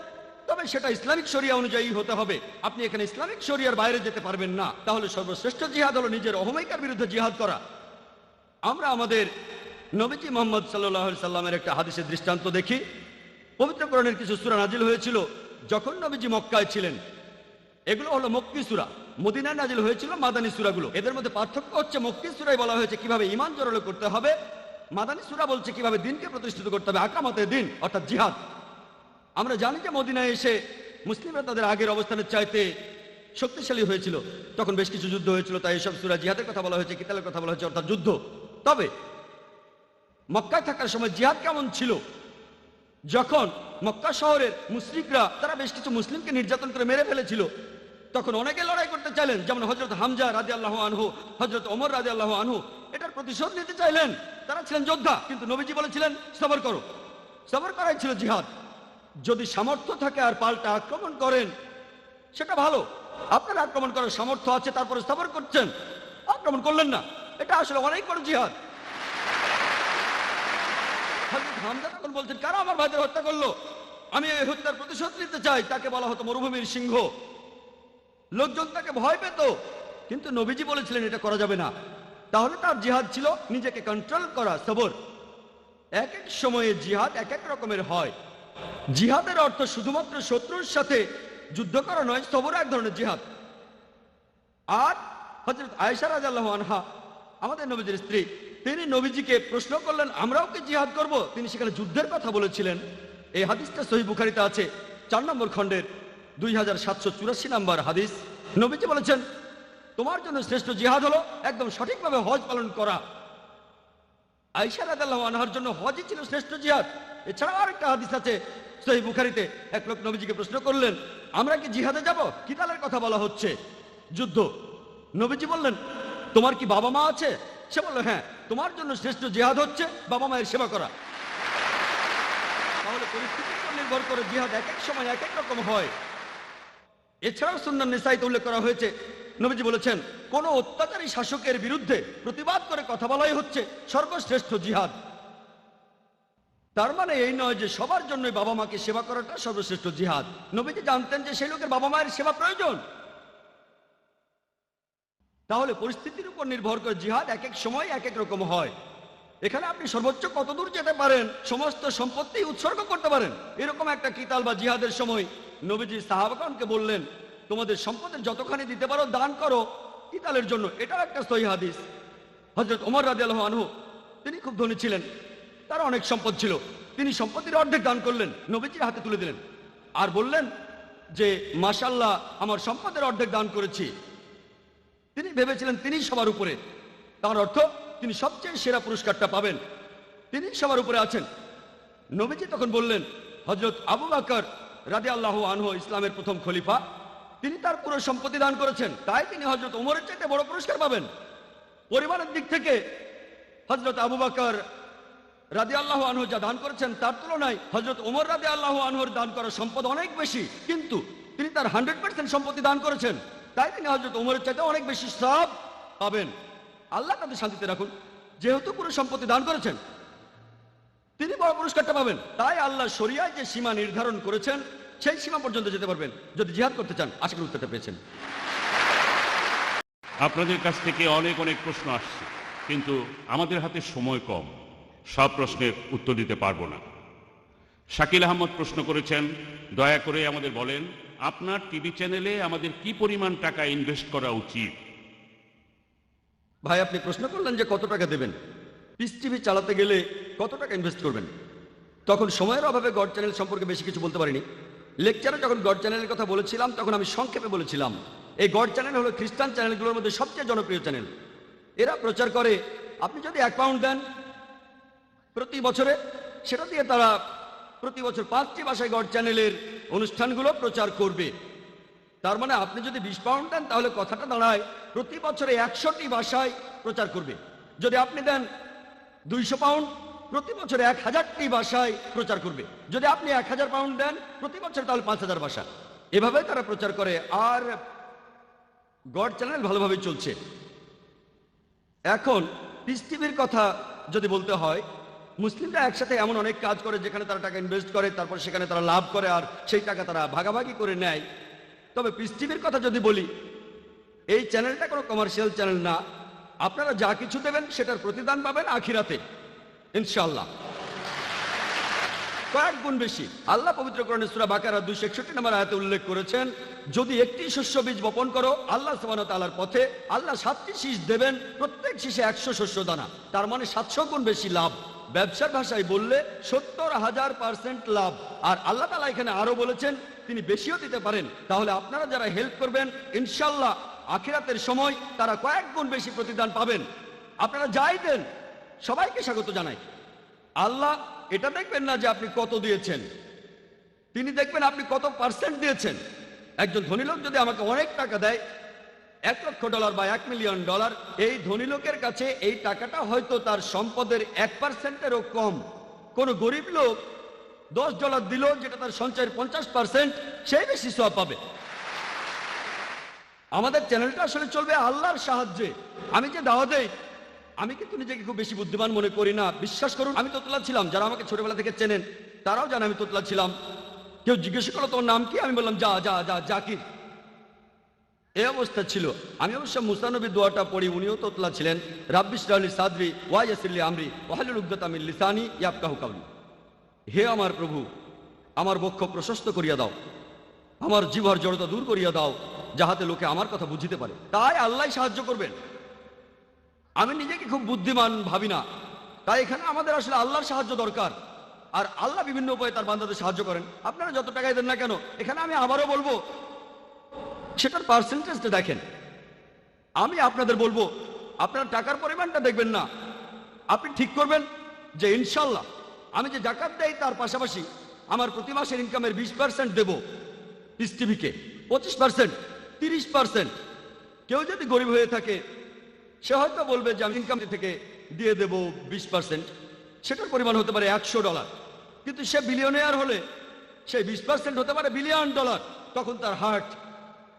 তবে সেটা ইসলামিক শরিয়া অনুযায়ী হতে হবে। আপনি এখানে ইসলামিক শরিয়ার বাইরে যেতে পারবেন না। তাহলে সর্বশ্রেষ্ঠ জিহাদ হলো নিজের অহমিকার বিরুদ্ধে জিহাদ করা। আমরা আমাদের নবীজি মুহাম্মদ সাল্লাল্লাহু আলাইহি সাল্লামের একটা হাদিসের দৃষ্টান্ত দেখি। পবিত্র কোরআনের কিছু সূরা নাজিল হয়েছিল যখন নবীজি মক্কায় ছিলেন। এগুলো হলো মক্কি সূরা। মদিনায় নাজিল হয়েছিল মাদানী সূরাগুলো। এদের মধ্যে পার্থক্য হচ্ছে মক্কি সূরায় বলা হয়েছে কিভাবে ঈমান জোরালো করতে হবে, মাদানী সূরা বলছে কিভাবে দ্বীনকে প্রতিষ্ঠিত করতে হবে, আকামাতে দ্বীন অর্থাৎ জিহাদ। আমরা জানি যে মদিনায় এসে মুসলিমরা তাদের আগের অবস্থানের চাইতে শক্তিশালী হয়েছিল। তখন বেশ কিছু যুদ্ধ হয়েছিল, তাই এসব সূরা জিহাদের কথা বলা হয়েছে, কিতালের কথা বলা হয়েছে অর্থাৎ যুদ্ধ। তবে মক্কায় থাকার সময় জিহাদ কেমন ছিল? যখন মক্কা শহরের মুশরিকরা তারা বেশ কিছু মুসলিমকে নির্যাতন করে মেরে ফেলেছিল, তখন অনেকে লড়াই করতে চাইলেন, যেমন হযরত হামজা রাদিয়াল্লাহু আনহু, হযরত ওমর রাদিয়াল্লাহু আনহু এটার প্রতিশোধ নিতে চাইলেন। তারা ছিলেন যোদ্ধা, কিন্তু নবীজি বলেছিলেন সবর করো। সবর করাই ছিল জিহাদ। যদি সামর্থ্য থাকে আর পাল্টা আক্রমণ করেন সেটা ভালো। আপনার আক্রমণ করার সামর্থ্য আছে, তারপরে সবর করছেন, আক্রমণ করলেন না, এটা আসলে অনেক বড় জিহাদ। হযরত হামজা তখন বলছেন, কারা আমার ভাইদের হত্যা করলো? আমি এই হত্যার প্রতিশোধ নিতে চাই। তাকে বলা হতো মরুভূমির সিংহ। লোকজন তাকে ভয় পেত, কিন্তু নবীজি বলেছিলেন এটা করা যাবে না। তাহলে তার জিহাদ ছিল নিজেকে কন্ট্রোল করা, সবর। এক এক সময়ে জিহাদ এক এক রকমের হয়। জিহাদের অর্থ শুধুমাত্র শত্রুর সাথে যুদ্ধ করা নয়, সবর এক ধরনের জিহাদ। আর হযরত আয়েশা রাদিয়াল্লাহু আনহা আমাদের নবীজির স্ত্রী, তিনি নবীজিকে প্রশ্ন করলেন আমরাও কি জিহাদ করব? তিনি সেখানে যুদ্ধের কথা বলেছিলেন। এই হাদিসটা সহিহ বুখারীতে আছে 4 নম্বর খণ্ডের 2784 নম্বর হাদিস। নবীজি বলেছেন তোমার জন্য শ্রেষ্ঠ জিহাদ হলো একদম সঠিকভাবে হজ পালন করা। আয়েশা রাদিয়াল্লাহু আনহার জন্য হজই ছিল শ্রেষ্ঠ জিহাদ। এছাড়াও আরেকটা হাদিস আছে সহিহ বুখারীতে, এক লোক নবীজিকে প্রশ্ন করলেন আমরা কি জিহাদে যাব? কিতালের কথা বলা হচ্ছে, যুদ্ধ। নবীজি বললেন তোমার কি বাবা মা আছে? সে বলল হ্যাঁ। তোমার জন্য শ্রেষ্ঠ জিহাদ হচ্ছে বাবা মায়ের সেবা করা। তাহলে পরিস্থিতির উপর নির্ভর করে জিহাদ এক এক সময় এক এক রকম হয়। এছাড়াও সুন্নাহ নিসাইতে উল্লেখ করা হয়েছে, নবীজি বলেছেন কোন অত্যাচারী শাসকের বিরুদ্ধে প্রতিবাদ করে কথা বলাই হচ্ছে সর্বশ্রেষ্ঠ জিহাদ। তার মানে এই নয় যে সবার জন্যই বাবা মাকে সেবা করাটা সর্বশ্রেষ্ঠ জিহাদ। নবীজি জানতেন যে সেই লোকের বাবা মায়ের সেবা প্রয়োজন। তাহলে পরিস্থিতির উপর নির্ভর করে জিহাদ এক এক সময় এক এক রকম হয়। এখানে আপনি সর্বোচ্চ কত দূর যেতে পারেন, সমস্ত সম্পত্তি উৎসর্গ করতে পারেন, এরকম একটা কিতাল বা জিহাদের সময় নবীজি সাহাবাগণকে বললেন তোমাদের সম্পদের যতখানি দিতে পারো দান করো কিতালের জন্য। এটাও একটা সহিহ হাদিস। হযরত ওমর রাদিয়াল্লাহু আনহু তিনি খুব ধনী ছিলেন, তার অনেক সম্পদ ছিল। তিনি সম্পত্তির অর্ধেক দান করলেন, নবীজির হাতে তুলে দিলেন আর বললেন যে মাশাআল্লাহ আমার সম্পদের অর্ধেক দান করেছি। তিনি ভেবেছিলেন তিনি সবার উপরে, তার অর্থ তিনি সবচেয়ে সেরা পুরস্কারটা পাবেন, তিনি সবার উপরে আছেন। নবীজি তখন বললেন হযরত আবু বকর রাদিয়াল্লাহু আনহু ইসলামের প্রথম খলিফা, তিনি তার পুরো সম্পত্তি দান করেছেন, তাই তিনি হযরত ওমরের চাইতে বড় পুরস্কার পাবেন। পরিমাণের দিক থেকে হযরত আবু বকর রাদিয়াল্লাহু আনহু যা দান করেছেন তার তুলনায় হযরত ওমর রাদিয়াল্লাহু আনহুর দান করা সম্পদ অনেক বেশি, কিন্তু তিনি তার 100% সম্পত্তি দান করেছেন, তাই তিনি হযরত ওমরের চাইতে অনেক বেশি সওয়াব পাবেন। আল্লাহ তাদের শান্তিতে রাখুন, যেহেতু পুরো সম্পত্তি দান করেছেন তিনি বড় পুরস্কারটা পাবেন। তাই আল্লাহ শরিয়ায় যে সীমা নির্ধারণ করেছেন সেই সীমা পর্যন্ত যেতে পারবেন যদি জিহাদ করতে চান। আশা করি উত্তরটা পেয়েছেন। আপনাদের কাছ থেকে অনেক অনেক প্রশ্ন আসছে, কিন্তু আমাদের হাতে সময় কম, সব প্রশ্নের উত্তর দিতে পারবো না। শাকিল আহমদ প্রশ্ন করেছেন, দয়া করে আমাদের বলেন আপনার টিভি চ্যানেলে আমাদের কি পরিমাণ টাকা ইনভেস্ট করা উচিত? ভাই আপনি প্রশ্ন করলেন যে কত টাকা দেবেন, পিস টিভি চালাতে গেলে কত টাকা ইনভেস্ট করবেন। তখন সময়ের অভাবে গড চ্যানেল সম্পর্কে বেশি কিছু বলতে পারিনি। লেকচারে যখন গড চ্যানেলের কথা বলেছিলাম তখন আমি সংক্ষেপে বলেছিলাম এই গড চ্যানেল হলো খ্রিস্টান চ্যানেলগুলোর মধ্যে সবচেয়ে জনপ্রিয় চ্যানেল। এরা প্রচার করে আপনি যদি £1 দেন প্রতি বছরে, সেটা দিয়ে তারা প্রতি বছর 5টি ভাষায় গড চ্যানেলের অনুষ্ঠানগুলো প্রচার করবে। তার মানে আপনি যদি £20 দেন তাহলে কথাটা দাঁড়ায় প্রতি বছরে 100টি ভাষায় প্রচার করবে। যদি আপনি দেন £200 প্রতি বছরে 1000টি ভাষায় প্রচার করবে। যদি আপনি £1000 দেন প্রতি বছর তাহলে 5000 ভাষা। এভাবে তারা প্রচার করে আর গড চ্যানেল ভালোভাবে চলছে। এখন পিস টিভির কথা যদি বলতে হয়, মুসলিমরা একসাথে এমন অনেক কাজ করে যেখানে তারা টাকা ইনভেস্ট করে, তারপর সেখানে তারা লাভ করে আর সেই টাকা তারা ভাগাভাগি করে নেয়। তবে পিস টিভির কথা যদি বলি, এই চ্যানেলটা কোনো কমার্শিয়াল চ্যানেল না। আপনারা যা কিছু দেবেন সেটার প্রতিদান পাবেন আখিরাতে ইনশাআল্লাহ, কয়েক গুণ বেশি। আল্লাহ পবিত্র কোরআনে সূরা বাকারা 261 নম্বর আয়াতে উল্লেখ করেছেন, যদি একটি শস্য বীজ বপন করো আল্লাহ সুবহানাহু ওয়া তাআলার পথে, আল্লাহ 7টি শীষ দেবেন, প্রত্যেক শীষে 100 শস্য দানা, তার মানে 700 গুণ বেশি লাভ। ব্যবসার ভাষায় বললে 70,000% লাভ। আর আল্লাহ তাআলা এখানে আরো বলেছেন তিনি বেশিও দিতে পারেন। তাহলে আপনারা যারা হেল্প করবেন ইনশাআল্লাহ আখিরাতের সময় তারা কয়েক গুণ বেশি প্রতিদান পাবেন। আপনারা যাই দেন সবাইকে স্বাগত জানাই। আল্লাহ এটা দেখবেন না যে আপনি কত দিয়েছেন, তিনি দেখবেন আপনি কত পার্সেন্ট দিয়েছেন। একজন ধনী লোক যদি আমাকে অনেক টাকা দেয়, $1,00,000 বা $1 মিলিয়ন, এই ধনী লোকের কাছে এই টাকাটা হয়তো তার সম্পদের 1%-এরও কম। কোন গরিব লোক $10 দিল, যেটা তার সঞ্চয়ের 50%, সেই বেশি সওয়াব পাবে। আমাদের চ্যানেলটা আসলে চলবে আল্লাহর সাহায্যে। আমি যে দাওয়াত দেই, আমি কিন্তু নিজেকে খুব বেশি বুদ্ধিমান মনে করি না। বিশ্বাস করুন, আমি তোতলা ছিলাম। যারা আমাকে ছোটবেলা থেকে চেনেন তারাও জানে আমি তোতলা ছিলাম। কেউ জিজ্ঞেস করলো তোমার নাম কি, আমি বললাম জাকির। এই অবস্থা ছিল। আমি অবশ্য মুসা নবীর দোয়াটা পড়ি, উনিও তোতলা ছিলেন। রাব্বি ইশরাহ লি সাদরি ওয়া ইয়াসসির লি আমরি ওয়াহলুল উকদাতাম মিন লিসানি ইয়াফকাহু কাওলি। হে আমার প্রভু, আমার বক্ষ প্রশস্ত করিয়া দাও, আমার জিহ্বার জড়তা দূর করিয়া দাও, যাহাতে লোকে আমার কথা বুঝিতে পারে। তাই আল্লাহ সাহায্য করবেন। আমি নিজেকে খুব বুদ্ধিমান ভাবি না, তাই এখানে আমাদের আসলে আল্লাহর সাহায্য দরকার। আর আল্লাহ বিভিন্ন উপায়ে তার বান্দাদের সাহায্য করেন। আপনারা যত টাকাই দেন না কেন, এখানে আমি আবারও বলবো সেটার পার্সেন্টেজটা দেখেন। আমি আপনাদের বলবো আপনারা টাকার পরিমাণটা দেখবেন না, আপনি ঠিক করবেন যে ইনশাল্লাহ আমি যে জাকাত দেই তার পাশাপাশি আমার প্রতি মাসের ইনকামের 20% দেব পিস টিভিকে, 25%, 30%। কেউ যদি গরিব হয়ে থাকে সে হয়তো বলবে যে আমি ইনকাম থেকে দিয়ে দেব 20%, সেটার পরিমাণ হতে পারে $100। কিন্তু সে বিলিয়নিয়ার হলে সেই 20% হতে পারে $1 বিলিয়ন। তখন তার হার্ট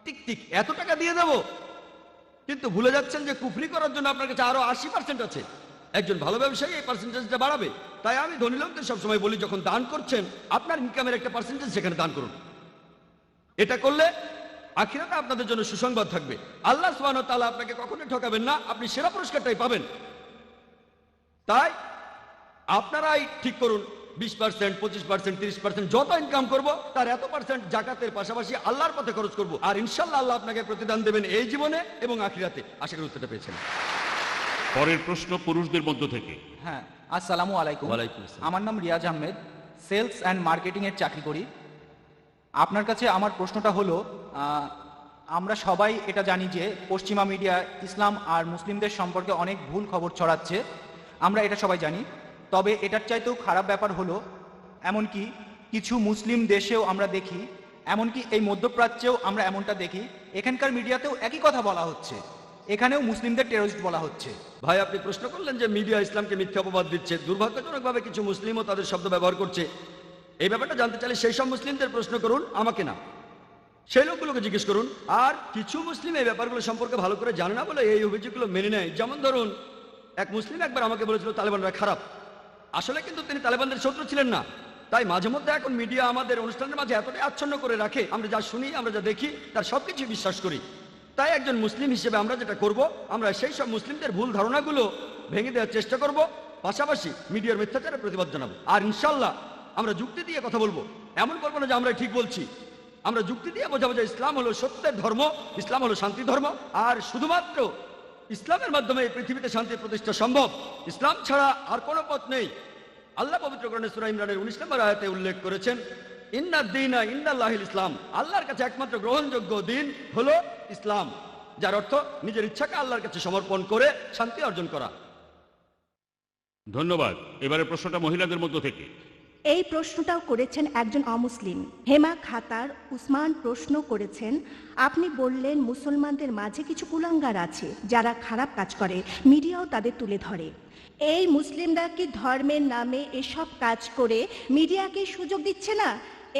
টিক এত টাকা দিয়ে দেব। কিন্তু ভুলে যাচ্ছেন যে কুফরি করার জন্য আপনার কাছে আরো 80% আছে। একজন ভালো ব্যবসায়ী এই পার্সেন্টেজটা বাড়াবে। তাই আমি ধনী লোকদের সবসময় বলি, যখন দান করছেন আপনার ইনকামের একটা পার্সেন্টেজ সেখানে দান করুন। এটা করলে আখিরাতে আপনাদের জন্য সুসংবাদ থাকবে। আল্লাহ সুবহানাহু ওয়া তাআলা আপনাকে কখনোই ঠকাবেন না, আপনি সেরা পুরস্কারটাই পাবেন। তাই আপনারাই ঠিক করুন 20%, 25%, 30%, যত ইনকাম করব তার এত পার্সেন্ট জাকাতের পাশাপাশি আল্লাহর পথে খরচ করব। আর ইনশাআল্লাহ আল্লাহ আপনাকে প্রতিদান দেবেন এই জীবনে এবং আখিরাতে। আশা করি উত্তরটা পেয়েছেন। পরের প্রশ্ন পুরুষদের মধ্য থেকে। হ্যাঁ, আসসালামু আলাইকুম। ওয়ালাইকুম আসসালাম। আমার নাম Riaz Ahmed, sales and marketing এর চাকরি করি। আপনার কাছে আমার প্রশ্নটা হলো, আমরা সবাই এটা জানি যে পশ্চিমা মিডিয়া ইসলাম আর মুসলিমদের সম্পর্কে অনেক ভুল খবর ছড়াচ্ছে, আমরা এটা সবাই জানি। তবে এটার চাইতেও খারাপ ব্যাপার হলো, এমনকি কিছু মুসলিম দেশেও আমরা দেখি, এমনকি এই মধ্যপ্রাচ্যেও আমরা এমনটা দেখি, এখানকার মিডিয়াতেও একই কথা বলা হচ্ছে, এখানেও মুসলিমদের টেররিস্ট বলা হচ্ছে। ভাই, আপনি প্রশ্ন করলেন যে মিডিয়া ইসলামকে মিথ্যা অপবাদ দিচ্ছে। দুর্ভাগ্যজনকভাবে কিছু মুসলিমও তাদের শব্দ ব্যবহার করছে। এই ব্যাপারটা জানতে চাইলে সেই সব মুসলিমদের প্রশ্ন করুন, আমাকে না। সেই লোকগুলোকে জিজ্ঞেস করুন। আর কিছু মুসলিম এই ব্যাপারগুলো সম্পর্কে ভালো করে জানে না বলে এই অভিযোগগুলো মেনে নেয়। যেমন ধরুন, এক মুসলিম একবার আমাকে বলেছিল তালেবানরা খারাপ। আসলে কিন্তু তিনি তালেবানদের শত্রু ছিলেন না। তাই মাঝে মধ্যে এখন মিডিয়া আমাদের অনুষ্ঠানের মাঝে এতটাই আচ্ছন্ন করে রাখে, আমরা যা শুনি, আমরা যা দেখি, তার সবকিছু বিশ্বাস করি। তাই একজন মুসলিম হিসেবে আমরা যেটা করব, আমরা সেই সব মুসলিমদের ভুল ধারণাগুলো ভেঙে দেওয়ার চেষ্টা করব, পাশাপাশি মিডিয়ার মিথ্যাচারের প্রতিবাদ জানাবো। আর ইনশাল্লাহ আমরা যুক্তি দিয়ে কথা বলবো। এমন করবো না যে আমরা ঠিক বলছি, আমরা যুক্তি দিয়ে বোঝাবো যে ইসলাম হলো সত্যের ধর্ম, ইসলাম হলো শান্তি ধর্ম, আর শুধুমাত্র ইসলামের মাধ্যমে এই পৃথিবীতে শান্তি প্রতিষ্ঠা সম্ভব। ইসলাম ছাড়া আর কোনো পথ নেই। আল্লাহ পবিত্র কোরআনে সূরা ইমরানের 19 নম্বর আয়াতে উল্লেখ করেছেন, ইন্নাদ দীনা ইনদাল্লাহিল ইসলাম, আল্লাহর কাছে একমাত্র গ্রহণযোগ্য দিন হলো ইসলাম, যার অর্থ নিজের ইচ্ছাকে আল্লাহর কাছে সমর্পণ করে শান্তি অর্জন করা। ধন্যবাদ। এবারে প্রশ্নটা মহিলাদের মধ্য থেকে। এই প্রশ্নটাও করেছেন একজন অমুসলিম। হেমা খাতার উসমান প্রশ্ন করেছেন, আপনি বললেন মুসলমানদের মাঝে কিছু কুলাঙ্গার আছে যারা খারাপ কাজ করে, মিডিয়াও তাদের তুলে ধরে। এই মুসলিমরা কি ধর্মের নামে এসব কাজ করে মিডিয়াকে সুযোগ দিচ্ছে না?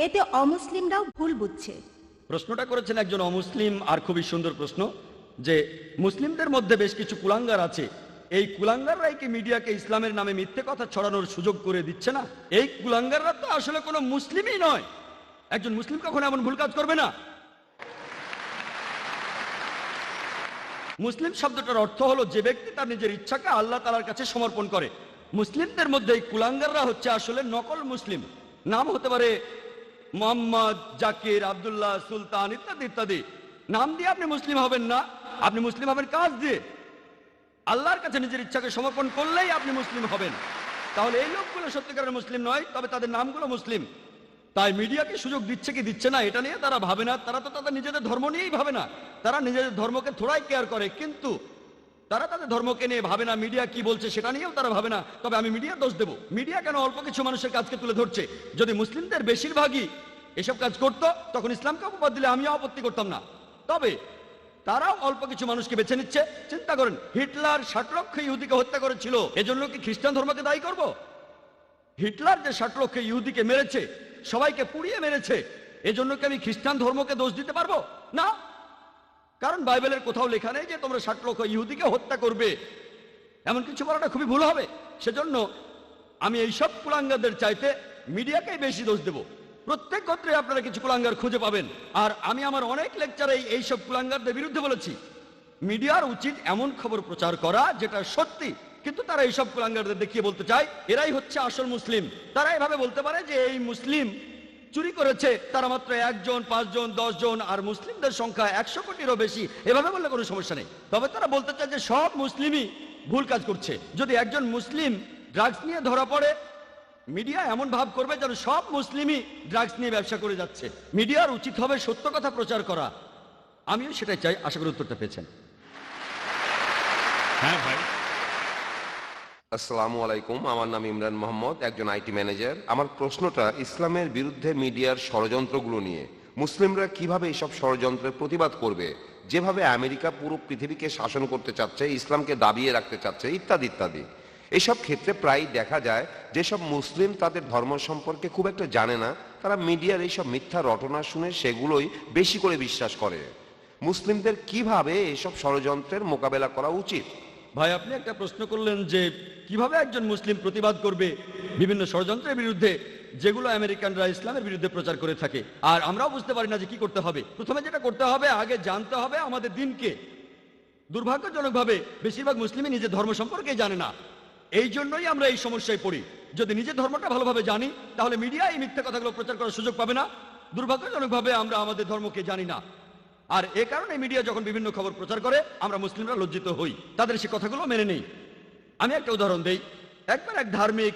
এতে অমুসলিমরাও ভুল বুঝছে। প্রশ্নটা করেছেন একজন অমুসলিম। আর খুবই সুন্দর প্রশ্ন যে মুসলিমদের মধ্যে বেশ কিছু কুলাঙ্গার আছে এই কুলাঙ্গাররাই কি মিডিয়াকে ইসলামের নামে মিথ্যে কথা ছড়ানোর সুযোগ করে দিচ্ছে না? এই কুলাঙ্গাররা তো আসলে কোনো মুসলিমই নয়। একজন মুসলিম কখনো এমন ভুল কাজ করবে না। মুসলিম শব্দটার অর্থ হলো যে ব্যক্তি তার নিজের ইচ্ছাকে আল্লাহ তাআলার কাছে সমর্পণ করে। মুসলিমদের মধ্যে এই কুলাঙ্গাররা হচ্ছে আসলে নকল মুসলিম। নাম হতে পারে মোহাম্মদ, জাকির, আব্দুল্লাহ, সুলতান ইত্যাদি ইত্যাদি। নাম দিয়ে আপনি মুসলিম হবেন না, আপনি মুসলিম হবেন কাজ দিয়ে। আল্লাহর কাছে নিজের ইচ্ছাকে সমর্পণ করলেই আপনি মুসলিম হবেন। তাহলে এই লোকগুলো সত্যিকারের মুসলিম নয়, তবে তাদের নামগুলো মুসলিম। তাই মিডিয়াকে সুযোগ দিচ্ছে কি দিচ্ছে না এটা নিয়ে তারা ভাবে না। তারা তো তাদের নিজেদের ধর্ম নিয়েই ভাবে না। তারা নিজেদের ধর্মকে থোড়াই কেয়ার করে, কিন্তু তারা তাদের ধর্মকে নিয়ে ভাবে না। মিডিয়া কি বলছে সেটা নিয়েও তারা ভাবে না। তবে আমি মিডিয়ার দোষ দেব। মিডিয়া কেন অল্প কিছু মানুষের কাজকে তুলে ধরছে? যদি মুসলিমদের বেশিরভাগই এসব কাজ করত, তখন ইসলামকে অপবাদ দিলে আমিও আপত্তি করতাম না। তবে তারাও অল্প কিছু মানুষকে বেছে নিচ্ছে। চিন্তা করেন, হিটলার 60 লক্ষ ইহুদিকে হত্যা করেছিল, এজন্য কি খ্রিস্টান ধর্মকে দায়ী করব? হিটলার যে 60 লক্ষ ইহুদিকে মেরেছে, সবাইকে পুড়িয়ে মেরেছে, এজন্য কি আমি খ্রিস্টান ধর্মকে দোষ দিতে পারবো না? কারণ বাইবেলের কোথাও লেখা নেই যে তোমরা 60 লক্ষ ইহুদিকে হত্যা করবে। এমন কিছু বলাটা খুবই ভুল হবে। সেজন্য আমি এইসব কুলাঙ্গারদের চাইতে মিডিয়াকেই বেশি দোষ দেব। প্রত্যেক ক্ষেত্রে আপনারা কিছু কুলাঙ্গার খুঁজে পাবেন। আর আমি আমার অনেক লেকচারে এইসব কুলাঙ্গারদের বিরুদ্ধে বলেছি, মিডিয়ার উচিত এমন খবর প্রচার করা যেটা সত্যি। কিন্তু তারা এইসব কুলাঙ্গারদের দেখিয়ে বলতে চায় এরাই হচ্ছে আসল মুসলিম। তারা এভাবে বলতে পারে যে এই মুসলিম চুরি করেছে তারা মাত্র 1 জন, 5 জন, 10 জন, আর মুসলিমদের সংখ্যা 100 কোটিরও বেশি। এভাবে বললে কোনো সমস্যা নেই। তবে তারা বলতে চায় যে সব মুসলিমই ভুল কাজ করছে। যদি একজন মুসলিম ড্রাগস নিয়ে ধরা পড়ে, মিডিয়া এমন ভাব করবে যেন সব মুসলিমই ড্রাগস নিয়ে ব্যবসা করে যাচ্ছে। মিডিয়ার উচিত হবে সত্য কথা প্রচার করা। আমিও সেটাই চাই। আশা করি উত্তরটা পেয়েছেন। হ্যাঁ ভাই। আসসালামু আলাইকুম, আমার নাম ইমরান মোহাম্মদ, একজন আইটি ম্যানেজার। আমার প্রশ্নটা ইসলামের বিরুদ্ধে মিডিয়ার ষড়যন্ত্রগুলো নিয়ে। মুসলিমরা কিভাবে এসব ষড়যন্ত্রের প্রতিবাদ করবে, যেভাবে আমেরিকা পুরো পৃথিবীকে শাসন করতে চাচ্ছে, ইসলামকে দাবিয়ে রাখতে চাচ্ছে, ইত্যাদি ইত্যাদি। এসব ক্ষেত্রে প্রায় দেখা যায় যেসব মুসলিম তাদের ধর্ম সম্পর্কে খুব একটা জানে না, তারা মিডিয়ার এইসব মিথ্যা রটনা শুনে সেগুলোই বেশি করে বিশ্বাস করে। মুসলিমদের কিভাবে এসব ষড়যন্ত্রের মোকাবেলা করা উচিত? ভাই, আপনি একটা প্রশ্ন করলেন যে কিভাবে একজন মুসলিম প্রতিবাদ করবে বিভিন্ন ষড়যন্ত্রের বিরুদ্ধে যেগুলো আমেরিকানরা ইসলামের বিরুদ্ধে প্রচার করে থাকে। আর আমরাও বুঝতে পারি না যে কি করতে হবে। প্রথমে যেটা করতে হবে, আগে জানতে হবে আমাদের দিনকে। দুর্ভাগ্যজনকভাবে বেশিরভাগ মুসলিমই নিজের ধর্ম সম্পর্কে জানে না। এই জন্যই আমরা এই সমস্যায় পড়ি। যদি নিজের ধর্মটা ভালোভাবে জানি, তাহলে মিডিয়া এই মিথ্যা কথাগুলো প্রচার করার সুযোগ পাবে না। দুর্ভাগ্যজনকভাবে আমরা আমাদের ধর্মকে জানি না, আর এ কারণে মিডিয়া যখন বিভিন্ন খবর প্রচার করে আমরা মুসলিমরা লজ্জিত হই, তাদের সে কথাগুলো মেনে নেই। আমি একটা উদাহরণ দেই। একবার এক ধার্মিক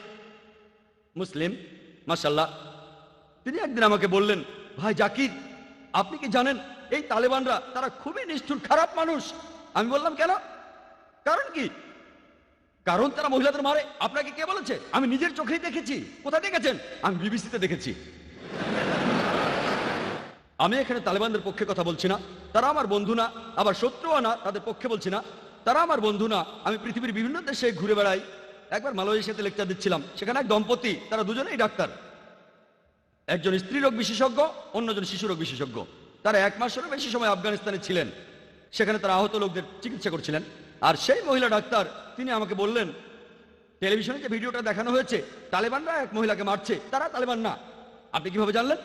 মুসলিম, মাশাআল্লাহ, তিনি একদিন আমাকে বললেন, ভাই জাকির, আপনি কি জানেন এই তালেবানরা তারা খুবই নিষ্ঠুর, খারাপ মানুষ। আমি বললাম কেন? কারণ কি? কারণ তারা মহিলাদের মারে। আপনাকে কে বলেছে? আমি নিজের চোখেই দেখেছি। কোথায় দেখেছেন? আমি বিবিসিতে দেখেছি। আমি এখানে তালেবানদের পক্ষে কথা বলছি না, তারা আমার বন্ধু না, আবার শত্রুও না। তাদের পক্ষে বলছি না, তারা আমার বন্ধু না। আমি পৃথিবীর বিভিন্ন দেশে ঘুরে বেড়াই। একবার মালয়েশিয়াতে লেকচার দিচ্ছিলাম, সেখানে এক দম্পতি, তারা দুজনেই ডাক্তার। একজন স্ত্রী রোগ বিশেষজ্ঞ, অন্যজন শিশু রোগ বিশেষজ্ঞ। তারা 1 মাসেরও বেশি সময় আফগানিস্তানে ছিলেন। সেখানে তারা আহত লোকদের চিকিৎসা করছিলেন। আর সেই মহিলা ডাক্তার, তিনি আমাকে বললেন, টেলিভিশনে যে ভিডিওটা দেখানো হয়েছে, তালেবানরা এক মহিলাকে মারছে, তারা তালেবান না। আপনি কিভাবে জানলেন?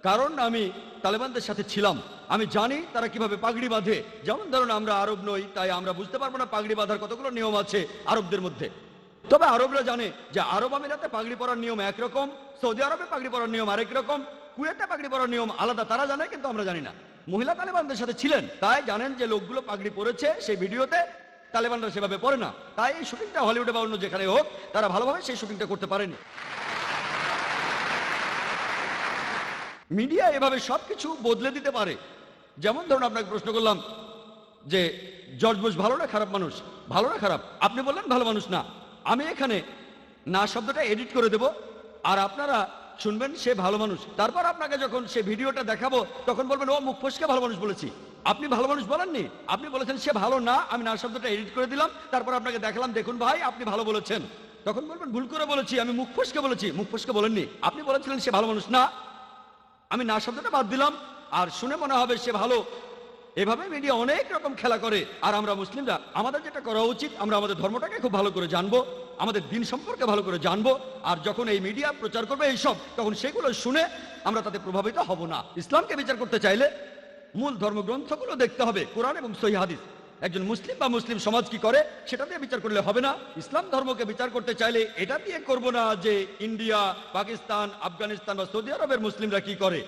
কারণ আমি তালেবানদের সাথে ছিলাম। আমি জানি তারা কিভাবে পাগড়ি বাঁধে। যেমন ধরুন, আমরা আরব নই, তাই আমরা বুঝতে পারবো না পাগড়ি বাঁধার কতগুলো নিয়ম আছে আরবদের মধ্যে। তবে আরবরা জানে যে আরব আমিরাতে পাগড়ি পরার নিয়ম একরকম, সৌদি আরবে পাগড়ি পরার নিয়ম আরেক রকম, কুয়েতে পাগড়ি পরার নিয়ম আলাদা। তারা জানে, কিন্তু আমরা জানি না। মহিলা তালেবানদের সাথে ছিলেন, তাই জানেন যে লোকগুলো পাগড়ি পরেছে সেই ভিডিওতে, তালেবানরা সেভাবে পরে না। তাই এই শুটিংটা হলিউডে বা অন্য যেখানে হোক, তারা ভালোভাবে সেই শুটিংটা করতে পারেনি। মিডিয়া এভাবে সবকিছু বদলে দিতে পারে। যেমন ধরুন, আপনাকে প্রশ্ন করলাম যে জর্জ বুশ ভালো না খারাপ মানুষ? ভালো না খারাপ? আপনি বললেন ভালো মানুষ না। আমি এখানে না শব্দটা এডিট করে দেব, আর আপনারা শুনবেন সে ভালো মানুষ। তারপর আপনাকে যখন সে ভিডিওটা দেখাবো, তখন বলবেন ও মুখ ফসকে ভালো মানুষ বলেছি। আপনি ভালো মানুষ বলেননি, আপনি বলেছেন সে ভালো না। আমি না শব্দটা এডিট করে দিলাম, তারপর আপনাকে দেখালাম, দেখুন ভাই আপনি ভালো বলেছেন। তখন বলবেন ভুল করে বলেছি, আমি মুখ ফসকে বলেছি। মুখ ফসকে বলেননি, আপনি বলেছিলেন সে ভালো মানুষ না। আমি না শব্দটা বাদ দিলাম, আর শুনে মনে হবে সে ভালো, এভাবে মিডিয়া অনেক রকম খেলা করে। আর আমরা মুসলিমরা আমাদের যেটা করা উচিত, আমরা আমাদের ধর্মটাকে খুব ভালো করে জানবো, আমাদের দিন সম্পর্কে ভালো করে জানবো। আর যখন এই মিডিয়া প্রচার করবে এইসব, তখন সেগুলো শুনে আমরা তাতে প্রভাবিত হব না। ইসলামকে বিচার করতে চাইলে মূল ধর্মগ্রন্থগুলো দেখতে হবে, কোরআন এবং সহিহ হাদিস। একজন মুসলিম বা মুসলিম সমাজ কি করে সেটা দিয়ে বিচার করলে হবে না। ইসলাম ধর্মকে বিচার করতে চাইলে এটা দিয়ে করব না যে ইন্ডিয়া, পাকিস্তান, আফগানিস্তান বা সৌদি আরবের মুসলিমরা কি করে।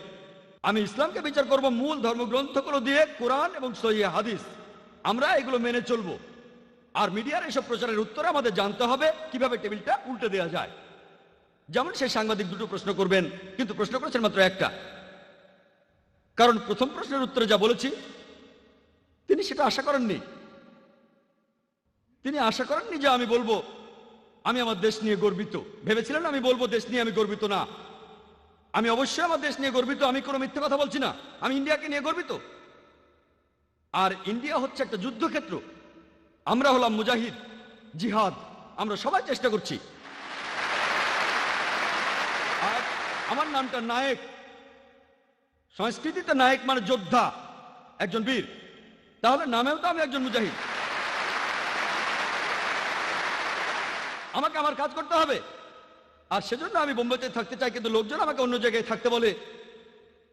আমি ইসলামকে বিচার করব মূল ধর্মগ্রন্থগুলো দিয়ে, কোরআন এবং সহিহ হাদিস। আমরা এগুলো মেনে চলবো। আর মিডিয়ার এসব প্রচারের উত্তরে আমাদের জানতে হবে কিভাবে টেবিলটা উল্টে দেওয়া যায়। যেমন সেই সাংবাদিক দুটো প্রশ্ন করবেন, কিন্তু প্রশ্ন করেছেন মাত্র একটা, কারণ প্রথম প্রশ্নের উত্তরে যা বলেছি তিনি সেটা আশা করেননি। তিনি আশা করেননি যে আমি বলবো আমি আমার দেশ নিয়ে গর্বিত। ভেবেছিলেন আমি বলবো দেশ নিয়ে আমি গর্বিত না। আমি অবশ্যই আমার দেশ নিয়ে গর্বিত, আমি কোনো মিথ্যে কথা বলছি না। আমি ইন্ডিয়াকে নিয়ে গর্বিত। আর ইন্ডিয়া হচ্ছে একটা যুদ্ধক্ষেত্র। আমরা হলাম মুজাহিদ, জিহাদ, আমরা সবাই চেষ্টা করছি। আর আমার নামটা নায়েক। সংস্কৃতিতে নায়েক মানে যোদ্ধা, একজন বীর। তাহলে নামেও তো আমি একজন মুজাহিদ। আমাকে আমার কাজ করতে হবে। আর সেজন্য আমি বোম্বেতে থাকতে চাই, কিন্তু লোকজন আমাকে অন্য জায়গায় থাকতে বলে।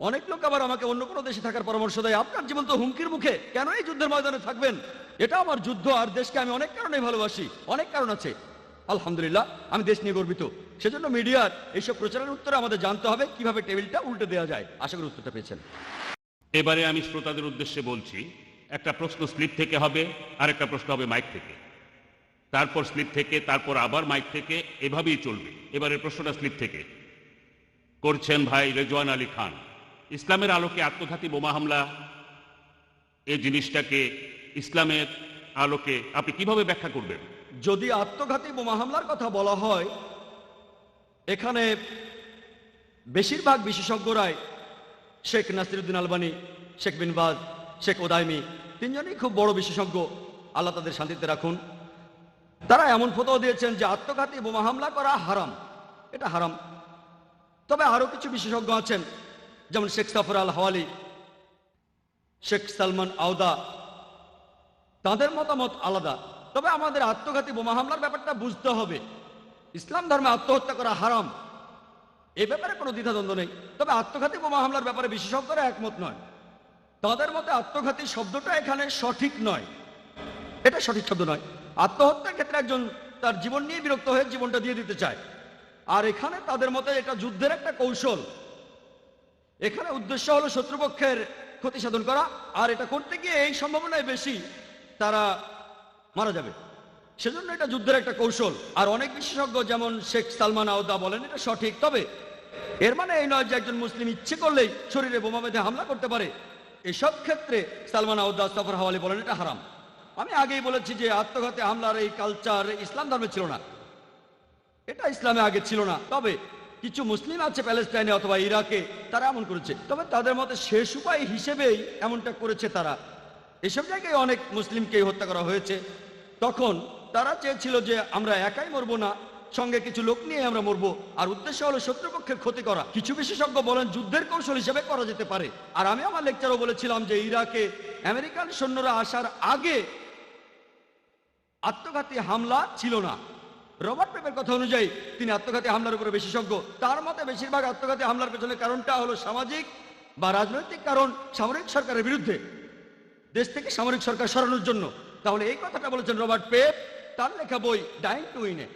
অনেক লোক আবার আমাকে অন্য কোনো দেশে থাকার পরামর্শ দেয়। আপনার জীবন তো হুমকির মুখে, কেন এই যুদ্ধের ময়দানে থাকবেন? এটা আমার যুদ্ধ। আর দেশকে আমি অনেক কারণে ভালোবাসি, অনেক কারণ আছে। আলহামদুলিল্লাহ, আমি দেশ নিয়ে গর্বিত। সেজন্য মিডিয়ার এইসব প্রচারের উত্তরে আমাদের জানতে হবে কিভাবে টেবিলটা উল্টে দেওয়া যায়। আশা করি উত্তরটা পেয়েছেন। এবারে আমি শ্রোতাদের উদ্দেশ্যে বলছি, একটা প্রশ্ন স্লিপ থেকে হবে, আর একটা প্রশ্ন হবে মাইক থেকে, তারপর স্লিপ থেকে, তারপর আবার মাইক থেকে, এভাবেই চলবে। এবারের প্রশ্নটা স্লিপ থেকে করছেন ভাই রেজওয়ান আলী খান। ইসলামের আলোকে আত্মঘাতী বোমা হামলা, এই জিনিসটাকে ইসলামের আলোকে আপনি কিভাবে ব্যাখ্যা করবেন? যদি আত্মঘাতী বোমা হামলার কথা বলা হয়, এখানে বেশিরভাগ বিশেষজ্ঞরাই, শেখ নাসিরুদ্দিন আলবানী, শেখ বিন বাজ, শেখ ওদাইমি, তিনজনই খুব বড় বিশেষজ্ঞ, আল্লাহ তাদের শান্তিতে রাখুন। তারা এমন ফতোয়া দিয়েছেন যে আত্মঘাতী বোমা হামলা করা হারাম, এটা হারাম। তবে আরো কিছু বিশেষজ্ঞ আছেন, যেমন শেখ সাফর আল হাওয়ালি, শেখ সালমান আওদা, তাদের মতামত আলাদা। তবে আমাদের আত্মঘাতী বোমা হামলার ব্যাপারটা বুঝতে হবে। ইসলাম ধর্মে আত্মহত্যা করা হারাম, এ ব্যাপারে কোনো দ্বিধাদ্বন্দ্ব নেই। তবে আত্মঘাতী বোমা হামলার ব্যাপারে বিশেষজ্ঞরা একমত নয়। তাদের মতে আত্মঘাতী শব্দটা এখানে সঠিক নয়, এটা সঠিক শব্দ নয়। আত্মহত্যার ক্ষেত্রে একজন তার জীবন নিয়ে বিরক্ত হয়ে জীবনটা দিয়ে দিতে চায়। আর এখানে তাদের মতে এটা যুদ্ধের একটা কৌশল। এখানে উদ্দেশ্য হলো শত্রুপক্ষের ক্ষতি সাধন করা, আর এটা করতে গিয়ে এই সম্ভাবনায় বেশি তারা মারা যাবে। সেজন্য এটা যুদ্ধের একটা কৌশল। আর অনেক বিশেষজ্ঞ যেমন শেখ সালমান আওদা বলেন এটা সঠিক। তবে এর মানে এই নয় যে একজন মুসলিম ইচ্ছে করলেই শরীরে বোমা বেঁধে হামলা করতে পারে। এসব ক্ষেত্রে সালমান আওদা, সাফর হাওয়ালি বলেন এটা হারাম। আমি আগেই বলেছি যে আত্মঘাতী হামলার এই কালচার ইসলাম ধর্মে ছিল না, এটা ইসলামে আগে ছিল না। তবে কিছু মুসলিম আছে প্যালেস্টাইনে অথবা ইরাকে, তারা এমন করেছে। তবে তাদের মতে শেষ উপায় হিসেবেই এমনটা করেছে তারা। এসব জায়গায় অনেক মুসলিমকে হত্যা করা হয়েছে। তখন তারা চেয়েছিল যে আমরা একাই মরবো না, সঙ্গে কিছু লোক নিয়ে আমরা মরবো। আর উদ্দেশ্য হলো শত্রুপক্ষের ক্ষতি করা। কিছু বিশেষজ্ঞ বলেন যুদ্ধের কৌশল হিসেবে করা যেতে পারে। আর আমি আমার লেকচারও বলেছিলাম যে ইরাকে আমেরিকান সৈন্যরা আসার আগে আত্মঘাতী হামলা ছিল না। রবার্ট পেপের কথা অনুযায়ী, তিনি আত্মঘাতী হামলার উপরে বিশেষজ্ঞ। তার মতে বেশিরভাগ আত্মঘাতী হামলার পেছনে কারণটা হলো সামাজিক বা রাজনৈতিক কারণ, সামরিক সরকারের বিরুদ্ধে, দেশ থেকে সামরিক সরকার সরানোর জন্য। তাহলে এই কথাটা বলেছেন রবার্ট পেপ তার লেখা বই ডাইং টু উইনে।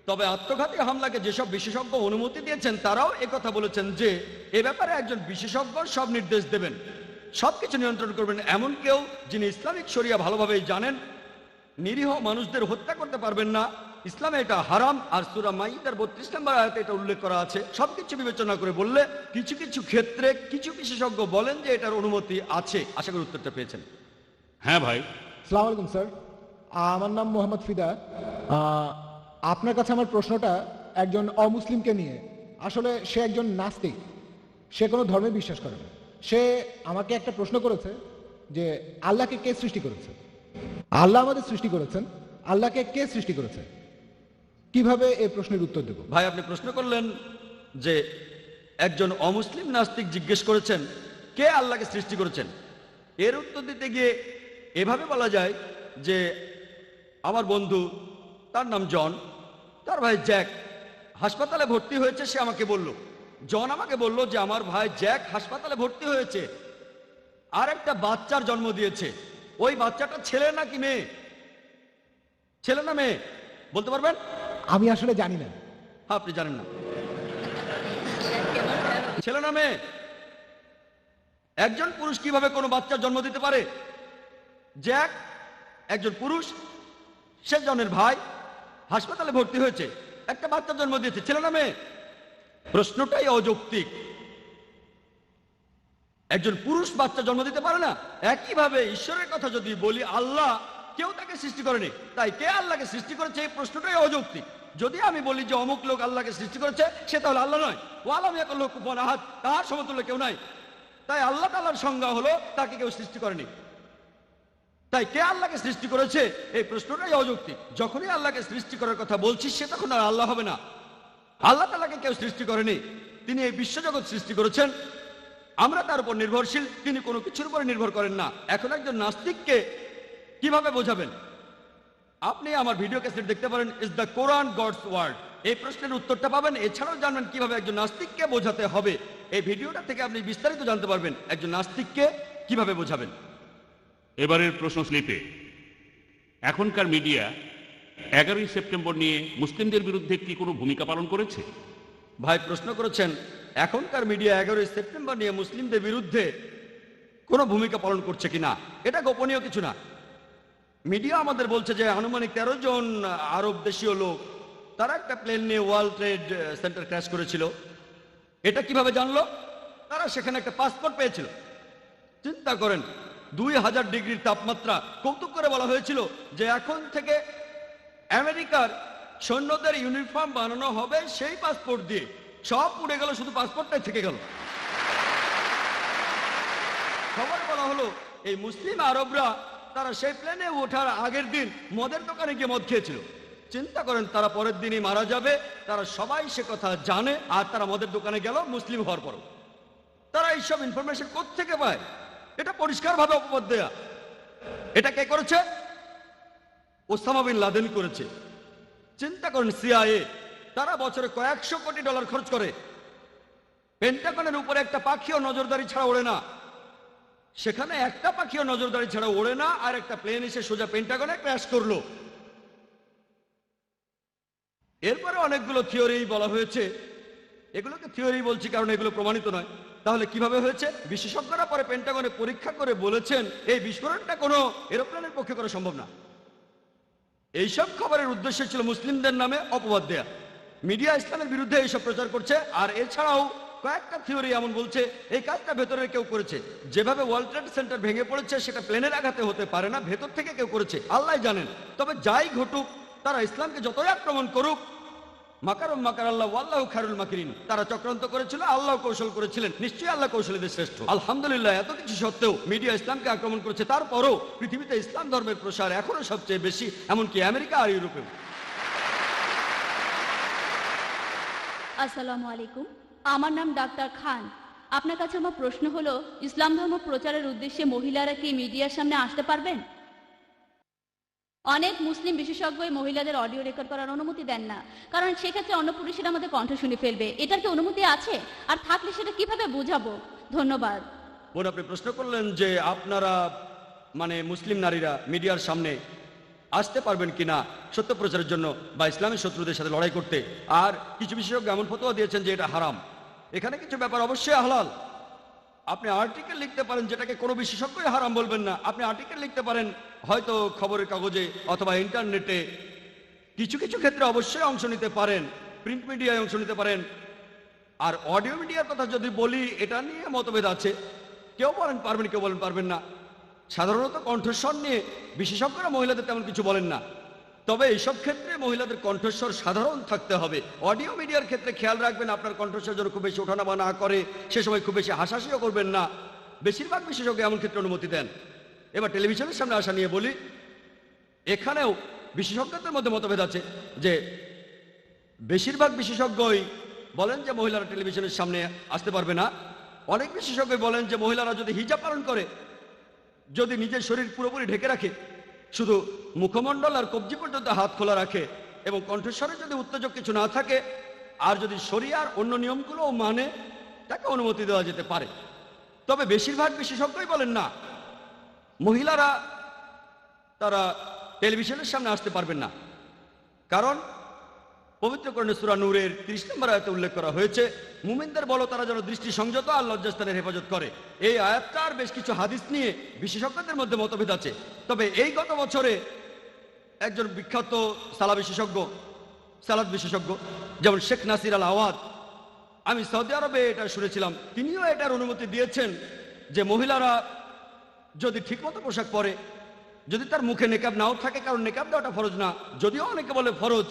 তবে আত্মঘাতী হামলাকে যেসব বিশেষজ্ঞ অনুমতি দিয়েছেন তারাও একথা বলেছেন যে এ ব্যাপারে একজন বিশেষজ্ঞ সব নির্দেশ দেবেন, সবকিছু নিয়ন্ত্রণ করবেন। এমন কেউ যিনি ইসলামিক শরিয়া ভালোভাবেই জানেন। নিরীহ মানুষদের হত্যা করতে পারবেন না, ইসলামে এটা হারাম। আর সূরা মাইদার 32 নম্বর আয়াতে এটা উল্লেখ করা আছে। সবকিছু বিবেচনা করে বললে কিছু কিছু ক্ষেত্রে কিছু বিশেষজ্ঞ বলেন যে এটার অনুমতি আছে। আশা করি উত্তরটা পেয়েছেন। হ্যাঁ ভাই। আসসালামু আলাইকুম স্যার, আমার নাম মোহাম্মদ ফিদা। আপনার কাছে আমার প্রশ্নটা একজন অমুসলিমকে নিয়ে। আসলে সে একজন নাস্তিক, সে কোনো ধর্মে বিশ্বাস করে না। সে আমাকে একটা প্রশ্ন করেছে যে আল্লাহকে কে সৃষ্টি করেছে? আল্লাহ আমাদের সৃষ্টি করেছেন, আল্লাহকে কে সৃষ্টি করেছে? কিভাবে এই প্রশ্নের উত্তর দেব? ভাই, আপনি প্রশ্ন করলেন যে একজন অমুসলিম নাস্তিক জিজ্ঞেস করেছেন কে আল্লাহকে সৃষ্টি করেছেন। এর উত্তর দিতে গিয়ে এভাবে বলা যায় যে আমার বন্ধু, তার নাম জন, তার ভাই জ্যাক হাসপাতালে ভর্তি হয়েছে। সে আমাকে বলল, জন আমাকে বলল যে আমার ভাই জ্যাক হাসপাতালে ভর্তি হয়েছে আর একটা বাচ্চার জন্ম দিয়েছে। ওই বাচ্চাটা ছেলে নাকি মেয়ে? ছেলে না মেয়ে বলতে পারবেন? আমি আসলে জানি না। আপনি জানেন না? ছেলে না মেয়ে? একজন পুরুষ কিভাবে কোনো বাচ্চার জন্ম দিতে পারে? জ্যাক একজন পুরুষ, সে জনের ভাই, হাসপাতালে ভর্তি হয়েছে, একটা বাচ্চার জন্ম দিয়েছে, ছেলে না মেয়ে? প্রশ্নটাই অযৌক্তিক। একজন পুরুষ বাচ্চা জন্ম দিতে পারে না। একইভাবে ঈশ্বরের কথা যদি বলি, আল্লাহ কেউ তাকে সৃষ্টি করেনি, তাই কে আল্লাহকে সৃষ্টি করেছে এই প্রশ্নটাই অযৌক্তিক। যদি আমি বলি যে অমুক লোক আল্লাহকে সৃষ্টি করেছে, সে তাহলে আল্লাহ নয়। ওয়ালাম ইয়াকুল লাহু কুফুয়ান আহাদ, তার সমতুল্য কেউ নাই। তাই আল্লাহ তাআলার সংজ্ঞা হলো তাকে কেউ সৃষ্টি করেনি। তাই কে আল্লাহকে সৃষ্টি করেছে এই প্রশ্নটাই অযৌক্তিক। যখনই আল্লাহকে সৃষ্টি করার কথা বলছি, সে তখন আর আল্লাহ হবে না। আল্লাহ তাআলাকে কেউ সৃষ্টি করেনি, তিনি এই বিশ্বজগৎ সৃষ্টি করেছেন, আমরা তার উপর নির্ভরশীল, তিনি কোনো কিছুর উপরে নির্ভর করেন না। এখন একজন নাস্তিককে কিভাবে বোঝাবেন? আপনি আমার ভিডিও ক্যাসেট দেখতে পারেন, is the Quran God's word, এই প্রশ্নের উত্তরটা পাবেন। এছাড়াও জানবেন কিভাবে একজন নাস্তিককে বোঝাতে হবে। এই ভিডিওটা থেকে আপনি বিস্তারিত জানতে পারবেন একজন নাস্তিককে কিভাবে বোঝাবেন। এবারের প্রশ্ন স্লিপে এখনকার মিডিয়া 11ই সেপ্টেম্বর নিয়ে মুসলিমদের বিরুদ্ধে কি কোনো ভূমিকা পালন করেছে? ভাই প্রশ্ন করেছেন এখনকার মিডিয়া 11ই সেপ্টেম্বর নিয়ে মুসলিমদের বিরুদ্ধে কোনো ভূমিকা পালন করছে কিনা। এটা গোপনীয় কিছু না। মিডিয়া আমাদের বলছে যে আনুমানিক 13 জন আরব দেশীয় লোক তারা একটা প্লেন নিয়ে ওয়ার্ল্ড ট্রেড সেন্টার ক্র্যাশ করেছিল। এটা কিভাবে জানলো? তারা সেখানে একটা পাসপোর্ট পেয়েছিল। চিন্তা করেন, 2000 ডিগ্রির তাপমাত্রা। কৌতুক করে বলা হয়েছিল যে এখন থেকে আমেরিকার সৈন্যদের ইউনিফর্ম বানানো হবে সেই পাসপোর্ট দিয়ে। সব উড়ে গেল, শুধু পাসপোর্টটাই থেকে গেল। খবরে বলা হলো এই মুসলিম আরবরা তারা সেই প্লেনে ওঠার আগের দিন মদের দোকানে গিয়ে মদ খেয়েছিল। চিন্তা করেন, তারা পরের দিনই মারা যাবে, তারা সবাই সে কথা জানে, আর তারা মদের দোকানে গেল মুসলিম হওয়ার পরও। তারা এইসব ইনফরমেশন কোত্থেকে পায়? এটা পরিষ্কারভাবে অপবাদ দেয়া। এটা কে করেছে? ওসামা বিন লাদেন করেছে। চিন্তা করেন, সিআইএ তারা বছরে কয়েকশো কোটি ডলার খরচ করে, পেন্টাগনের উপরে একটা পাখিও নজরদারি ছাড়া ওড়ে না। সেখানে একটা পাখিও নজরদারি ছাড়া ওড়ে না, আর একটা প্লেন এসে সোজা পেন্টাগনে ক্র্যাশ করলো। এরপরে অনেকগুলো থিওরি বলা হয়েছে। এগুলোকে থিওরি বলছি কারণ এগুলো প্রমাণিত নয়। তাহলে কিভাবে হয়েছে? বিশেষজ্ঞরা পরে পেন্টাগনে পরীক্ষা করে বলেছেন এই বিস্ফোরণটা কোনো এরোপ্লেনের পক্ষে করা সম্ভব না। এইসব খবরের উদ্দেশ্য ছিল মুসলিমদের নামে অপবাদ দেয়া। মিডিয়া ইসলামের বিরুদ্ধে এইসব প্রচার করছে। আর এছাড়াও কয়েকটা থিওরি এমন বলছে এই কাজটা ভেতরে কেউ করেছে। যেভাবে ওয়ার্ল্ড ট্রেড সেন্টার ভেঙে পড়েছে সেটা প্লেনের আঘাতে হতে পারে না, ভেতর থেকে কেউ করেছে, আল্লাহ জানেন। তবে যাই ঘটুক, তারা ইসলামকে যতই আক্রমণ করুক, মাকারুম মাকার আল্লাহ ওয়াল্লাহু খায়রুল মাকিরিন, তারা চক্রান্ত করেছিল, আল্লাহ কৌশল করেছিলেন, নিশ্চয়ই আল্লাহ কৌশলীদের শ্রেষ্ঠ। আলহামদুলিল্লাহ, এত কিছু সত্ত্বেও মিডিয়া ইসলামকে আক্রমণ করেছে, তারপরও পৃথিবীতে ইসলাম ধর্মের প্রসার এখনো সবচেয়ে বেশি, এমনকি আমেরিকা আর ইউরোপেও। আসসালামু আলাইকুম, আমার নাম ডাক্তার খান। আপনার কাছে আমার প্রশ্ন হলো, ইসলাম ধর্ম প্রচারের উদ্দেশ্যে মহিলারা কি মিডিয়ার সামনে আসতে পারবেন? অনেক মুসলিম বিশেষজ্ঞই মহিলাদের অডিও রেকর্ড করার অনুমতি দেন না, কারণ সেক্ষেত্রে অন্য পুরুষেরা আমাদের কণ্ঠ শুনে ফেলবে। এটার কি অনুমতি আছে? আর থাকলে সেটা কিভাবে বোঝাবো? ধন্যবাদ। বোন, আপনি প্রশ্ন করলেন যে আপনারা মানে মুসলিম নারীরা মিডিয়ার সামনে আসতে পারবেন কিনা সত্য প্রচারের জন্য বা ইসলামের শত্রুদের সাথে লড়াই করতে। আর কিছু বিশেষজ্ঞ এমন ফতোয়া দিয়েছেন যে এটা হারাম। এখানে কিছু ব্যাপার অবশ্যই হালাল। আপনি আর্টিকেল লিখতে পারেন যেটাকে কোনো বিশেষজ্ঞই হারাম বলবেন না। আপনি আর্টিকেল লিখতে পারেন হয়তো খবরের কাগজে অথবা ইন্টারনেটে। কিছু কিছু ক্ষেত্রে অবশ্যই অংশ নিতে পারেন, প্রিন্ট মিডিয়ায় অংশ নিতে পারেন। আর অডিও মিডিয়ার কথা যদি বলি, এটা নিয়ে মতভেদ আছে। কেউ বলেন পারবেন, কেউ বলেন পারবেন না। সাধারণত কণ্ঠস্বর নিয়ে বিশেষজ্ঞরা মহিলাদের তেমন কিছু বলেন না। তবে এইসব ক্ষেত্রে মহিলাদের কণ্ঠস্বর সাধারণ থাকতে হবে। অডিও মিডিয়ার ক্ষেত্রে খেয়াল রাখবেন আপনার কণ্ঠস্বর যেন খুব বেশি ওঠানামা না করে, সে সময় খুব বেশি হাসাহাসিও করবেন না। বেশিরভাগ বিশেষজ্ঞ এমন ক্ষেত্রে অনুমতি দেন। এবার টেলিভিশনের সামনে আসা নিয়ে বলি, এখানেও বিশেষজ্ঞদের মধ্যে মতভেদ আছে যে বেশিরভাগ বিশেষজ্ঞই বলেন যে মহিলারা টেলিভিশনের সামনে আসতে পারবে না। অনেক বিশেষজ্ঞ বলেন যে মহিলারা যদি হিজাব পালন করে যদি নিজের শরীর পুরোপুরি ঢেকে রাখে, শুধু মুখমণ্ডল আর কবজি পর্যন্ত হাত খোলা রাখে এবং কণ্ঠস্বরে যদি উত্তেজক কিছু না থাকে, আর যদি শরিয়ার অন্য নিয়মগুলো মানে, তাকে অনুমতি দেওয়া যেতে পারে। তবে বেশিরভাগ বিশেষজ্ঞই বলেন না, মহিলারা তারা টেলিভিশনের সামনে আসতে পারবেন না। কারণ পবিত্র কোরআনে সূরা নূরের 30 নম্বর আয়াতে উল্লেখ করা হয়েছে, মুমিনদের বলো তারা যেন দৃষ্টি সংযত আর লজ্জাস্থানের হেফাজত করে। এই আয়াতটার বেশ কিছু হাদিস নিয়ে বিশেষজ্ঞদের মধ্যে মতভেদ আছে। তবে এই গত বছরে একজন বিখ্যাত সালাদ বিশেষজ্ঞ যেমন শেখ নাসির আল আওয়াদ, আমি সৌদি আরবে এটা শুনেছিলাম, তিনিও এটার অনুমতি দিয়েছেন যে মহিলারা যদি ঠিকমতো পোশাক পরে, যদি তার মুখে নেকাব নাও থাকে, কারণ নেকাব দেওয়াটা ফরজ না, যদিও অনেকে বলে ফরজ,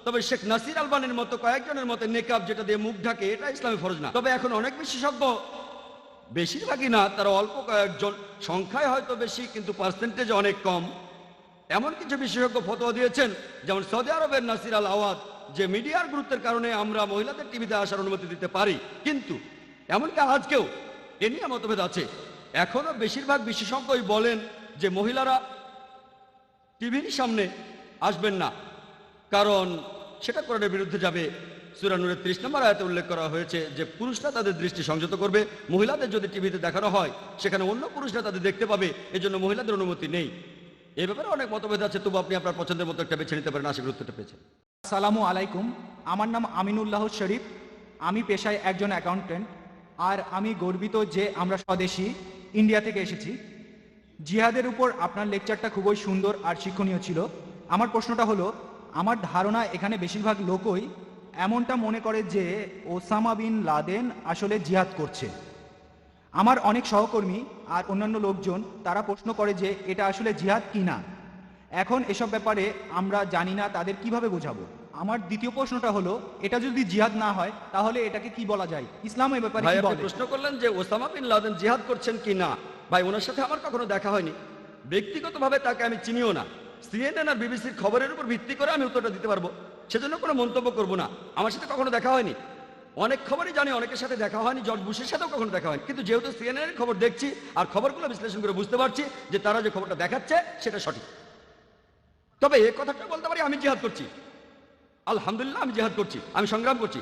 তবে শেখ নাসির আলবানির মতো কয়েকজনের মতে নেকাব যেটা দিয়ে মুখ ঢাকে এটা ইসলামে ফরজ না। তবে এখন অনেক বিশেষজ্ঞ, বেশিরভাগই না, তারা অল্প কয়েকজন, সংখ্যায় হয়তো বেশি কিন্তু পার্সেন্টেজ অনেক কম, এমন কিছু বিশেষজ্ঞ ফতোয়া দিয়েছেন যেমন সৌদি আরবের নাসির আল আওয়াদ, যে মিডিয়ার গুরুত্বের কারণে আমরা মহিলাদের টিভিতে আসার অনুমতি দিতে পারি। কিন্তু এমনকি আজকেও এ নিয়ে মতভেদ আছে। এখনো বেশিরভাগ বিশেষজ্ঞই বলেন যে মহিলারা টিভির সামনে আসবেন না, কারণ সেটা কোরআনের বিরুদ্ধে যাবে। সূরা নূরের 30 নম্বর আয়াতে উল্লেখ করা হয়েছে যে পুরুষরা তাদের দৃষ্টি সংযত করবে, মহিলাদের যদি টিভিতে দেখানো হয় সেখানে অন্য পুরুষরা তাদের দেখতে পাবে, এজন্য মহিলাদের অনুমতি নেই। এ ব্যাপারে অনেক মতভেদ আছে, তবু আপনি আপনার পছন্দের মতো একটা বেছে নিতে পারেন, আশা গুরুত্বটা পেয়েছেন। আসসালামু আলাইকুম, আমার নাম আমিনুল্লাহ শরীফ, আমি পেশায় একজন অ্যাকাউন্টেন্ট, আর আমি গর্বিত যে আমরা স্বদেশী ইন্ডিয়া থেকে এসেছি। জিহাদের উপর আপনার লেকচারটা খুবই সুন্দর আর শিক্ষণীয় ছিল। আমার প্রশ্নটা হলো, আমার ধারণা এখানে বেশিরভাগ লোকই এমনটা মনে করে যে ওসামা বিন লাদেন আসলে জিহাদ করছে। আমার অনেক সহকর্মী আর অন্যান্য লোকজন তারা প্রশ্ন করে যে এটা আসলে জিহাদ কি না। এখন এসব ব্যাপারে আমরা জানি না, তাদের কিভাবে বোঝাবো। আমার দ্বিতীয় প্রশ্নটা হলো, এটা যদি জিহাদ না হয় তাহলে এটাকে কি বলা যায়, ইসলাম এই ব্যাপারে ভাই কি আপনি বলে? প্রশ্ন করলেন যে ওসামা বিন লাদেন জিহাদ করছেন কি না। ভাই ওনার সাথে আমার কখনো দেখা হয়নি, ব্যক্তিগতভাবে তাকে আমি চিনিও না। সিএনএন আর বিবিসির খবরের উপর ভিত্তি করে আমি উত্তরটা দিতে পারবো, সেজন্য কোনো মন্তব্য করব না। আমার সাথে কখনো দেখা হয়নি, অনেক খবরই জানি, অনেকের সাথে দেখা হয়নি, জর্জ বুশের সাথেও কখনো দেখা হয়নি। কিন্তু যেহেতু সিএনএন এর খবর দেখছি আর খবরগুলো বিশ্লেষণ করে বুঝতে পারছি যে তারা যে খবরটা দেখাচ্ছে সেটা সঠিক। তবে এই কথাটা বলতে পারি আমি জিহাদ করছি, আলহামদুলিল্লাহ আমি জিহাদ করছি, আমি সংগ্রাম করছি,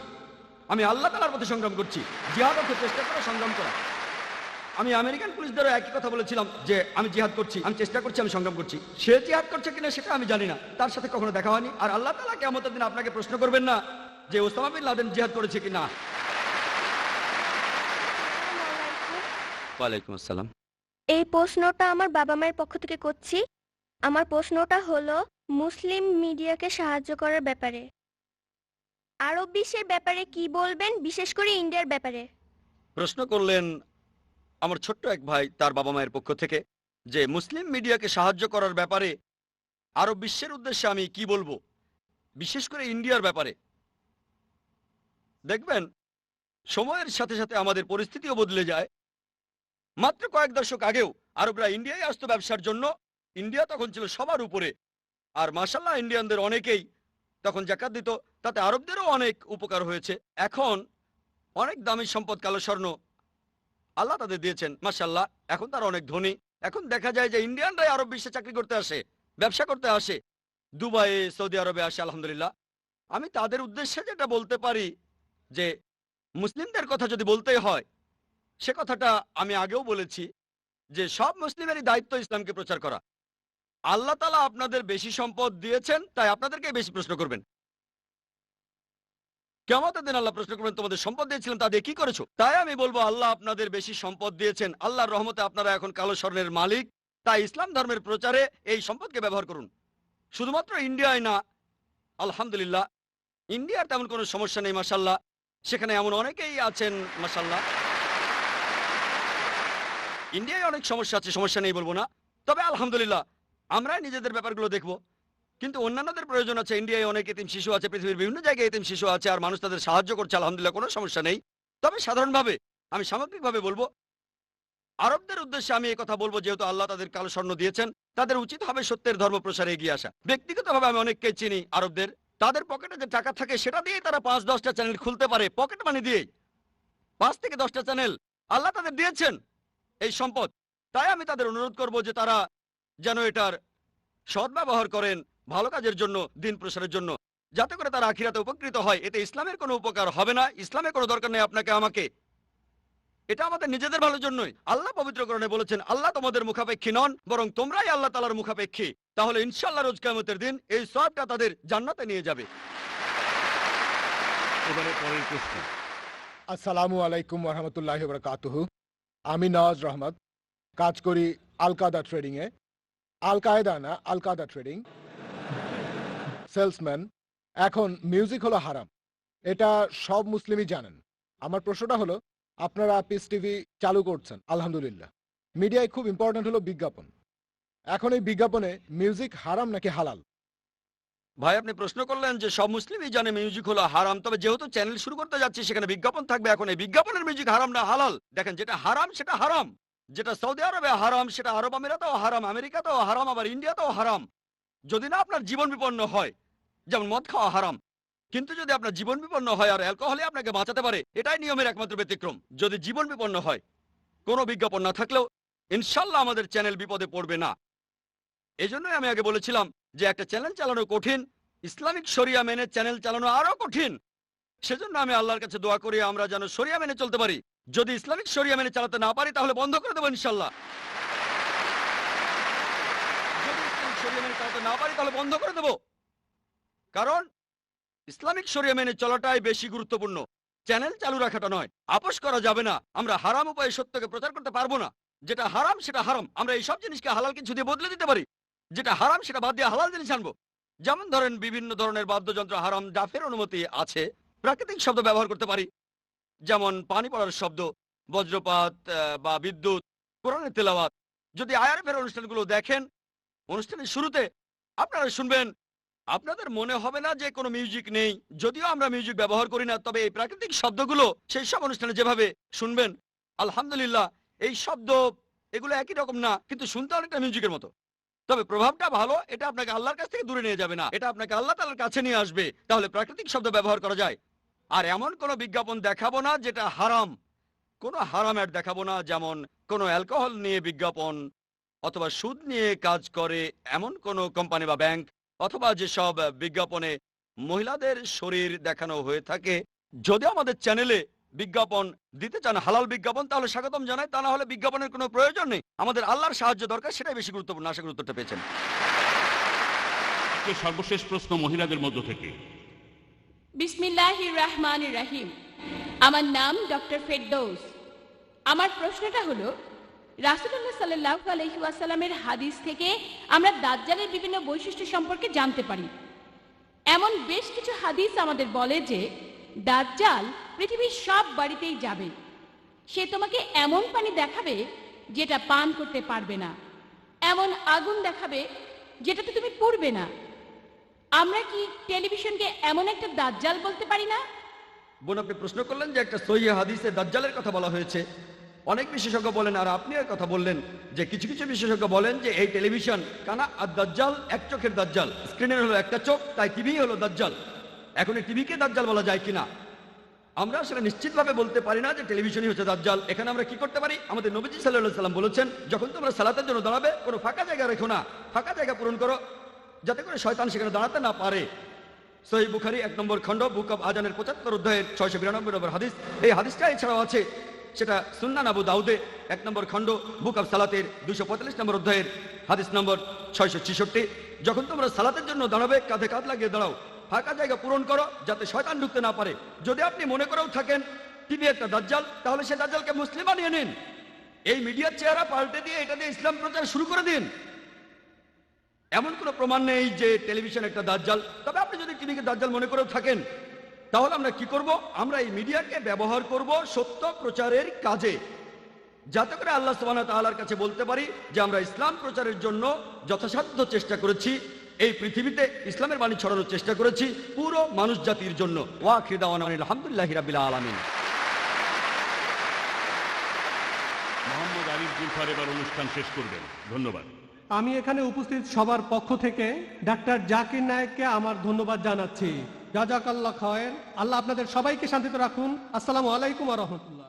আমি আল্লাহ তাআলার পথে সংগ্রাম করছি। জিহাদ অর্থ চেষ্টা করা, সংগ্রাম করা। আমি আমেরিকান পুলিশদেরও একই কথা বলেছিলাম যে আমি জিহাদ করছি, আমি চেষ্টা করছি, আমি সংগ্রাম করছি। সে জিহাদ করছে কিনা সেটা আমি জানি না, তার সাথে কখনো দেখা হয়নি। আর আল্লাহ তাআলা কিয়ামতের দিন আপনাকে প্রশ্ন করবেন না যে ওসামা বিন লাদেন জিহাদ করেছে কিনা। ওয়ালাইকুম আসসালাম। এই প্রশ্নটা আমার বাবা মায়ের পক্ষ থেকে করছি। আমার প্রশ্নটা হলো মুসলিম মিডিয়াকে সাহায্য করার ব্যাপারে। আরব বিশ্বের ব্যাপারে কি বলবেন, বিশেষ করে ইন্ডিয়ার ব্যাপারে? প্রশ্ন করলেন আমার ছোট্ট এক ভাই তার বাবা মায়ের পক্ষ থেকে যে মুসলিম মিডিয়াকে সাহায্য করার ব্যাপারে আরব বিশ্বের উদ্দেশ্যে আমি কি বলবো, বিশেষ করে ইন্ডিয়ার ব্যাপারে। দেখবেন সময়ের সাথে সাথে আমাদের পরিস্থিতিও বদলে যায়। মাত্র কয়েক দশক আগেও আরবরা ইন্ডিয়ায় আসতো ব্যবসার জন্য, ইন্ডিয়া তখন ছিল সবার উপরে, আর মাশাআল্লাহ ইন্ডিয়ানদের অনেকেই তখন যাকাত দিত, তাতে আরবদেরও অনেক উপকার হয়েছে। এখন অনেক দামি সম্পদ, কালো স্বর্ণ আল্লাহ তাদের দিয়েছেন, মাশাআল্লাহ, এখন তারা অনেক ধনী। এখন দেখা যায় যে ইন্ডিয়ানরাই আরব বিশ্বে চাকরি করতে আসে, ব্যবসা করতে আসে, দুবাইয়ে, সৌদি আরবে আসে, আলহামদুলিল্লাহ। আমি তাদের উদ্দেশ্যে যেটা বলতে পারি যে মুসলিমদের কথা যদি বলতেই হয়, সে কথাটা আমি আগেও বলেছি যে সব মুসলিমেরই দায়িত্ব ইসলামকে প্রচার করা। আল্লাহ তাআলা আপনাদের বেশি সম্পদ দিয়েছেন, তাই আপনাদেরকে বেশি প্রশ্ন করবেন। কিয়ামতের দিন আল্লাহ প্রশ্ন করবেন তোমাদের সম্পদ দিয়েছিলেন, তা দিয়ে কি করেছো? তাই আমি বলবো আল্লাহ আপনাদের বেশি সম্পদ দিয়েছেন, আল্লাহর রহমতে আপনারা এখন কালো স্বর্ণের মালিক, তাই ইসলাম ধর্মের প্রচারে এই সম্পদকে ব্যবহার করুন। শুধুমাত্র ইন্ডিয়ায় না, আলহামদুলিল্লাহ ইন্ডিয়ার তেমন কোনো সমস্যা নেই, মাশাআল্লাহ, সেখানে এমন অনেকেই আছেন, মাশাআল্লাহ। ইন্ডিয়ায় অনেক সমস্যা আছে, সমস্যা নেই বলবো না, তবে আলহামদুলিল্লাহ আমরা নিজেদের ব্যাপারগুলো দেখবো। কিন্তু অন্যান্যদের প্রয়োজন আছে, ইন্ডিয়ায় অনেক এতিম শিশু আছে, পৃথিবীর বিভিন্ন জায়গায় এতিম শিশু আছে, আর মানুষ তাদের সাহায্য করছে, আলহামদুলিল্লাহ কোনো সমস্যা নেই। তবে সাধারণভাবে আমি সামগ্রিকভাবে বলবো আরবদের উদ্দেশ্যে আমি এই কথা বলবো, যেহেতু আল্লাহ তাদের কালো স্বর্ণ দিয়েছেন, তাদের উচিত হবে সত্যের ধর্ম প্রসারে এগিয়ে আসা। ব্যক্তিগতভাবে আমি অনেককে চিনি আরবদের, তাদের পকেটে যে টাকা থাকে সেটা দিয়েই তারা 5-10টা চ্যানেল খুলতে পারে, পকেট মানি দিয়েই 5 থেকে 10টা চ্যানেল আল্লাহ তাদের দিয়েছেন এই সম্পদ। তাই আমি তাদের অনুরোধ করব যে তারা যেন এটার সদ্ব্যবহার করেন ভালো কাজের জন্য, দিন প্রসারের জন্য, যাতে করে তারা আখিরাতে উপকৃত হয়। এতে ইসলামের কোনো উপকার হবে না, ইসলামের কোনো দরকার নেই আপনাকে আমাকে, এটা আমাদের নিজেদের ভালোর জন্যই। আল্লাহ পবিত্রকরণে বলেছেন আল্লাহ তোমাদের মুখাপেক্ষী নন, বরং তোমরাই আল্লাহ তাআলার মুখাপেক্ষী। তাহলে ইনশাআল্লাহ রোজ কিয়ামতের দিন এই সওয়াবটা তাদের জান্নাতে নিয়ে যাবে। এবারে পরের প্রশ্ন। আসসালামু আলাইকুম ওরহামতুল্লাহি ওয়াবারাকাতুহু। আমি নওয়াজ রহমত, কাজ করি আল কায়দা ট্রেডিংয়ে। আল কায়দা না, আল কায়দা ট্রেডিং, সেলসম্যান। এখন মিউজিক হলো হারাম, এটা সব মুসলিমই জানেন। আমার প্রশ্নটা হলো, আপনারা পিস টিভি চালু করছেন, আলহামদুলিল্লাহ। মিডিয়ায় খুব ইম্পর্ট্যান্ট হলো বিজ্ঞাপন। এখন এই বিজ্ঞাপনে মিউজিক হারাম নাকি হালাল? ভাই আপনি প্রশ্ন করলেন যে সব মুসলিমই জানে মিউজিক হলো হারাম, তবে যেহেতু চ্যানেল শুরু করতে যাচ্ছি সেখানে বিজ্ঞাপন থাকবে। এখন এই বিজ্ঞাপনের মিউজিক হারাম না হালাল? দেখেন, যেটা হারাম সেটা হারাম, যেটা সৌদি আরবে হারাম সেটা আরব আমিরাতেও হারাম, আমেরিকাতেও হারাম, আবার ইন্ডিয়াতেও হারাম। যদি না আপনার জীবন বিপন্ন হয়, যেমন মদ খাওয়া হারাম, কিন্তু যদি আপনার জীবন বিপন্ন হয় আর অ্যালকোহলে আপনাকে বাঁচাতে পারে, এটাই নিয়মের একমাত্র ব্যতিক্রম। যদি জীবন বিপন্ন হয়, কোনো বিজ্ঞাপন না থাকলেও ইনশাল্লাহ আমাদের চ্যানেল বিপদে পড়বে না। এজন্যই আমি আগে বলেছিলাম যে একটা চ্যানেল চালানো কঠিন, ইসলামিক শরিয়া মেনে চ্যানেল চালানো আরো কঠিন। সেজন্য আমি আল্লাহর কাছে দোয়া করি আমরা যেন শরিয়া মেনে চলতে পারি। যদি ইসলামিক শরিয়া মেনে চালাতে না পারি তাহলে বন্ধ করে দেবো ইনশাল্লাহ। যদি ইসলামিক শরিয়া মেনে চালাতে না পারি তাহলে বন্ধ করে দেবো, কারণ ইসলামিক শরিয়া মেনে চলাটাই বেশি গুরুত্বপূর্ণ, চ্যানেল চালু রাখাটা নয়। আপোষ করা যাবে না, আমরা হারাম উপায়ে সত্যকে প্রচার করতে পারবো না। যেটা হারাম সেটা হারাম, আমরা এই সব জিনিসকে হালাল কিছু দিয়ে বদলে দিতে পারি। যেটা হারাম সেটা বাদ দিয়ে হালাল জিনিস আনবো। যেমন ধরেন বিভিন্ন ধরনের বাদ্যযন্ত্র হারাম, ডাফের অনুমতি আছে। প্রাকৃতিক শব্দ ব্যবহার করতে পারি, যেমন পানি পড়ার শব্দ, বজ্রপাত বা বিদ্যুৎ, কোরআনের তেলাওয়াত। যদি আইআরএফের অনুষ্ঠানগুলো দেখেন, অনুষ্ঠানের শুরুতে আপনারা শুনবেন, আপনাদের মনে হবে না যে কোনো মিউজিক নেই। যদিও আমরা মিউজিক ব্যবহার করি না, তবে এই প্রাকৃতিক শব্দগুলো সেই সব অনুষ্ঠানে যেভাবে শুনবেন, আলহামদুলিল্লাহ এই শব্দ এগুলো একই রকম না, কিন্তু শুনতে অনেকটা মিউজিকের মতো। তবে প্রভাবটা ভালো, এটা আপনাকে আল্লাহর কাছ থেকে দূরে নিয়ে যাবে না, এটা আপনাকে আল্লাহ তাআলার কাছে নিয়ে আসবে। তাহলে প্রাকৃতিক শব্দ ব্যবহার করা যায়। আর এমন কোনো বিজ্ঞাপন দেখাবো না যেটা হারাম, কোনো হারাম অ্যাড দেখাবো না, যেমন কোনো অ্যালকোহল নিয়ে বিজ্ঞাপন, অথবা সুদ নিয়ে কাজ করে এমন কোনো কোম্পানি বা ব্যাংক, অথবা যেসব বিজ্ঞাপনে মহিলাদের শরীর দেখানো হয়ে থাকে। যদি আমাদের চ্যানেলে বিজ্ঞাপন দিতে চান হালাল বিজ্ঞাপন, তাহলে স্বাগতম জানাই। তা না হলে বিজ্ঞাপনের কোনো প্রয়োজন নেই। আমাদের আল্লাহর সাহায্য দরকার, সেটাই বেশি গুরুত্বপূর্ণ। আশা করি উত্তরটা পেয়েছেন। সর্বশেষ প্রশ্ন মহিলাদের মধ্য থেকে। বিসমিল্লাহির রহমানির রহিম। আমার নাম ডক্টর ফেরদৌস। আমার প্রশ্নটা হলো, রাসূলুল্লাহ সাল্লাল্লাহু আলাইহি ওয়াসাল্লামের হাদিস থেকে আমরা দাজ্জালের বিভিন্ন বৈশিষ্ট্য সম্পর্কে জানতে পারি। এমন বেশ কিছু হাদিস আমাদের বলে যে দাজ্জাল পৃথিবীর সব বাড়িতেই যাবে। সে তোমাকে এমন পানি দেখাবে যেটা পান করতে পারবে না, এমন আগুন দেখাবে যেটাতে তুমি পুড়বে না। আমরা কি টেলিভিশনকে এমন একটা দাজ্জাল বলতে পারি না? বোন, আপনি প্রশ্ন করলেন যে একটা সহিহ হাদিসে দাজ্জালের কথা বলা হয়েছে। অনেক বিশেষজ্ঞ বলেন, আর আপনি এর কথা বললেন যে কিছু কিছু বিশেষজ্ঞ বলেন যে এই টেলিভিশন কানা আর দাজ্জাল এক চোখের দাজ্জাল, স্ক্রিনের হলো একটা চোখ, তাই টিভি হলো দাজ্জাল। এখন এই টিভিকে দাজ্জাল বলা যায় কিনা আমরা আসলে নিশ্চিতভাবে বলতে পারি না যে টেলিভিশনই হচ্ছে দাজ্জাল। এখানে আমরা কি করতে পারি? আমাদের নবীজি সাল্লাল্লাহু আলাইহি সাল্লাম বলেছেন, যখন তোমরা সালাতের জন্য দাঁড়াবে কোনো ফাঁকা জায়গা রেখো না, ফাঁকা জায়গা পূরণ করো যাতে করে শয়তান সেখানে দাঁড়াতে না পারে। সহিহ বুখারী 1 নম্বর খণ্ড, বুক অব আজানের 75 অধ্যায়ের 692 নম্বর হাদিস। এই হাদিসটা এছাড়াও আছে, সেটা সুন্নান আবু দাউদে 1 নম্বর খণ্ড, বুক অব সালাতের 245 নম্বর অধ্যায়ের হাদিস নম্বর 666। যখন তোমরা সালাতের জন্য দাঁড়াবে কাঁধে কাঁধ লাগিয়ে দাঁড়াও, ফাঁকা জায়গা পূরণ করো যাতে শয়তান ঢুকতে না পারে। যদি আপনি মনে করেও থাকেন টিভি একটা দাজ্জাল, তাহলে সে দাজ্জালকে মুসলিম বানিয়ে নিন। এই মিডিয়ার চেহারা পাল্টে দিয়ে এটা দিয়ে ইসলাম প্রচার শুরু করে দিন। এমন কোনো প্রমাণ নেই যে টেলিভিশন একটা দাজ্জাল। তবে আপনি যদি টিভিকে দাজ্জাল মনে করেও থাকেন, তাহলে আমরা কি করব? আমরা এই মিডিয়াকে ব্যবহার করব সত্য প্রচারের কাজে, যাতে করে আল্লাহ সুবহানাহু ওয়া তাআলার কাছে বলতে পারি যে আমরা ইসলাম প্রচারের জন্য যথাসাধ্য চেষ্টা করেছি, এই পৃথিবীতে ইসলামের বাণী ছড়ানোর চেষ্টা করেছি পুরো মানুষ জাতির জন্য। ওয়া আখিরু দাওয়ানা আলহামদুলিল্লাহি রাব্বিল আলামিন। মোহাম্মদ আরিফ জুলফার এবার অনুষ্ঠান শেষ করবেন। ধন্যবাদ। আমি এখানে উপস্থিত সবার পক্ষ থেকে ডাক্তার জাকির নায়েককে আমার ধন্যবাদ জানাচ্ছি। জাযাকাল্লাহ খায়ের। আল্লাহ আপনাদের সবাইকে শান্তিতে রাখুন। আসসালামু আলাইকুম ওয়া রাহমাতুল্লাহ।